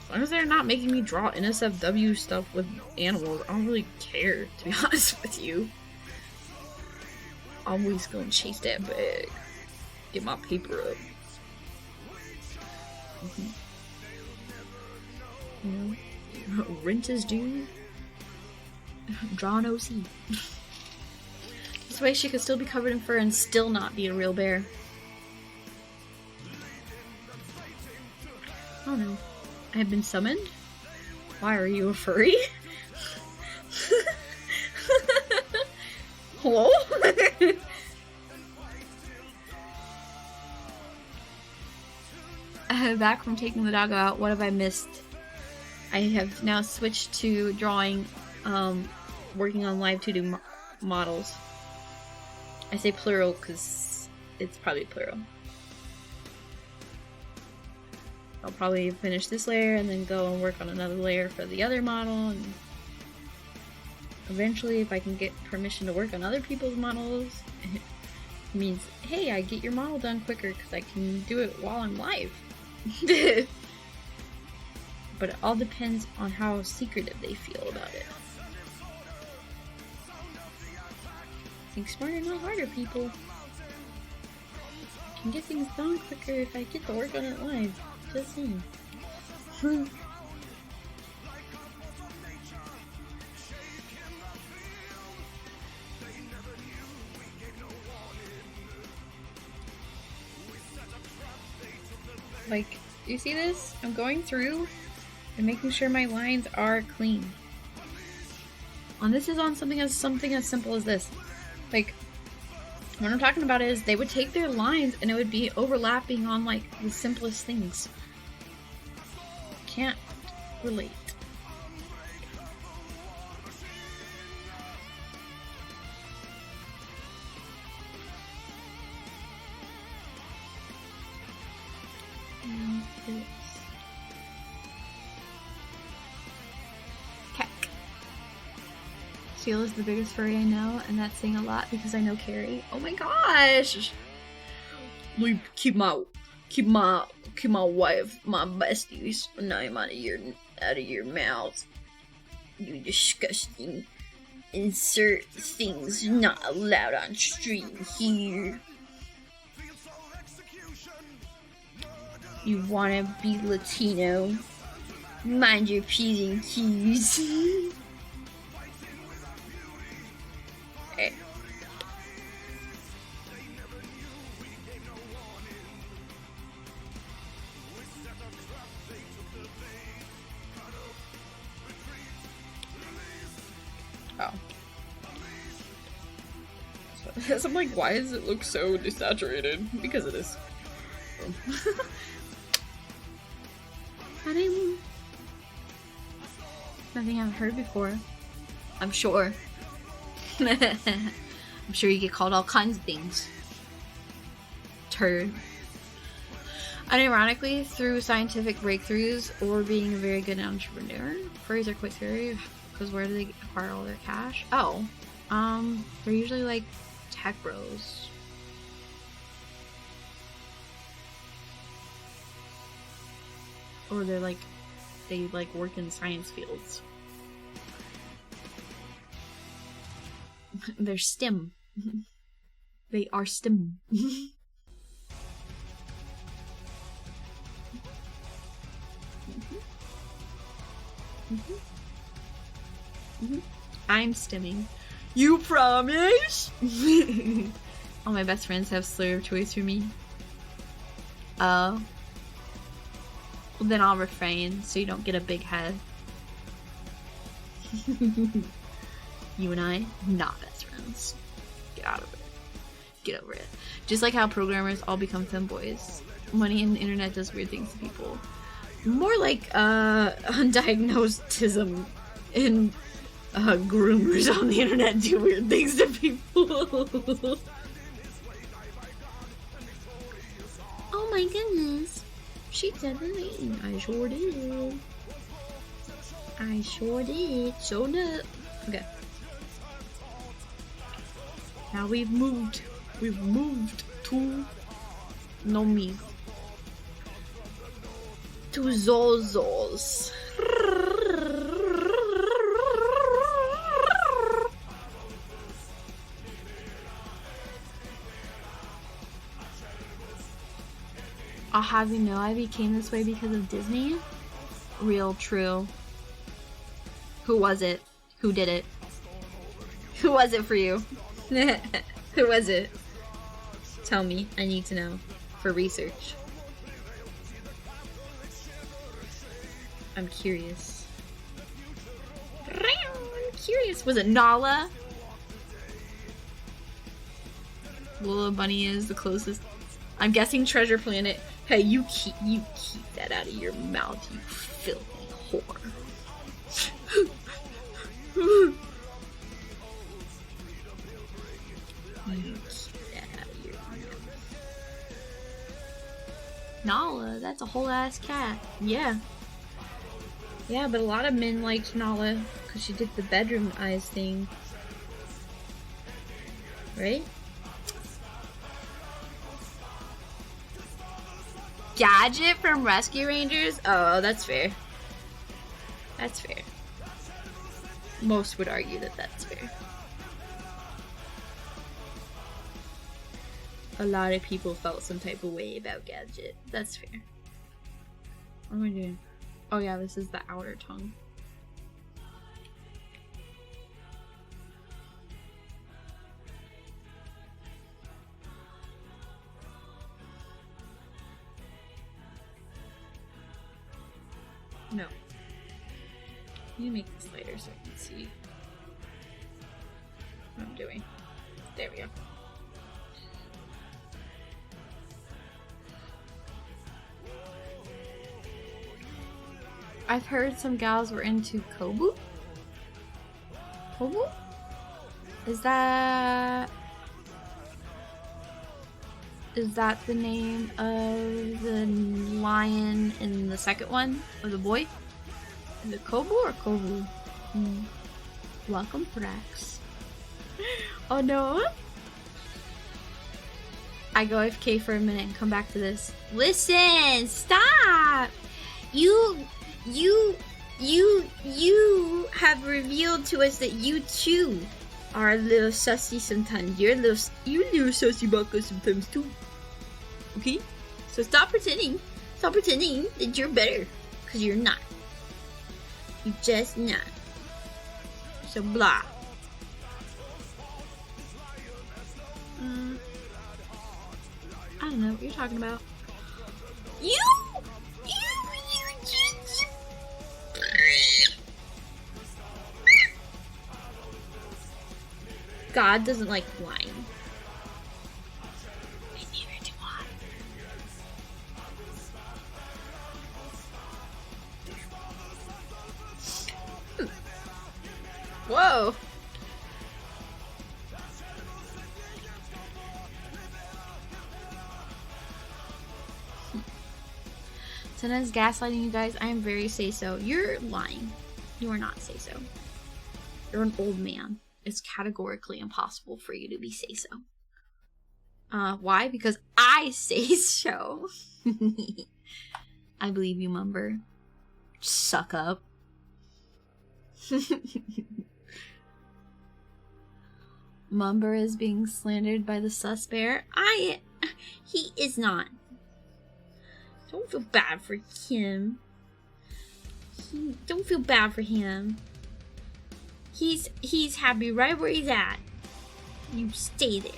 As long as they're not making me draw NSFW stuff with animals, I don't really care, to be honest with you. I'm always gonna chase that bag. Get my paper up. Rent is due. Draw an OC. This way she could still be covered in fur and still not be a real bear. I have been summoned? Why, are you a furry? Hello? Back from taking the dog out, what have I missed? I have now switched to drawing, working on live 2D models. I say plural because it's probably plural. I'll probably finish this layer and then go and work on another layer for the other model, and eventually if I can get permission to work on other people's models, it means, hey, I get your model done quicker because I can do it while I'm live. But it all depends on how secretive they feel about it. Think smarter, not harder, people. I can get things done quicker if I get to work on it live. Just saying. Like, you see this? I'm going through and making sure my lines are clean. And this is on something as simple as this. Like, what I'm talking about is they would take their lines and it would be overlapping on like the simplest things. Can't relate. Keck. Seal is the biggest furry I know, and that's saying a lot because I know Carrie. Oh my gosh! Keep my wife, my besties, name out of your mouth. You disgusting. Insert things not allowed on stream here. You wanna be Latino? Mind your P's and Q's. Hey. Oh. So I'm like, why does it look so desaturated? Because it is. Nothing I've heard before. I'm sure. I'm sure you get called all kinds of things. Turd. Unironically, through scientific breakthroughs or being a very good entrepreneur, furries are quite scary because where do they acquire all their cash? Oh, they're usually like tech bros. Or they're like, they like work in science fields. They're STEM. They are STEM. I'm STEMming. You promise? All my best friends have slur of choice for me. Oh. Well, then I'll refrain so you don't get a big head. You and I, not best friends. Get out of it. Get over it. Just like how programmers all become femboys. Money and the internet does weird things to people. More like, undiagnosed autism and, groomers on the internet do weird things to people. Oh my goodness. She said to me. I sure did. I sure did. So no. Okay. Now we've moved to Nomi. To Zozos. I'll have you know I became this way because of Disney. Real true. Who was it? Who did it? Who was it for you? Who was it? Tell me. I need to know. For research. I'm curious. I'm curious. Was it Nala? Lola Bunny is the closest. I'm guessing Treasure Planet. Hey, you keep that out of your mouth, you filthy whore. You keep that out of your mouth. Nala, that's a whole ass cat. Yeah. Yeah, but a lot of men liked Nala because she did the bedroom eyes thing. Right? Gadget from Rescue Rangers? Oh, that's fair. That's fair. Most would argue that that's fair. A lot of people felt some type of way about Gadget. That's fair. What am I doing? Oh yeah, this is the outer tongue. No. You make this lighter so I can see what I'm doing. There we go. I've heard some gals were into Kobu. Kobu? Is that the name of the lion in the second one? Or the boy? Is it Kobu or Kobu? Welcome, Prax. Oh no! I go AFK for a minute and come back to this. Listen! Stop! You have revealed to us that you too are a little sussy sometimes. You're a little sussy baka sometimes too. Okay? So stop pretending. Stop pretending that you're better. Because you're not. You're just not. So blah. I don't know what you're talking about. You God doesn't like lying. And neither do I. Whoa. Sometimes gaslighting you guys. I am very say-so. You're lying. You are not say-so. You're an old man. It's categorically impossible for you to be say-so. Why? Because I say so. I believe you, Mumber. Suck up. Mumber is being slandered by the sus bear. He is not. Don't feel bad for him. Don't feel bad for him. He's happy right where he's at. You stay there.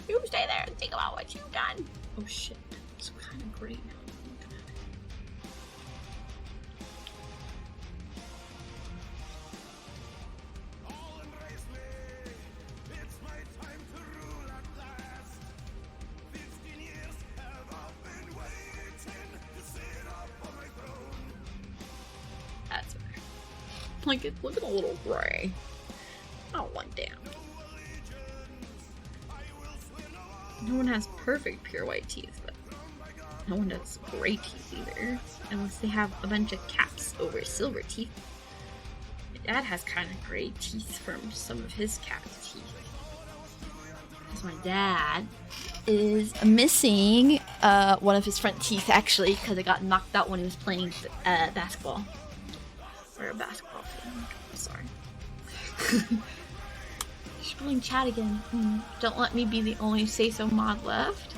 You stay there and think about what you've done. Oh shit, it's kind of great now. Like, it's looking a little gray. I don't like that. No one has perfect pure white teeth, but no one has gray teeth either. Unless they have a bunch of caps over silver teeth. My dad has kind of gray teeth from some of his cat's teeth. Because my dad is missing one of his front teeth, actually, because it got knocked out when he was playing basketball. Or a basketball film. Sorry. Spilling chat again. Don't let me be the only say-so mod left.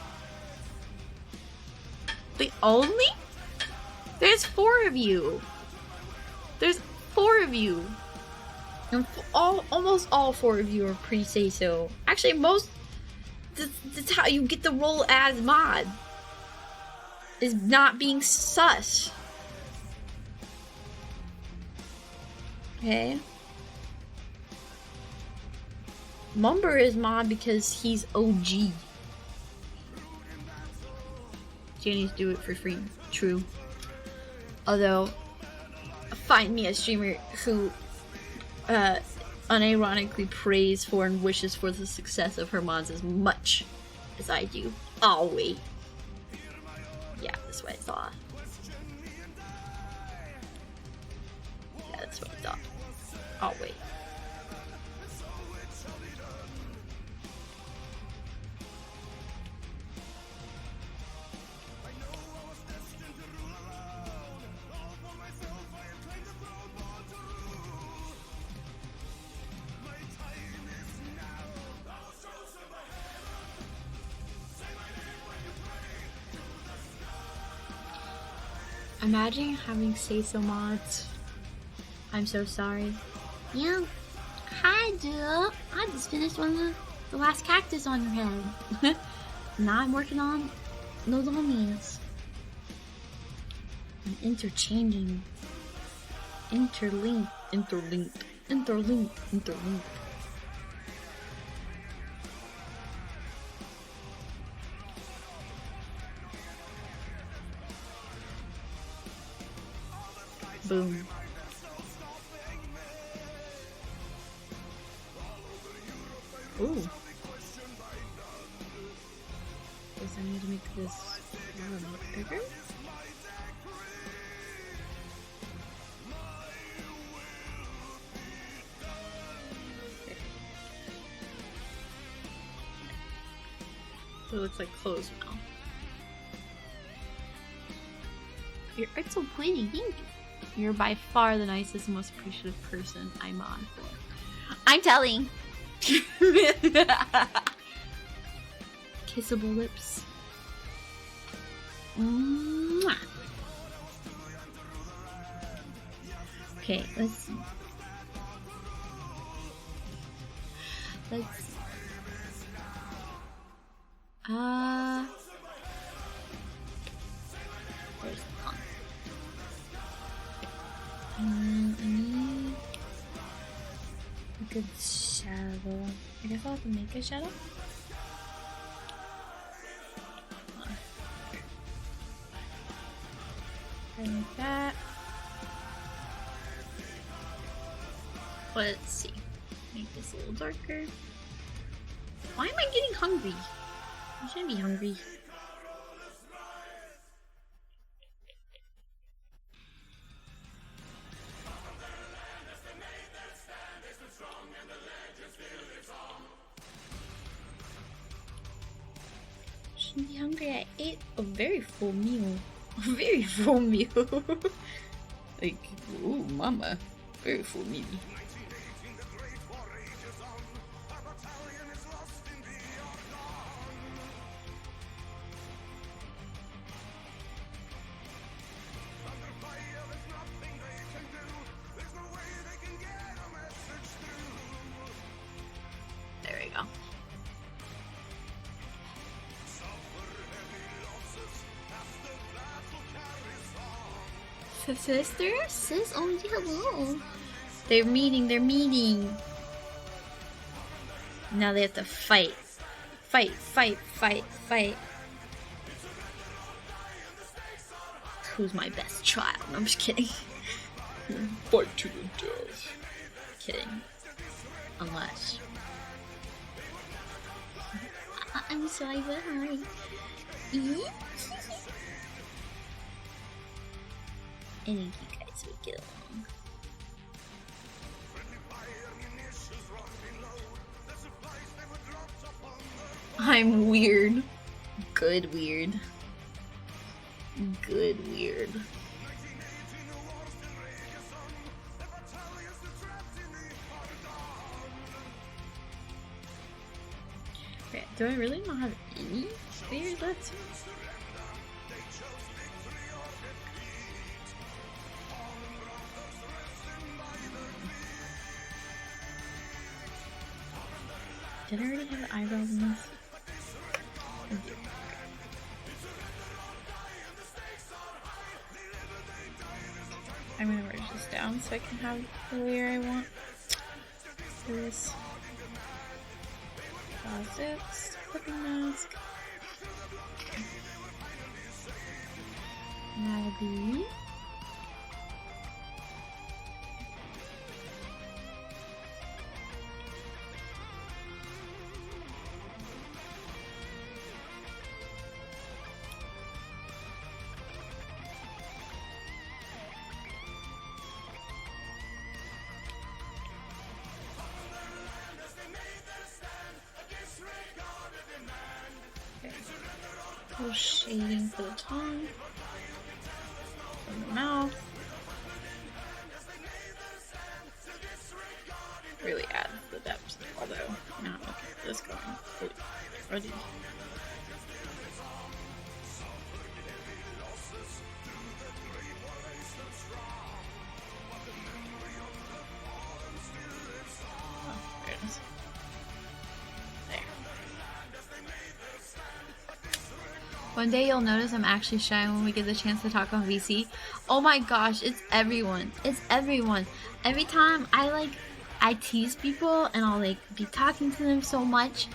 The only? There's 4 of you. There's 4 of you. And almost all 4 of you are pretty say-so. Actually, that's how you get the role as mod. is not being sus. Okay? Mumber is mod because he's OG. Jenny's do it for free. True. Although, find me a streamer who unironically prays for and wishes for the success of her mods as much as I do. I'll wait. Yeah, that's what I thought. Yeah, that's what I thought. I'll wait. Imagine having say-so mods. I'm so sorry. Yeah. Hi, Jill. I just finished one of the last cactus on your head. Now I'm working on those homies. I'm interchanging. Interlinked. Boom. Ooh. Guess I need to make this a little bit bigger. So it looks like clothes now. Your art's so pretty, thank you. You're by far the nicest and most appreciative person I'm on for. I'm telling. Kissable lips. Mwah. Okay, let's see. Let's see. Where's the con? I need a good shadow. I guess I'll have to make a shadow. Like that. Let's see. Make this a little darker. Why am I getting hungry? I shouldn't be hungry. Shouldn't be hungry. I ate a very full meal. A very full meal. Like, ooh, mama. Very full meal. There we go. Sister? Sis? Oh, hello. They're meeting. Now they have to fight. Fight. Who's my best child? No, I'm just kidding. Fight to the death. Kidding. Unless. I'm sorry, but hi. I think you guys would get along. I'm weird. Good weird. Good weird. Okay, do I really not have any weird left? Did I already have the eyebrows in this? I'm gonna merge this down so I can have the layer I want for this. Closets, clipping mask. That'll be. A little shading for the tongue, from the mouth. Really adds the depth, although not look at this going ready. Oh, there it is. There. One day you'll notice I'm actually shy when we get the chance to talk on VC. Oh my gosh, it's everyone. It's everyone. Every time I tease people and I'll like be talking to them so much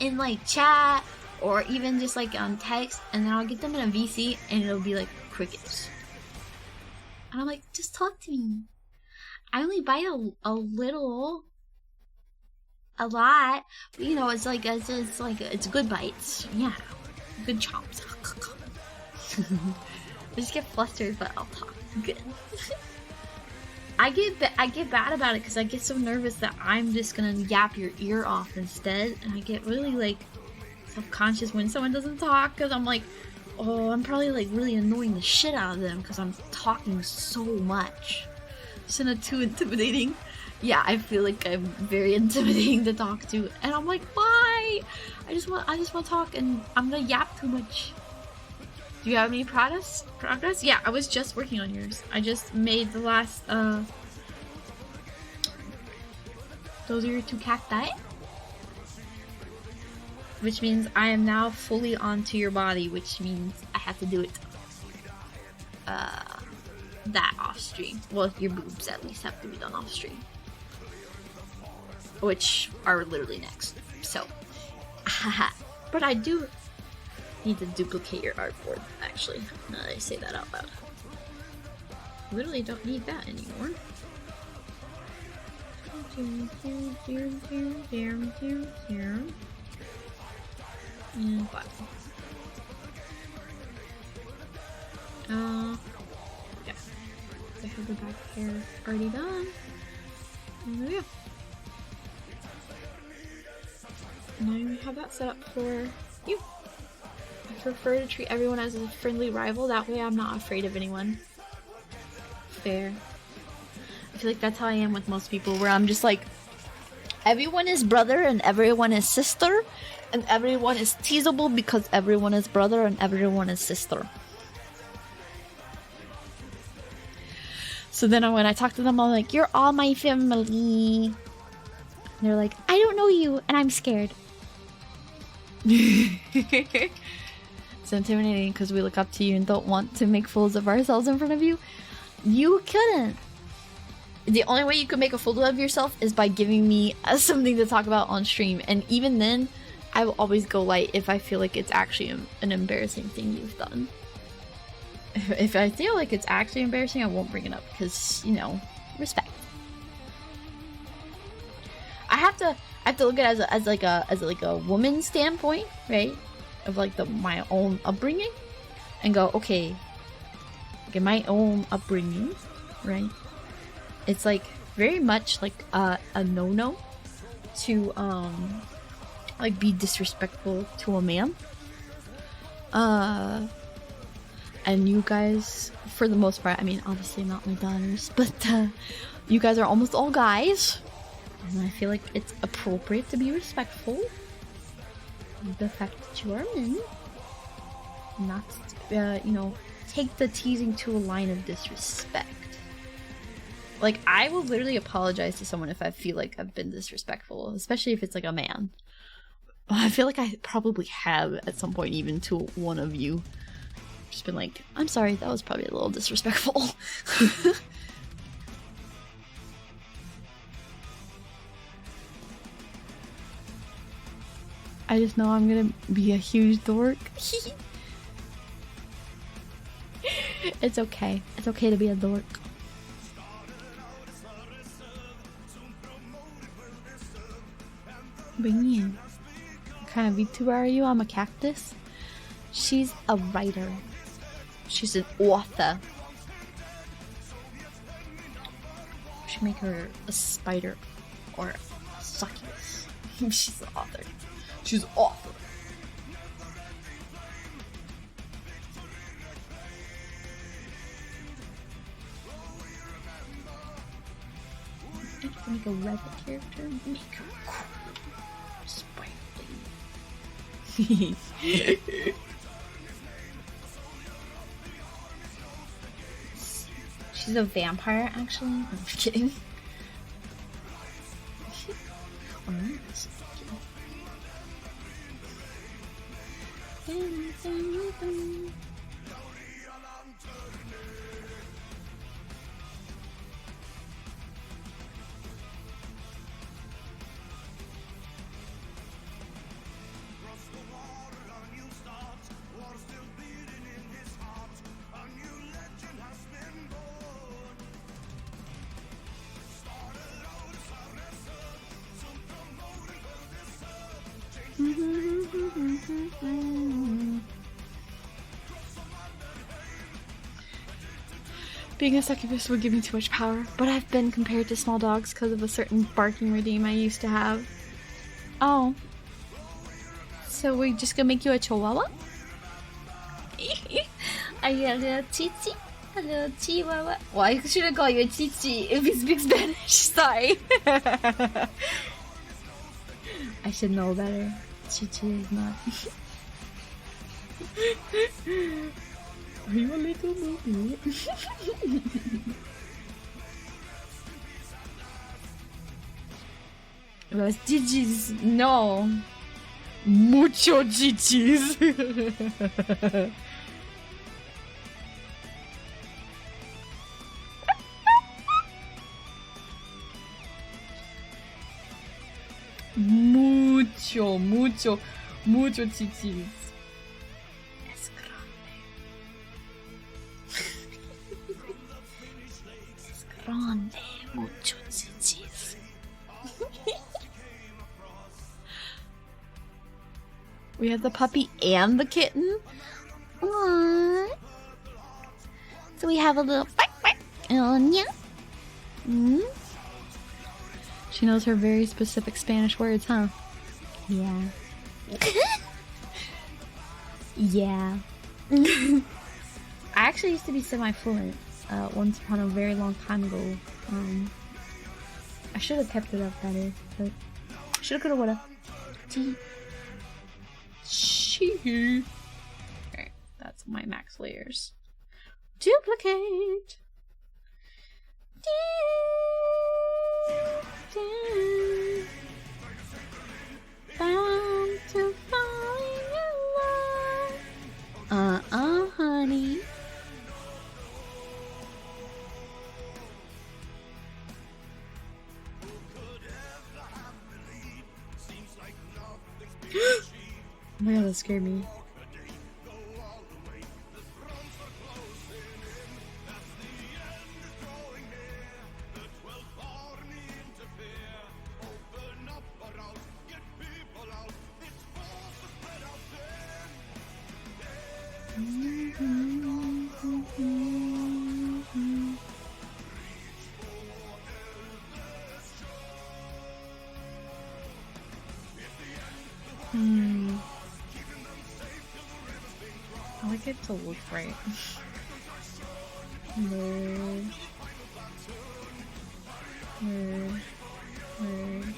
in like chat or even just like on text, and then I'll get them in a VC and it'll be like crickets. And I'm like, just talk to me. I only bite a little. A lot. But, you know, it's good bites. Yeah. Good chomps. I just get flustered, but I'll talk. Good. I get bad about it because I get so nervous that I'm just gonna yap your ear off instead, and I get really like self-conscious when someone doesn't talk because I'm like, oh, I'm probably like really annoying the shit out of them because I'm talking so much. It's not too intimidating. Yeah, I feel like I'm very intimidating to talk to, and I'm like, why? I just want to talk, and I'm gonna yap too much. Do you have any progress? Yeah, I was just working on yours. I just made the last, those are your 2 cacti. Which means I am now fully onto your body, which means I have to do it, that off stream. Well, your boobs at least have to be done off stream. Which are literally next. So, but I do need to duplicate your artboard, actually, now that I say that out loud. Literally don't need that anymore. And bottom. Yeah. I have the back hair already done. And there we go. Now we have that set up for you. I prefer to treat everyone as a friendly rival, that way I'm not afraid of anyone. Fair. I feel like that's how I am with most people, where I'm just like, everyone is brother and everyone is sister, and everyone is teasable because everyone is brother and everyone is sister. So then when I talk to them, I'm like, you're all my family. And they're like, I don't know you, and I'm scared. It's intimidating because we look up to you and don't want to make fools of ourselves in front of you. You couldn't. The only way you could make a fool of yourself is by giving me something to talk about on stream. And even then, I will always go light if I feel like it's actually an embarrassing thing you've done. If I feel like it's actually embarrassing, I won't bring it up because, you know, respect. I have to look at it as a woman's standpoint, right? Of like my own upbringing, and go, okay, my own upbringing, right? It's like very much like a no-no to like be disrespectful to a man. And you guys, for the most part, I mean, obviously not my daughters, but you guys are almost all guys. And I feel like it's appropriate to be respectful of the fact that you are men. Not, you know, take the teasing to a line of disrespect. Like, I will literally apologize to someone if I feel like I've been disrespectful, especially if it's like a man. I feel like I probably have at some point, even to one of you. Just been like, I'm sorry, that was probably a little disrespectful. I just know I'm gonna be a huge dork. It's okay. It's okay to be a dork. Bring me in. What kind of VTuber are you? I'm a cactus. She's a writer. She's an author. We should make her a spider or a succubus. She's an author. She's an author. I have to make a red character. Make her cool. Sprightly. She's a vampire, actually. I'm kidding. Oh, nice. Being a succubus would give me too much power, but I've been compared to small dogs because of a certain barking redeem I used to have. Oh. So we're just gonna make you a chihuahua? Are you a little chichi? A little chihuahua? Well, I shouldn't call you a chichi if he speaks Spanish. Sorry. I should know better. Chichi is not. Are you a little movie? Los chichis, no. Mucho chichis. Mucho chichis. Es grande. Mucho chichis. We have the puppy and the kitten. Aww. So we have a little Anya. She knows her very specific Spanish words, huh? Yeah. Yeah. I actually used to be semi-fluent once upon a very long time ago. I should have kept it up, that is, but shoulda, coulda, woulda. Alright, that's my max layers. Duplicate. Bound to fall in your love. Honey. Oh my god, that scared me. I like it to look right. Merge. Merge. Merge.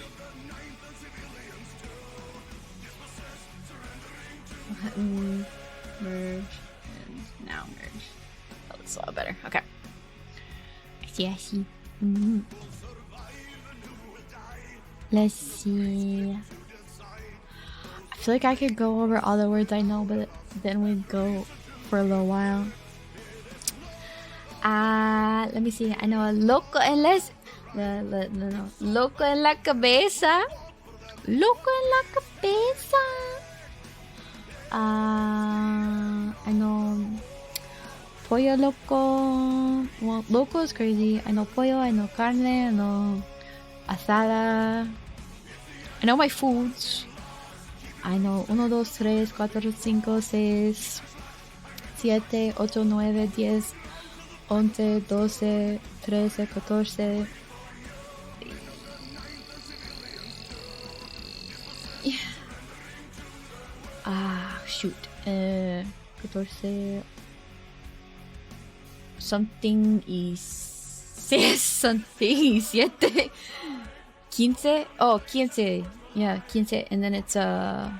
Button. Merge. And now merge. That looks a lot better. Okay. I see. Let's see. I feel like I could go over all the words I know, but then we'd go for a little while. Let me see. I know a loco en la cabeza. loco en la cabeza. I know pollo loco. Well, loco is crazy. I know pollo, I know carne, I know asada. I know my foods. I know 1, 2, 3, 4, 5, 6, 7, 8, 9, 10, 11, 12, 13, 14. Shoot. 14. Something y 6, something y 7. 15. Oh, 15. Yeah, 15. And then it's I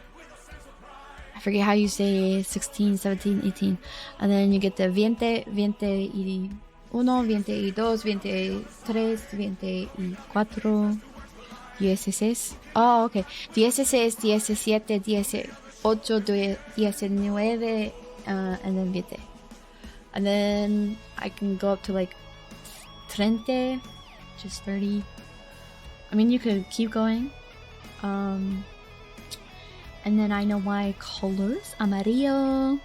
forget how you say 16, 17, 18. And then you get the 20, 21, 22, 23, 24, 16. Oh, okay. 16, 17, 18, 19, and then 20. And then I can go up to like 30, just 30. I mean, you could keep going. And then I know my colors: amarillo,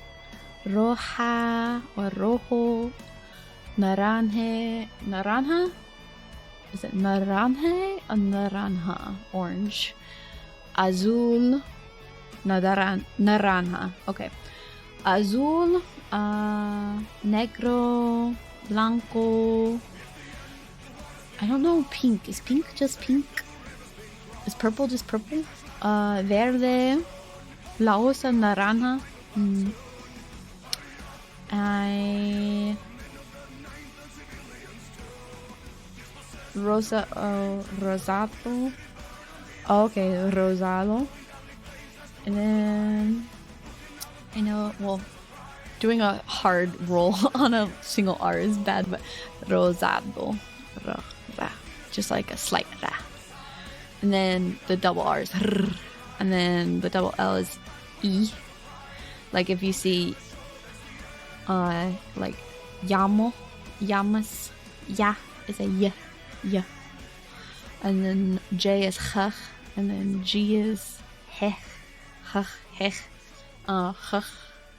roja or rojo, naranja. Is it naranja or naranja? Orange, azul, naranja. Okay, azul, negro, blanco. I don't know pink. Is pink just pink? Is purple just purple? Verde, la osa naranja. Rosado. Oh, okay, rosado. And then I know, well, doing a hard roll on a single R is bad, but rosado. Just like a slight ra. And then the double R is r. And then the double L is E. Like if you see like llamo, llamas, ya is a y, yeah. And then J is h, and then G is hech, hech,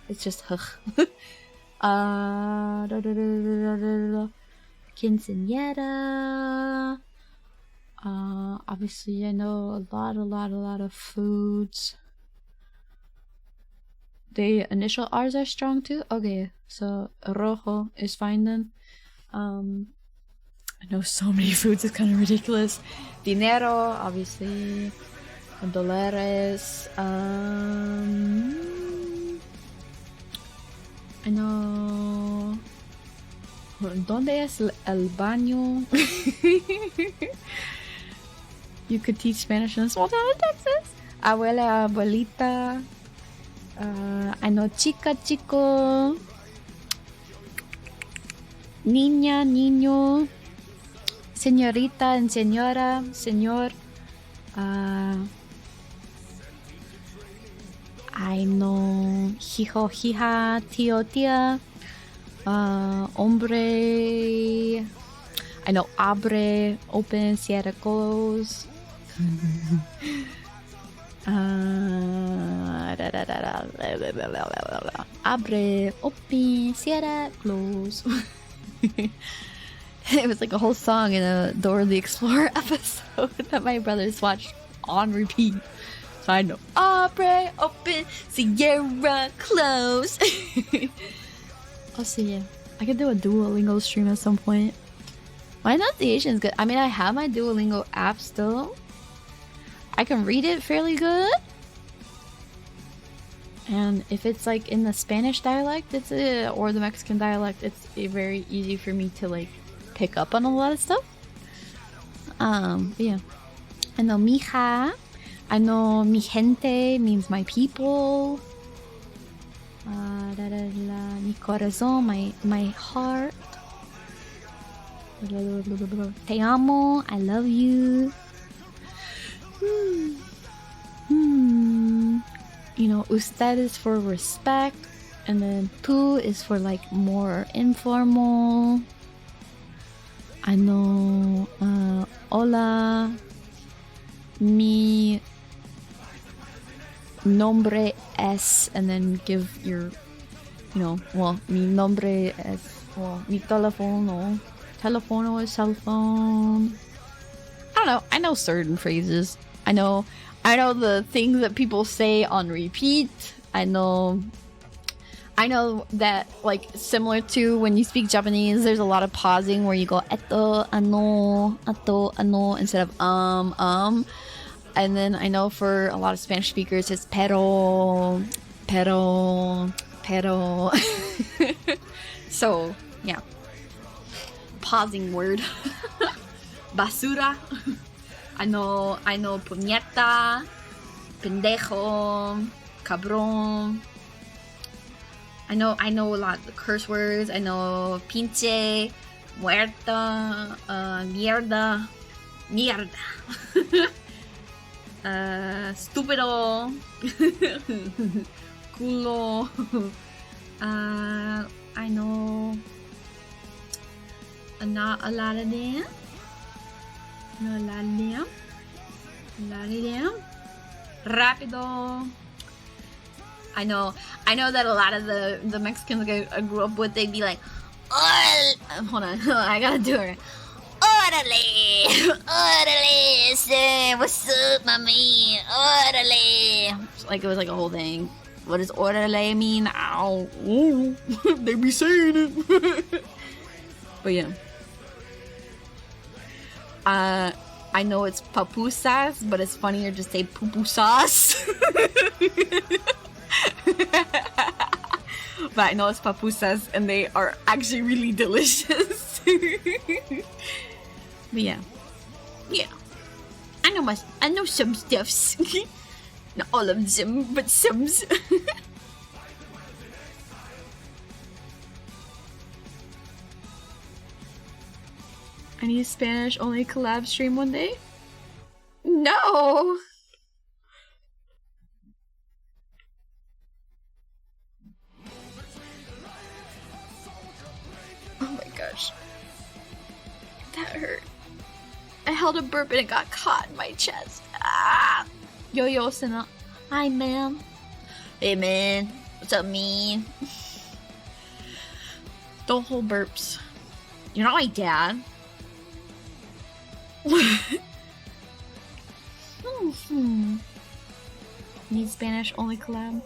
it's just h. Quinceañera. Obviously I know a lot of foods. The initial R's are strong too. Okay, so rojo is fine then. I know so many foods, it's kind of ridiculous. Dinero, obviously. Dólares. I know. ¿Dónde es el baño? You could teach Spanish in a small town in Texas. Abuela, abuelita. I know chica, chico. Niña, niño. Señorita and señora, señor. I know hijo, hija, tío, tía. Hombre. I know abre, open, cierra, close. Abre, open, cierra, close. It was like a whole song in a Dora the Explorer episode that my brothers watched on repeat. So I know abre, open, cierra, close. Oh, so yeah, I could do a Duolingo stream at some point. My pronunciation is good. I mean, I have my Duolingo app still. I can read it fairly good. And if it's like in the Spanish dialect, or the Mexican dialect, it's very easy for me to like pick up on a lot of stuff. Yeah. I know mija. I know mi gente means my people. Mi corazón, my heart. Te amo, I love you. You know, usted is for respect, and then tú is for like more informal. I know hola, mi nombre es, and then give your, well, mi nombre es, well, mi teléfono. Telefono is cell phone. I don't know. I know certain phrases. I know the things that people say on repeat. I know that, like, similar to when you speak Japanese, there's a lot of pausing where you go eto, ano, instead of And then I know for a lot of Spanish speakers, it's pero. So, yeah. Pausing word. Basura. I know puñeta, pendejo, cabrón. I know a lot of the curse words. I know pinche, muerta, mierda, estúpido, culo. I know not a lot of them. Rápido. I know that a lot of the Mexicans I grew up with, they'd be like, hold on, I gotta do it. Orale, say, what's up, my man? Orale. Like, it was like a whole thing. What does orale mean? Ow. They be saying it. But yeah. I know it's papusas, but it's funnier to say pupusas. But I know it's papusas, and they are actually really delicious. But yeah. I know some stuffs. Not all of them, but some. I need a Spanish only collab stream one day? No! Oh my gosh. That hurt. I held a burp and it got caught in my chest. Ah! Yo-yo Sina. Hi, man. Hey, man. What's up, man? Don't hold burps. You're not my dad. Need Spanish only collab.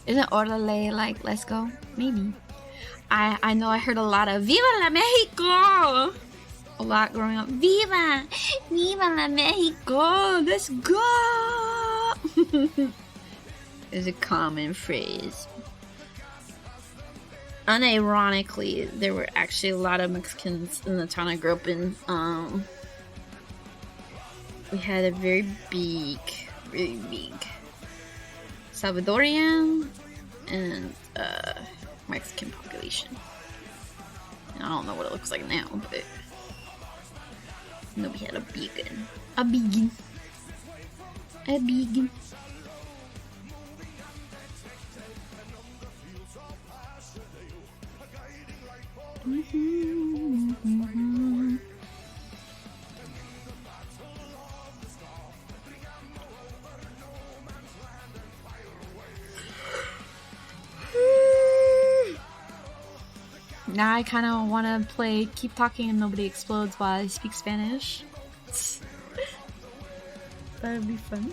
Isn't orale like let's go? Maybe. I know I heard a lot of Viva la Mexico a lot growing up. Viva la Mexico, let's go. Is a common phrase. Unironically, there were actually a lot of Mexicans in the town I grew up in. We had a really big Salvadorian and Mexican population. And I don't know what it looks like now, but nobody had a beacon. A beacon. Now I kind of want to play Keep Talking and Nobody Explodes while I speak Spanish. That would be fun.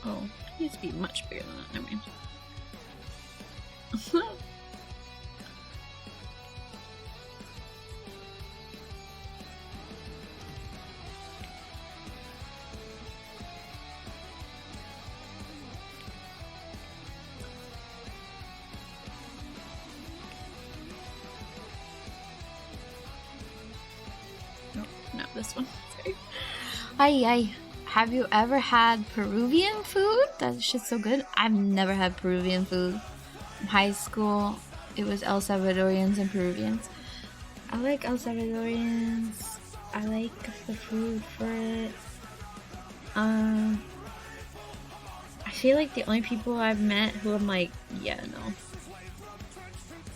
Oh, it needs to be much bigger than that. Never mind. this one. Sorry. Hi. Have you ever had Peruvian food? That shit's so good. I've never had Peruvian food. In high school, it was El Salvadorians and Peruvians. I like El Salvadorians. I like the food for it. I feel like the only people I've met who I'm like, yeah, no,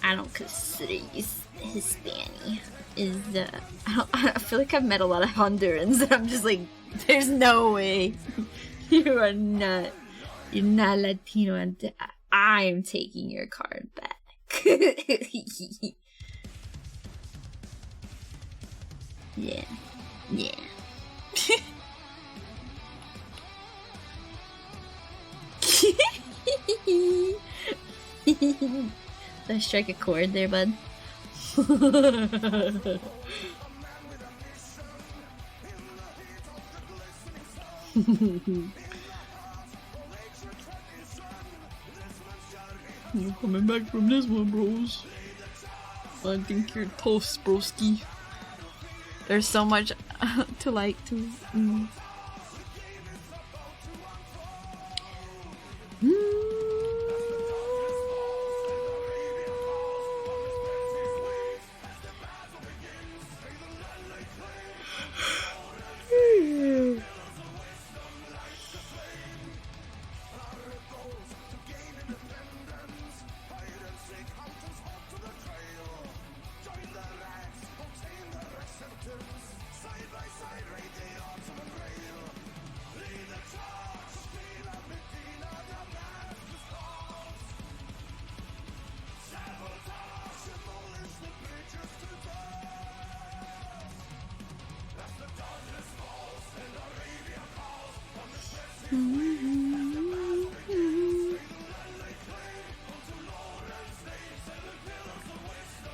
I don't consider you Hispanic is I feel like I've met a lot of Hondurans and I'm just like, there's no way you're not Latino and I am taking your card back. Yeah. Did I strike a chord there, bud? You're coming back from this one, bros. I think you're toast, broski. There's so much to like too.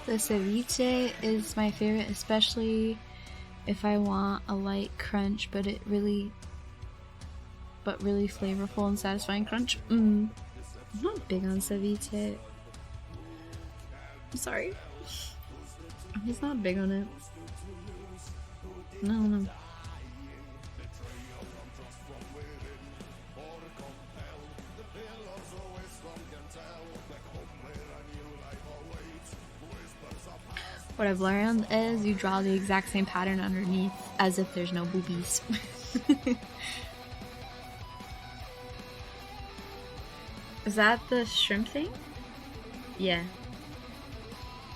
The ceviche is my favorite, especially if I want a light crunch, but really flavorful and satisfying crunch. I'm not big on ceviche. I'm sorry. I'm just not big on it. No. What I've learned is you draw the exact same pattern underneath as if there's no boobies. Is that the shrimp thing? Yeah.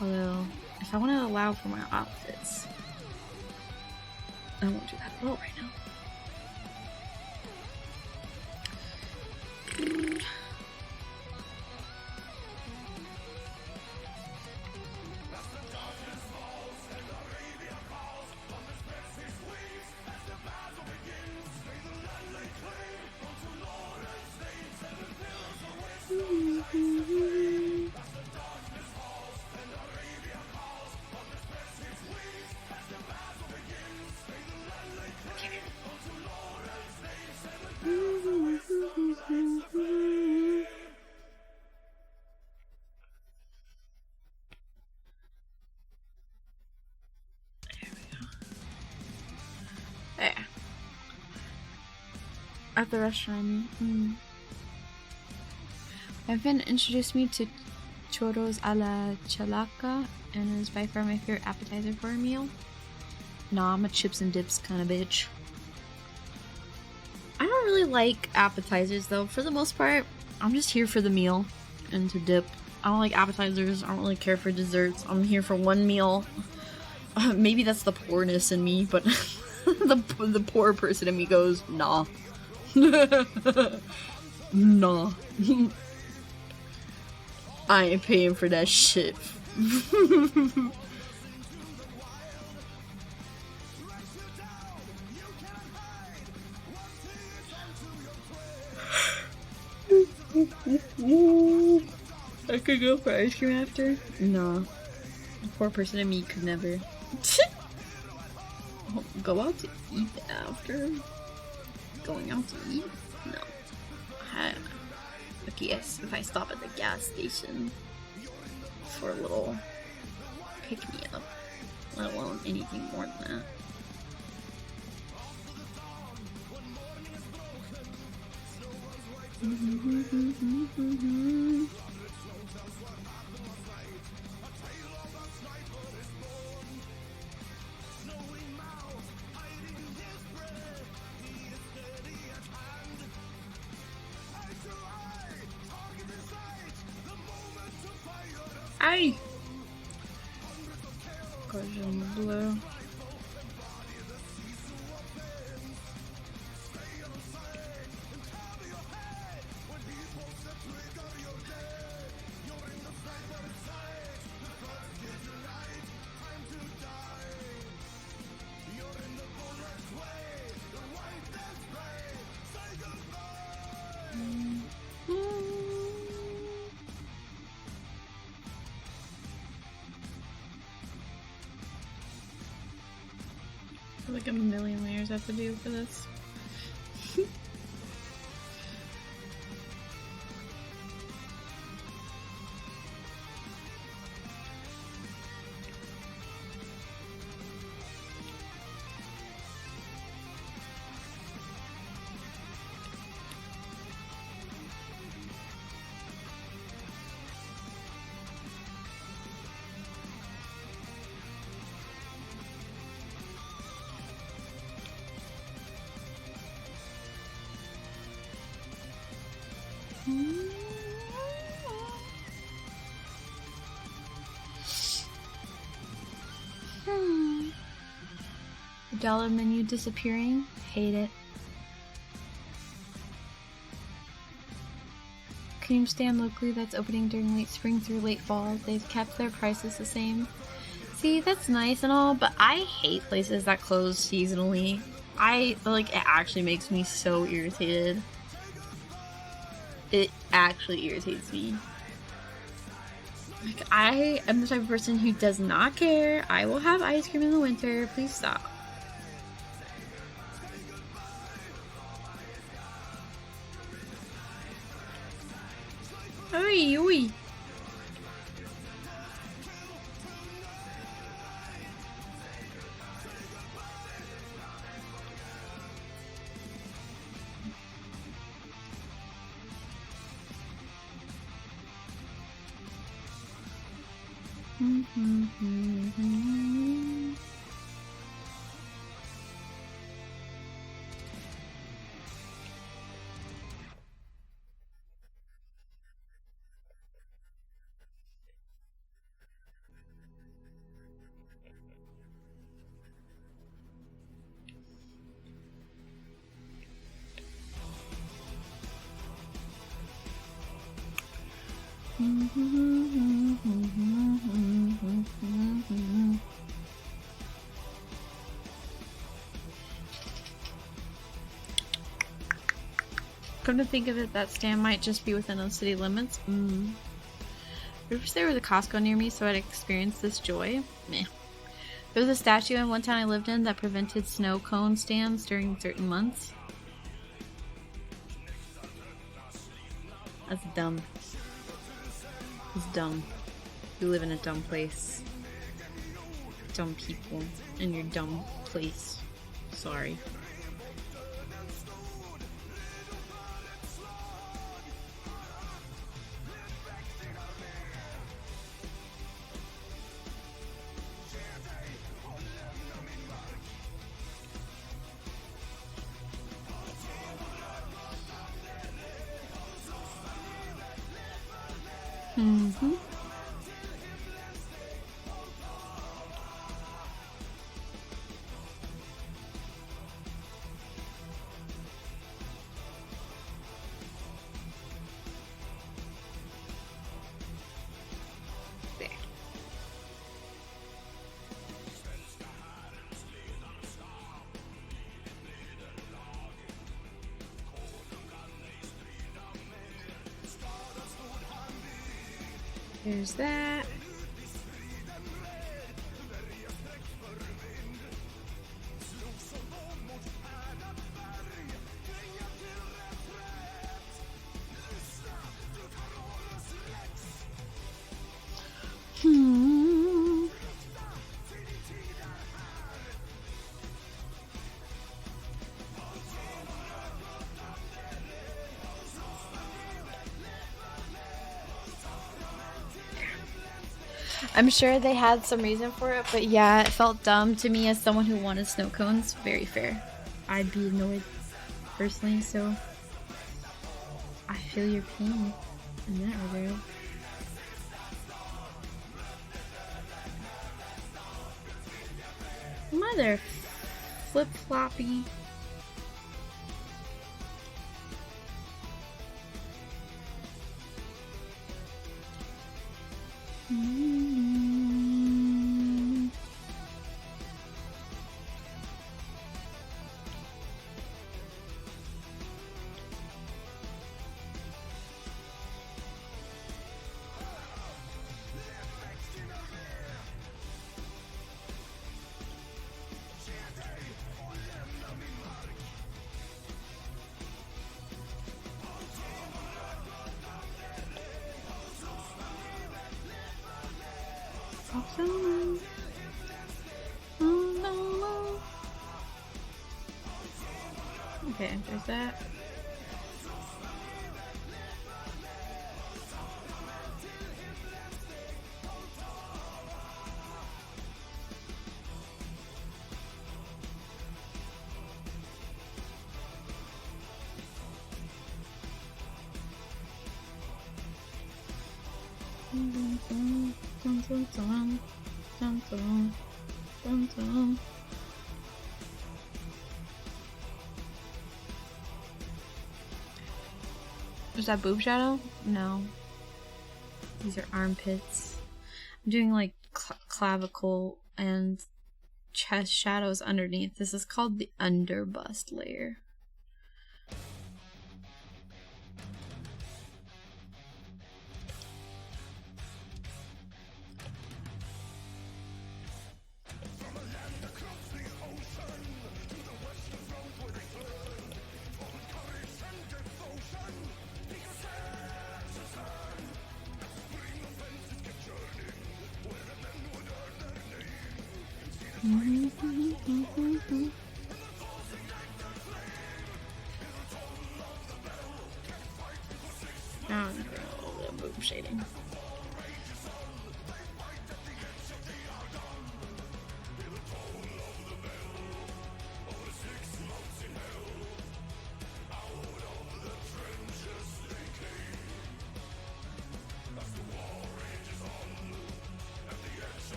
Although, if I want to allow for my outfits, I won't do that at all right now. At the restaurant. My friend introduced me to churros a la chalaca, and it was by far my favorite appetizer for a meal. Nah, I'm a chips and dips kind of bitch. I don't really like appetizers though. For the most part, I'm just here for the meal and to dip. I don't like appetizers. I don't really care for desserts. I'm here for one meal. Maybe that's the poorness in me, but the poor person in me goes, nah. Nah. I ain't paying for that shit. I could go for ice cream after? No. The poor person in me could never. Go out to eat after? Going out to eat? No. Okay, yes, if I stop at the gas station for a little pick-me-up, let alone anything more than that. Ay! Caution blue. Like a million layers I have to do for this. $1 menu disappearing. Hate it. Cream stand locally that's opening during late spring through late fall. They've kept their prices the same. See, that's nice and all, but I hate places that close seasonally. It actually makes me so irritated. It actually irritates me. Like, I am the type of person who does not care. I will have ice cream in the winter. Please stop. Oy, oy. Come to think of it, that stand might just be within the city limits. I wish there was a Costco near me so I'd experience this joy. Meh. There was a statue in one town I lived in that prevented snow cone stands during certain months. That's dumb. It's dumb. You live in a dumb place. Dumb people in your dumb place. Sorry. There's that. I'm sure they had some reason for it, but yeah, it felt dumb to me as someone who wanted snow cones. Very fair. I'd be annoyed personally, so I feel your pain in that regard. Mother flip floppy. Okay, there's that. Was that boob shadow? No. These are armpits. I'm doing like clavicle and chest shadows underneath. This is called the underbust layer. Now I'm doing a little bit of boob shading.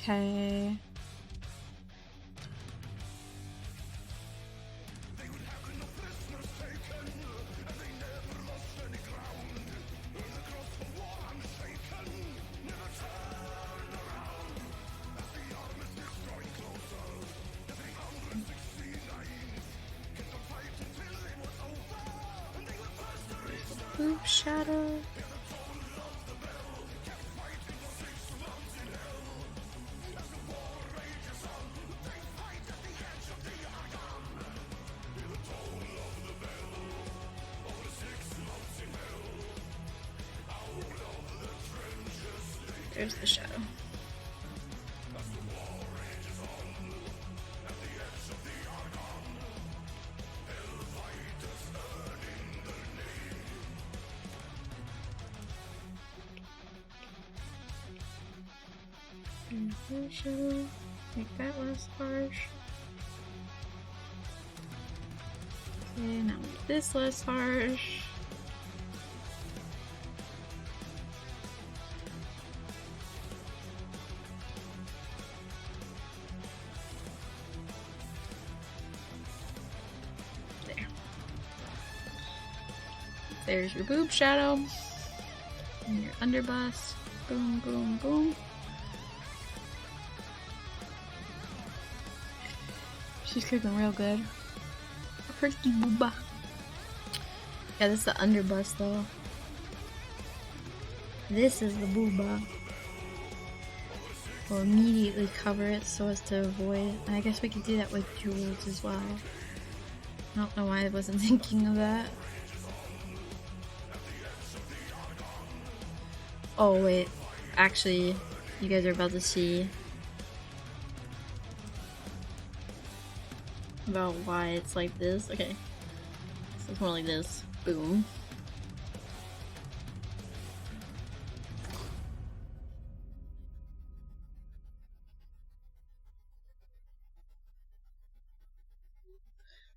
Okay. Boob shadow. There's the shadow. And the shadow. Make that less harsh. Okay, now make this less harsh. There's your boob shadow and your underbust. Boom, boom, boom. She's cooking real good. Pretty booba. Yeah, this is the underbust though. This is the booba. We'll immediately cover it so as to avoid. And I guess we could do that with jewels as well. I don't know why I wasn't thinking of that. Oh wait, actually, you guys are about to see about why it's like this. Okay. So it's more like this. Boom.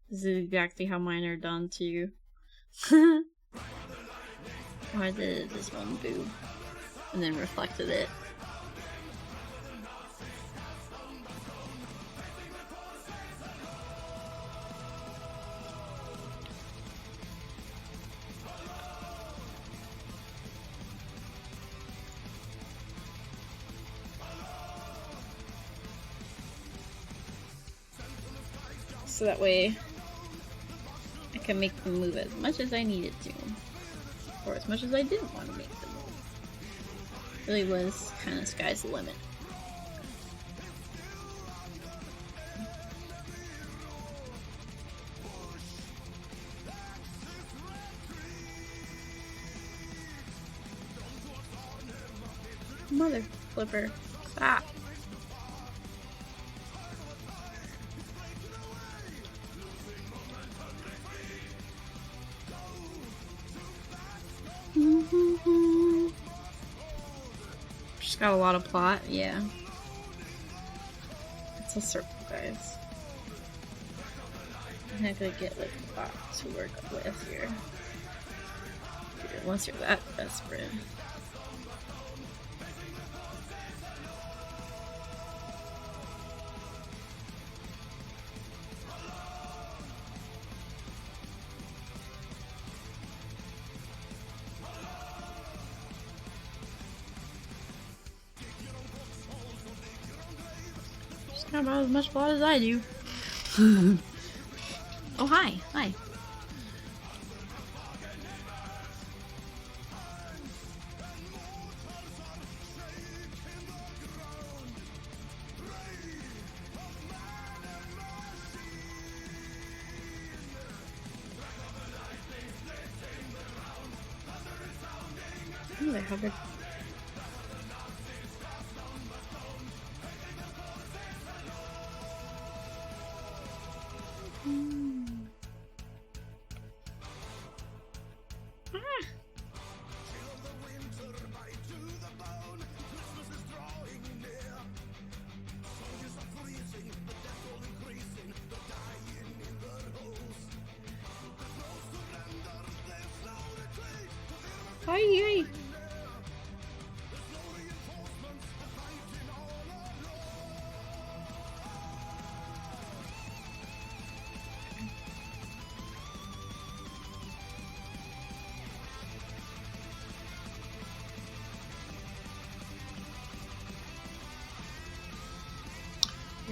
This is exactly how mine are done too. Or I did this one boob and then reflected it. So that way I can make them move as much as I needed to. Or as much as I didn't want to make them move. Really was kind of sky's the limit. Mother flipper. Stop. She's got a lot of plot, yeah. It's a circle, guys. I'm not gonna get like a lot to work with here. Unless you're that desperate. Got about as much blood as I do. Oh, hi. Hi. Ooh, they hovered. Hi.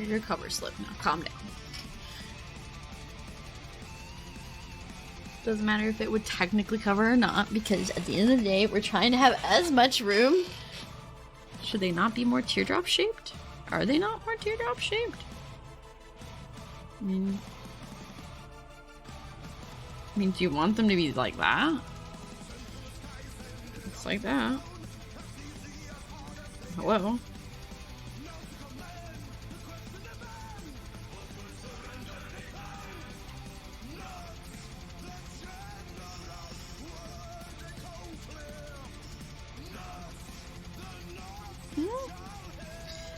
Your cover slip now. Calm down. Doesn't matter if it would technically cover or not, because at the end of the day, we're trying to have as much room. Should they not be more teardrop shaped? Are they not more teardrop shaped? I mean, do you want them to be like that? It's like that. Hello?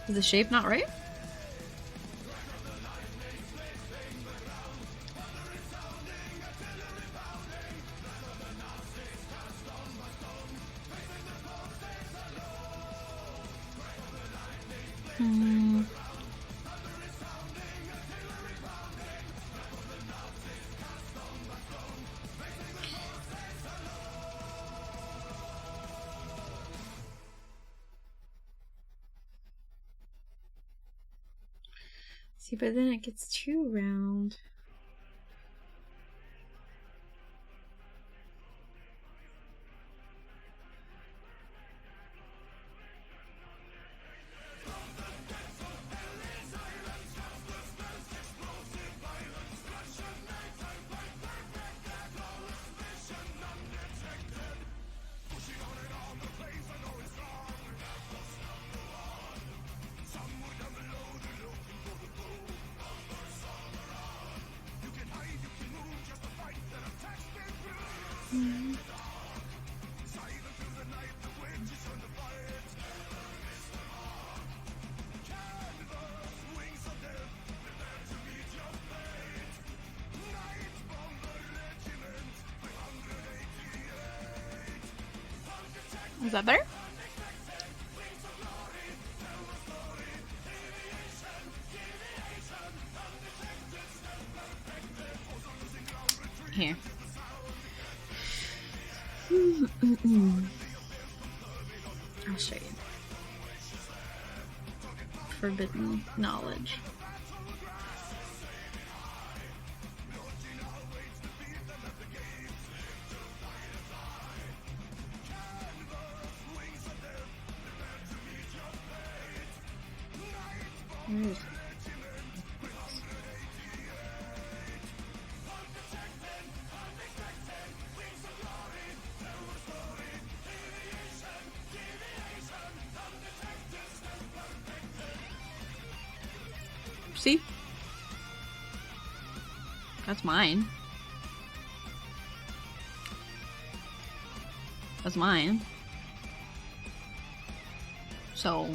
Is the shape not right? See, but then it gets too round. Is that better? Here. I'll show you. Forbidden knowledge. Where is it? See? That's mine. That's mine. So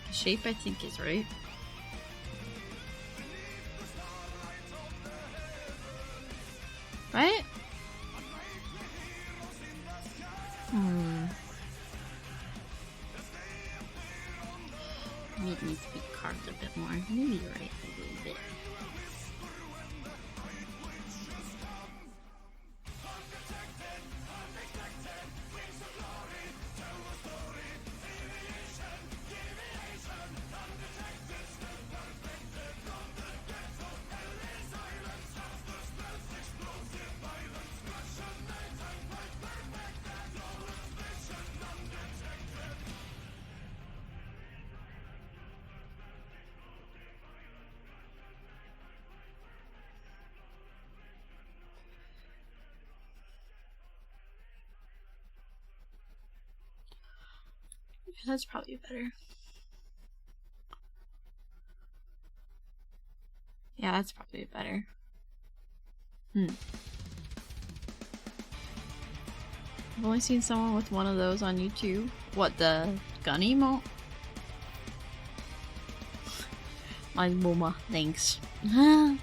the shape I think is right. Right? It needs to be carved a bit more. Maybe you're right a little bit. That's probably better. Yeah, that's probably better. I've only seen someone with one of those on YouTube. What, the gun emote? My mama, thanks. Sorry,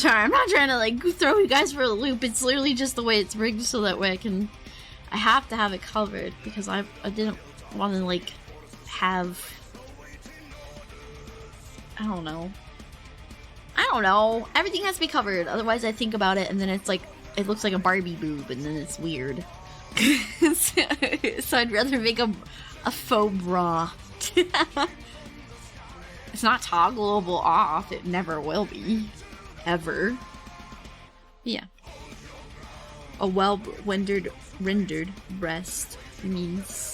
I'm not trying to like throw you guys for a loop. It's literally just the way it's rigged so that way I have to have it covered because I didn't want to like have, I don't know, everything has to be covered, otherwise I think about it and then it's like it looks like a Barbie boob and then it's weird. So I'd rather make a faux bra. It's not toggleable off, it never will be, ever. Yeah, a well rendered breast means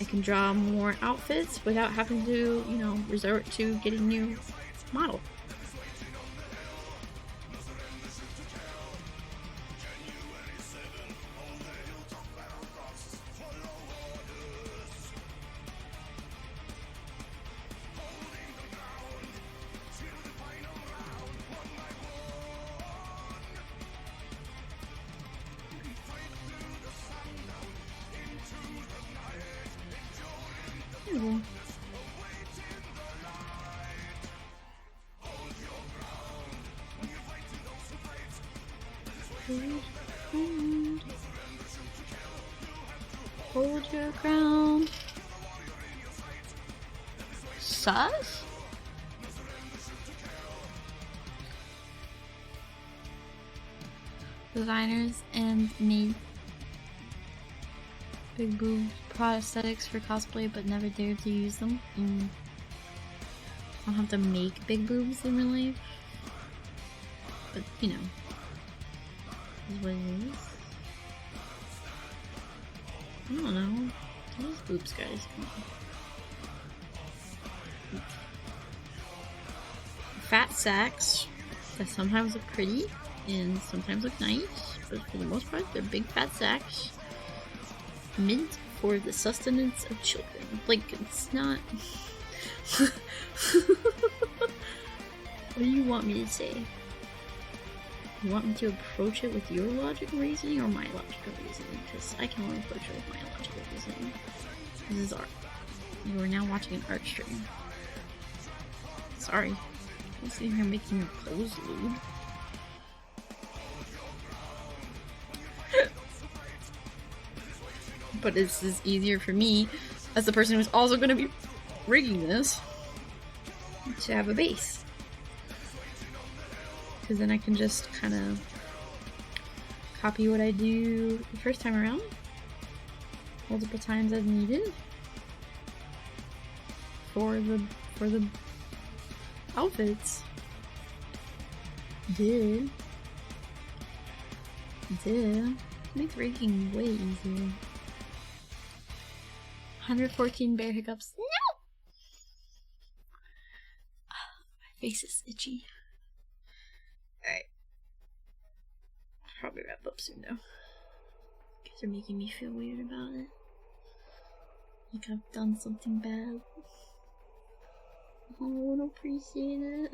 I can draw more outfits without having to, you know, resort to getting new model. Hold your ground. Sus? Designers and made big boob prosthetics for cosplay but never dared to use them. I don't have to make big boobs in real life. But, you know, is what it is. I don't know. Those boobs, guys. Come on. Fat sacks that sometimes look pretty and sometimes look nice, but for the most part, they're big fat sacks meant for the sustenance of children. Like, it's not. What do you want me to say? You want me to approach it with your logical reasoning or my logical reasoning? Because I can only approach it with my logical reasoning. This is art. You are now watching an art stream. Sorry. I'm sitting here making your clothes lewd. but this is easier for me as the person who's also going to be rigging this to have a base. Because then I can just kind of copy what I do the first time around multiple times as needed for the outfits. Makes rigging way easier. 114 bear hiccups. No! My face is itchy. Alright. Probably wrap up soon though. Because they're making me feel weird about it. Like I've done something bad. Oh, I don't appreciate it.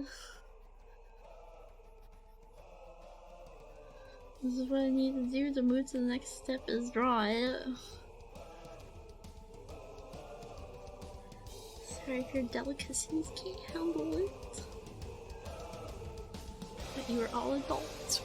This is what I need to do to move to the next step is draw it. Sorry if your delicacies can't handle it. But you are all adults.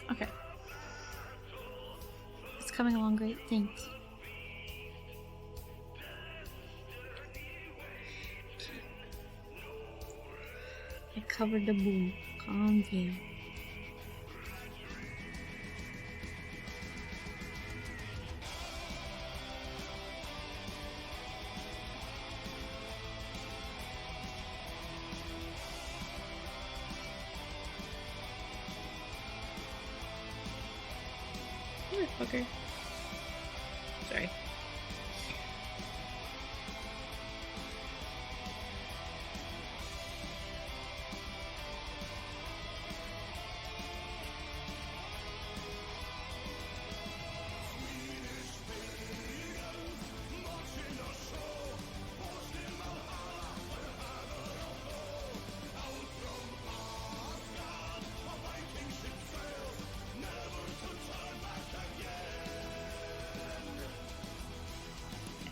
Okay. It's coming along great, thanks. I covered the boom. Calm down. Motherfucker. Sorry.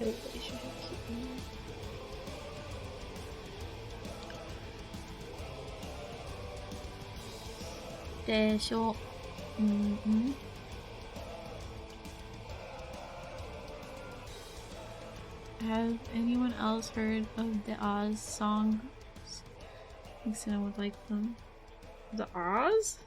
Everybody should have keep me. Has anyone else heard of the Oz song? I think someone would like them. The Oz?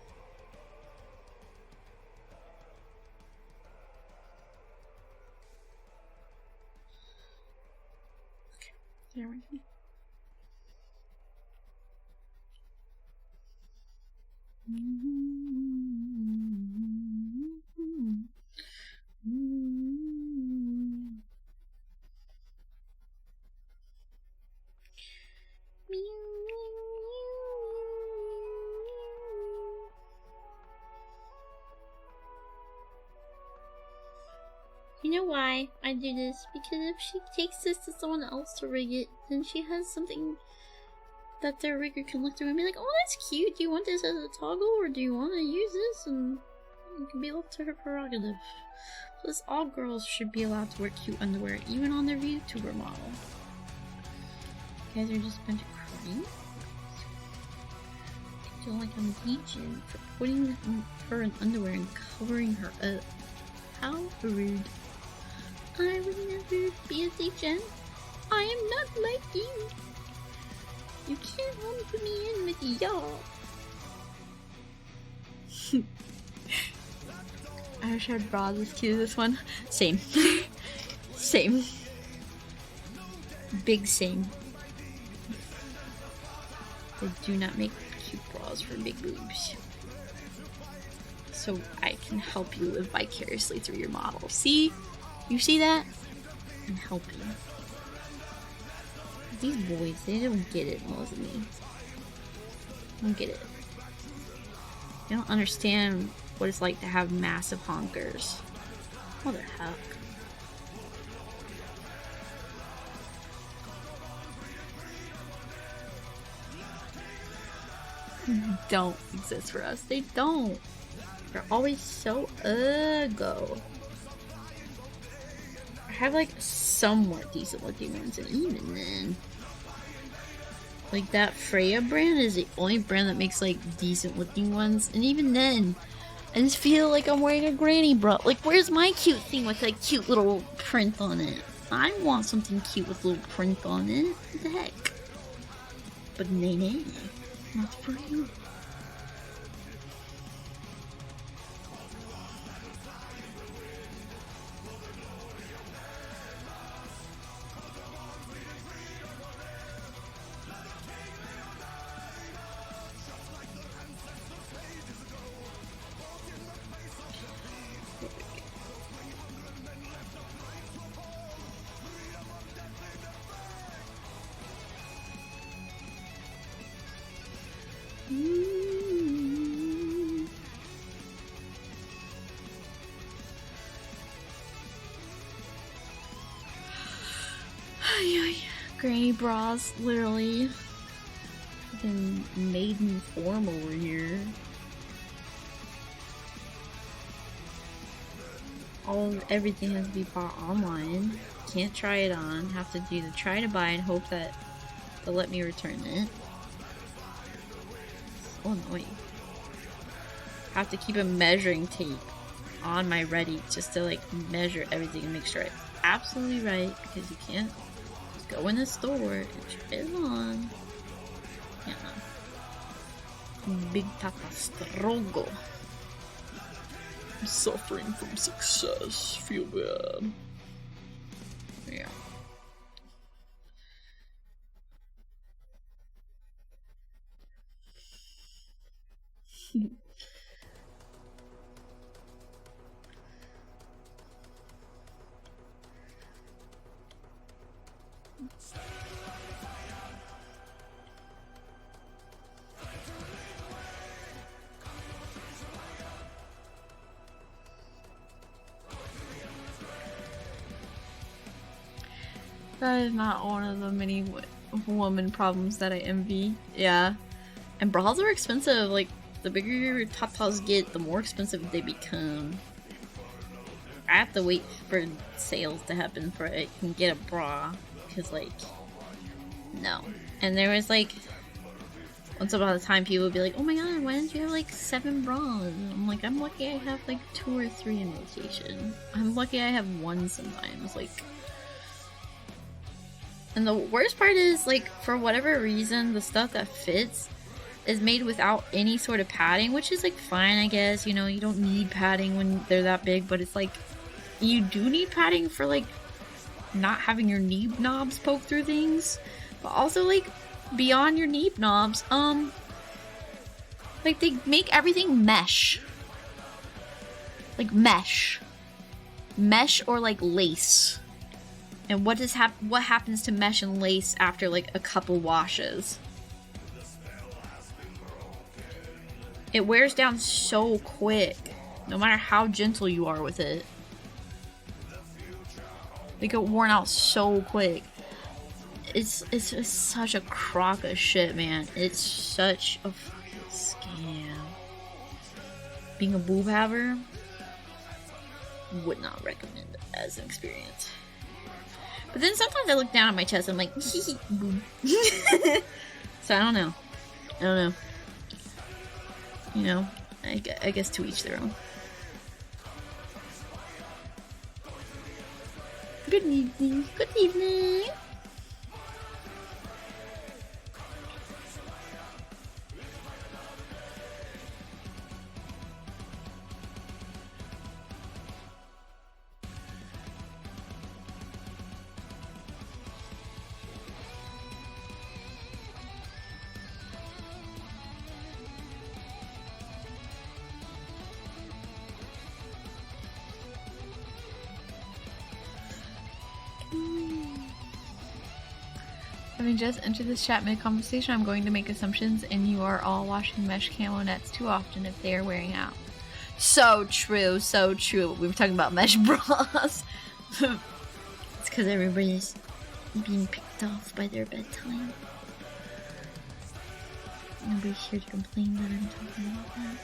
There we go. why I do this. Because if she takes this to someone else to rig it, then she has something that their rigger can look through and be like, oh, that's cute. Do you want this as a toggle, or do you want to use this? And it can be left to her prerogative. Plus, all girls should be allowed to wear cute underwear, even on their VTuber model. You guys are just a bunch of crying. I feel like I'm teaching for putting her in underwear and covering her up. How rude. I would never be a teacher. I am not like you. You can't lump me in with y'all. I wish I had bras as cute as this one. Same. Same. Big same. They do not make cute bras for big boobs. So I can help you live vicariously through your model. See? You see that? And help you. These boys, they don't get it, most of me. Don't get it. They don't understand what it's like to have massive honkers. What the heck? Don't exist for us. They don't. They're always so ugly. I have like somewhat decent looking ones, and even then, like that Freya brand is the only brand that makes like decent looking ones, and even then, I just feel like I'm wearing a granny bra. Like, where's my cute thing with a cute little print on it? I want something cute with a little print on it. What the heck? But nay, not for you. Granny bras, literally. Fucking maiden form over here. Everything has to be bought online. Can't try it on. Have to do the try to buy and hope that they'll let me return it. So annoying. Have to keep a measuring tape on my ready just to like measure everything and make sure it's absolutely right, because you can't just go in the store and try it on. Yeah. Big Tata struggle. I'm suffering from success. Feel bad. Yeah. That is not one of the many woman problems that I envy. Yeah. And bras are expensive. Like, the bigger your tatas get, the more expensive they become. I have to wait for sales to happen for I can get a bra. Because, like, no. And there was, like, once upon a time, people would be like, oh my god, why didn't you have, like, 7 bras? I'm like, I'm lucky I have, like, 2 or 3 in rotation. I'm lucky I have 1 sometimes. Like, and the worst part is, like, for whatever reason, the stuff that fits is made without any sort of padding, which is, like, fine, I guess. You know, you don't need padding when they're that big, but it's, like, you do need padding for, like, not having your knee knobs poke through things. But also, like, beyond your knee knobs, like, they make everything mesh. Like, mesh. Mesh or, like, lace. And what happens to mesh and lace after, like, a couple washes? It wears down so quick, no matter how gentle you are with it. They get worn out so quick. It's such a crock of shit, man. It's such a fucking scam. Being a boob haver, would not recommend it as an experience. But then sometimes I look down at my chest and I'm like, boob. So I don't know. You know, I guess to each their own. Good evening. Good evening. Having just entered this chat mid-conversation, I'm going to make assumptions, and you are all washing mesh camo nets too often if they are wearing out. So true, so true. We were talking about mesh bras. It's because everybody's being picked off by their bedtime. Nobody's here to complain that I'm talking about that.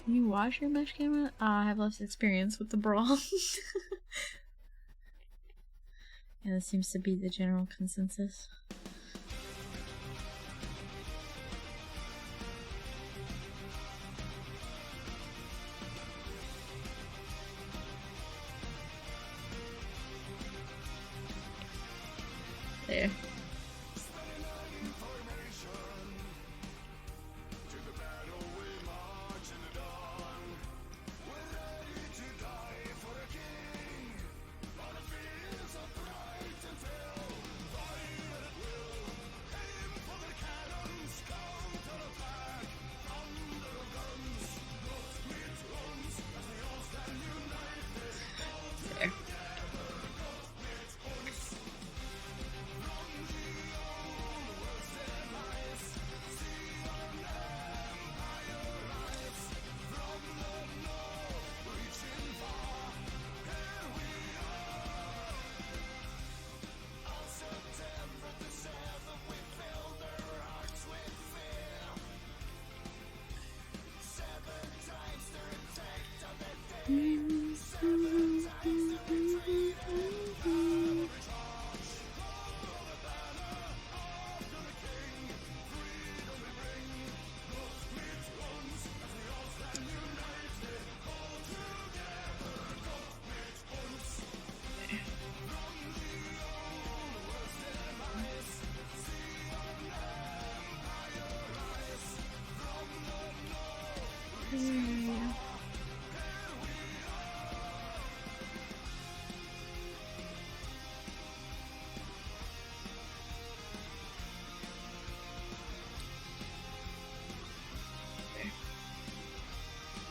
You wash your mesh camera? I have less experience with the bra. Yeah, that seems to be the general consensus. There.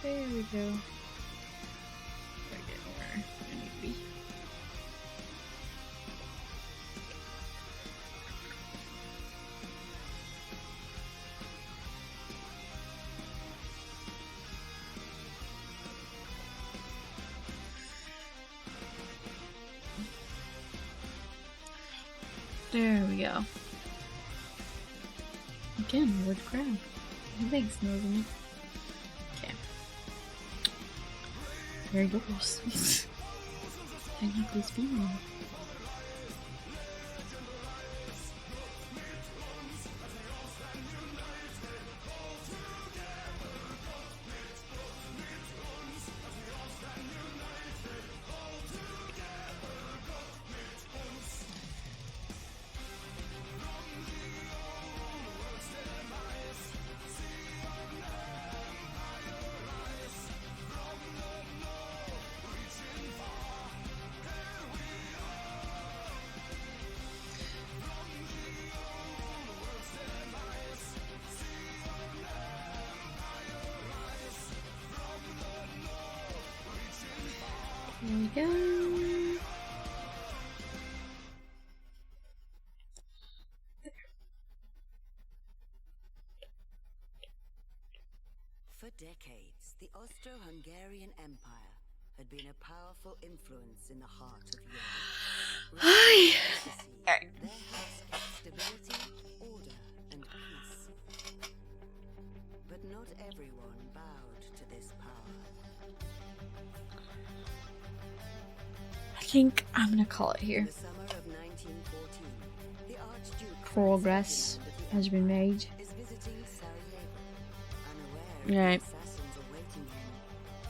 There we go. Gotta get where I need to be. There we go. Again, wood crab. My leg's moving. Okay. There it goes. Technically speaking. There we go. For decades, the Austro-Hungarian Empire had been a powerful influence in the heart of Europe. Their house kept stability, order, and peace. But not everyone bowed to this power. I think I'm gonna call it In here. the summer of 1914, the Archduke Progress has been made. is visiting Sarajevo, unaware Right. of the assassins awaiting him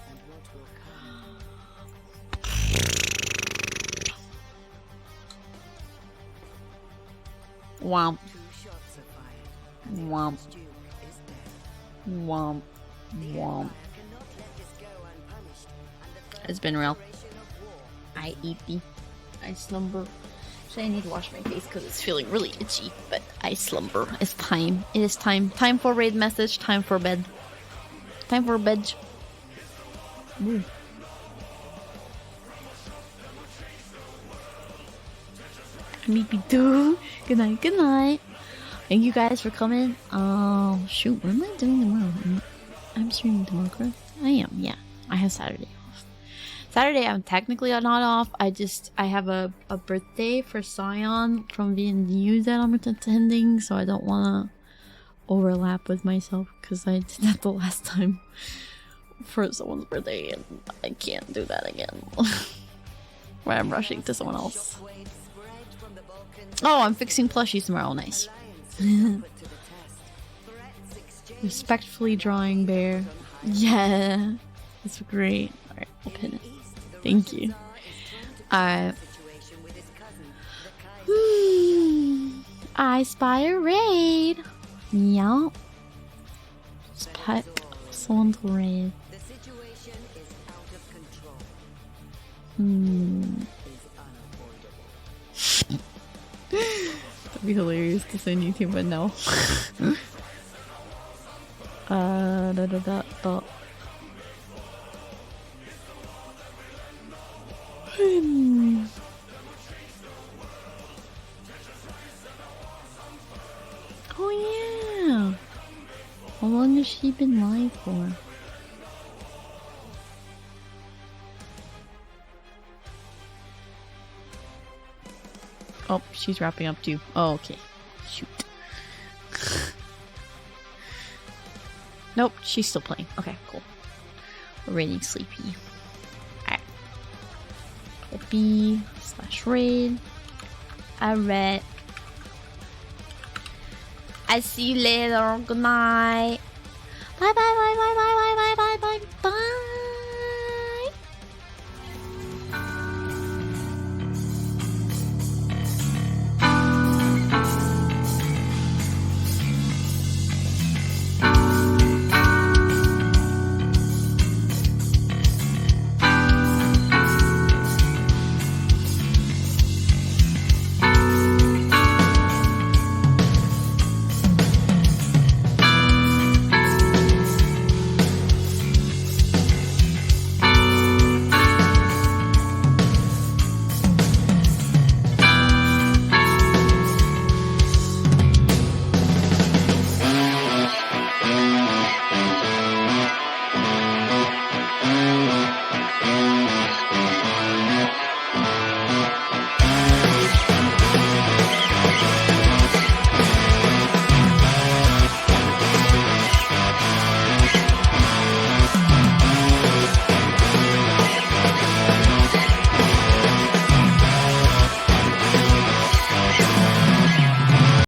and what will come. Womp, 2 shots are fired, and the Womp. Archduke is dead. womp, The womp. Empire cannot let this go unpunished, and the first It's been real. declaration of war I eat the. I slumber. So I need to wash my face because it's feeling really itchy. But I slumber. It's time. It is time. Time for raid message. Time for bed. Time for bed. Woo. Sleepy too. Good night. Good night. Thank you guys for coming. Oh shoot, what am I doing tomorrow? I'm streaming tomorrow, correct? I am. Yeah, I have Saturday off. Saturday I'm technically not off. I have a birthday for Scion from VNU that I'm attending, so I don't wanna overlap with myself because I did that the last time for someone's birthday and I can't do that again. Where I'm rushing to someone else. waves spread from the Balkans. Oh, I'm fixing plushies tomorrow. Nice. Alliances put to the test. Threats exchanged. Respectfully drawing bear. Yeah, that's great. Alright, I'll pin it. Thank you. Alright. Situation with his cousin, the Kaiser. I spy a raid. Yeah. Spy someone's raid. The situation is out of control. Is unavoidable. That'd be hilarious to send YouTube, but no. Da. Oh yeah. How long has she been live for? Oh, she's wrapping up too. Oh, okay. Shoot. Nope, she's still playing. Okay, cool. We're getting sleepy. Alright. Copy/raid. Alright. I see you later. Good night. Bye bye bye bye bye bye bye bye bye bye.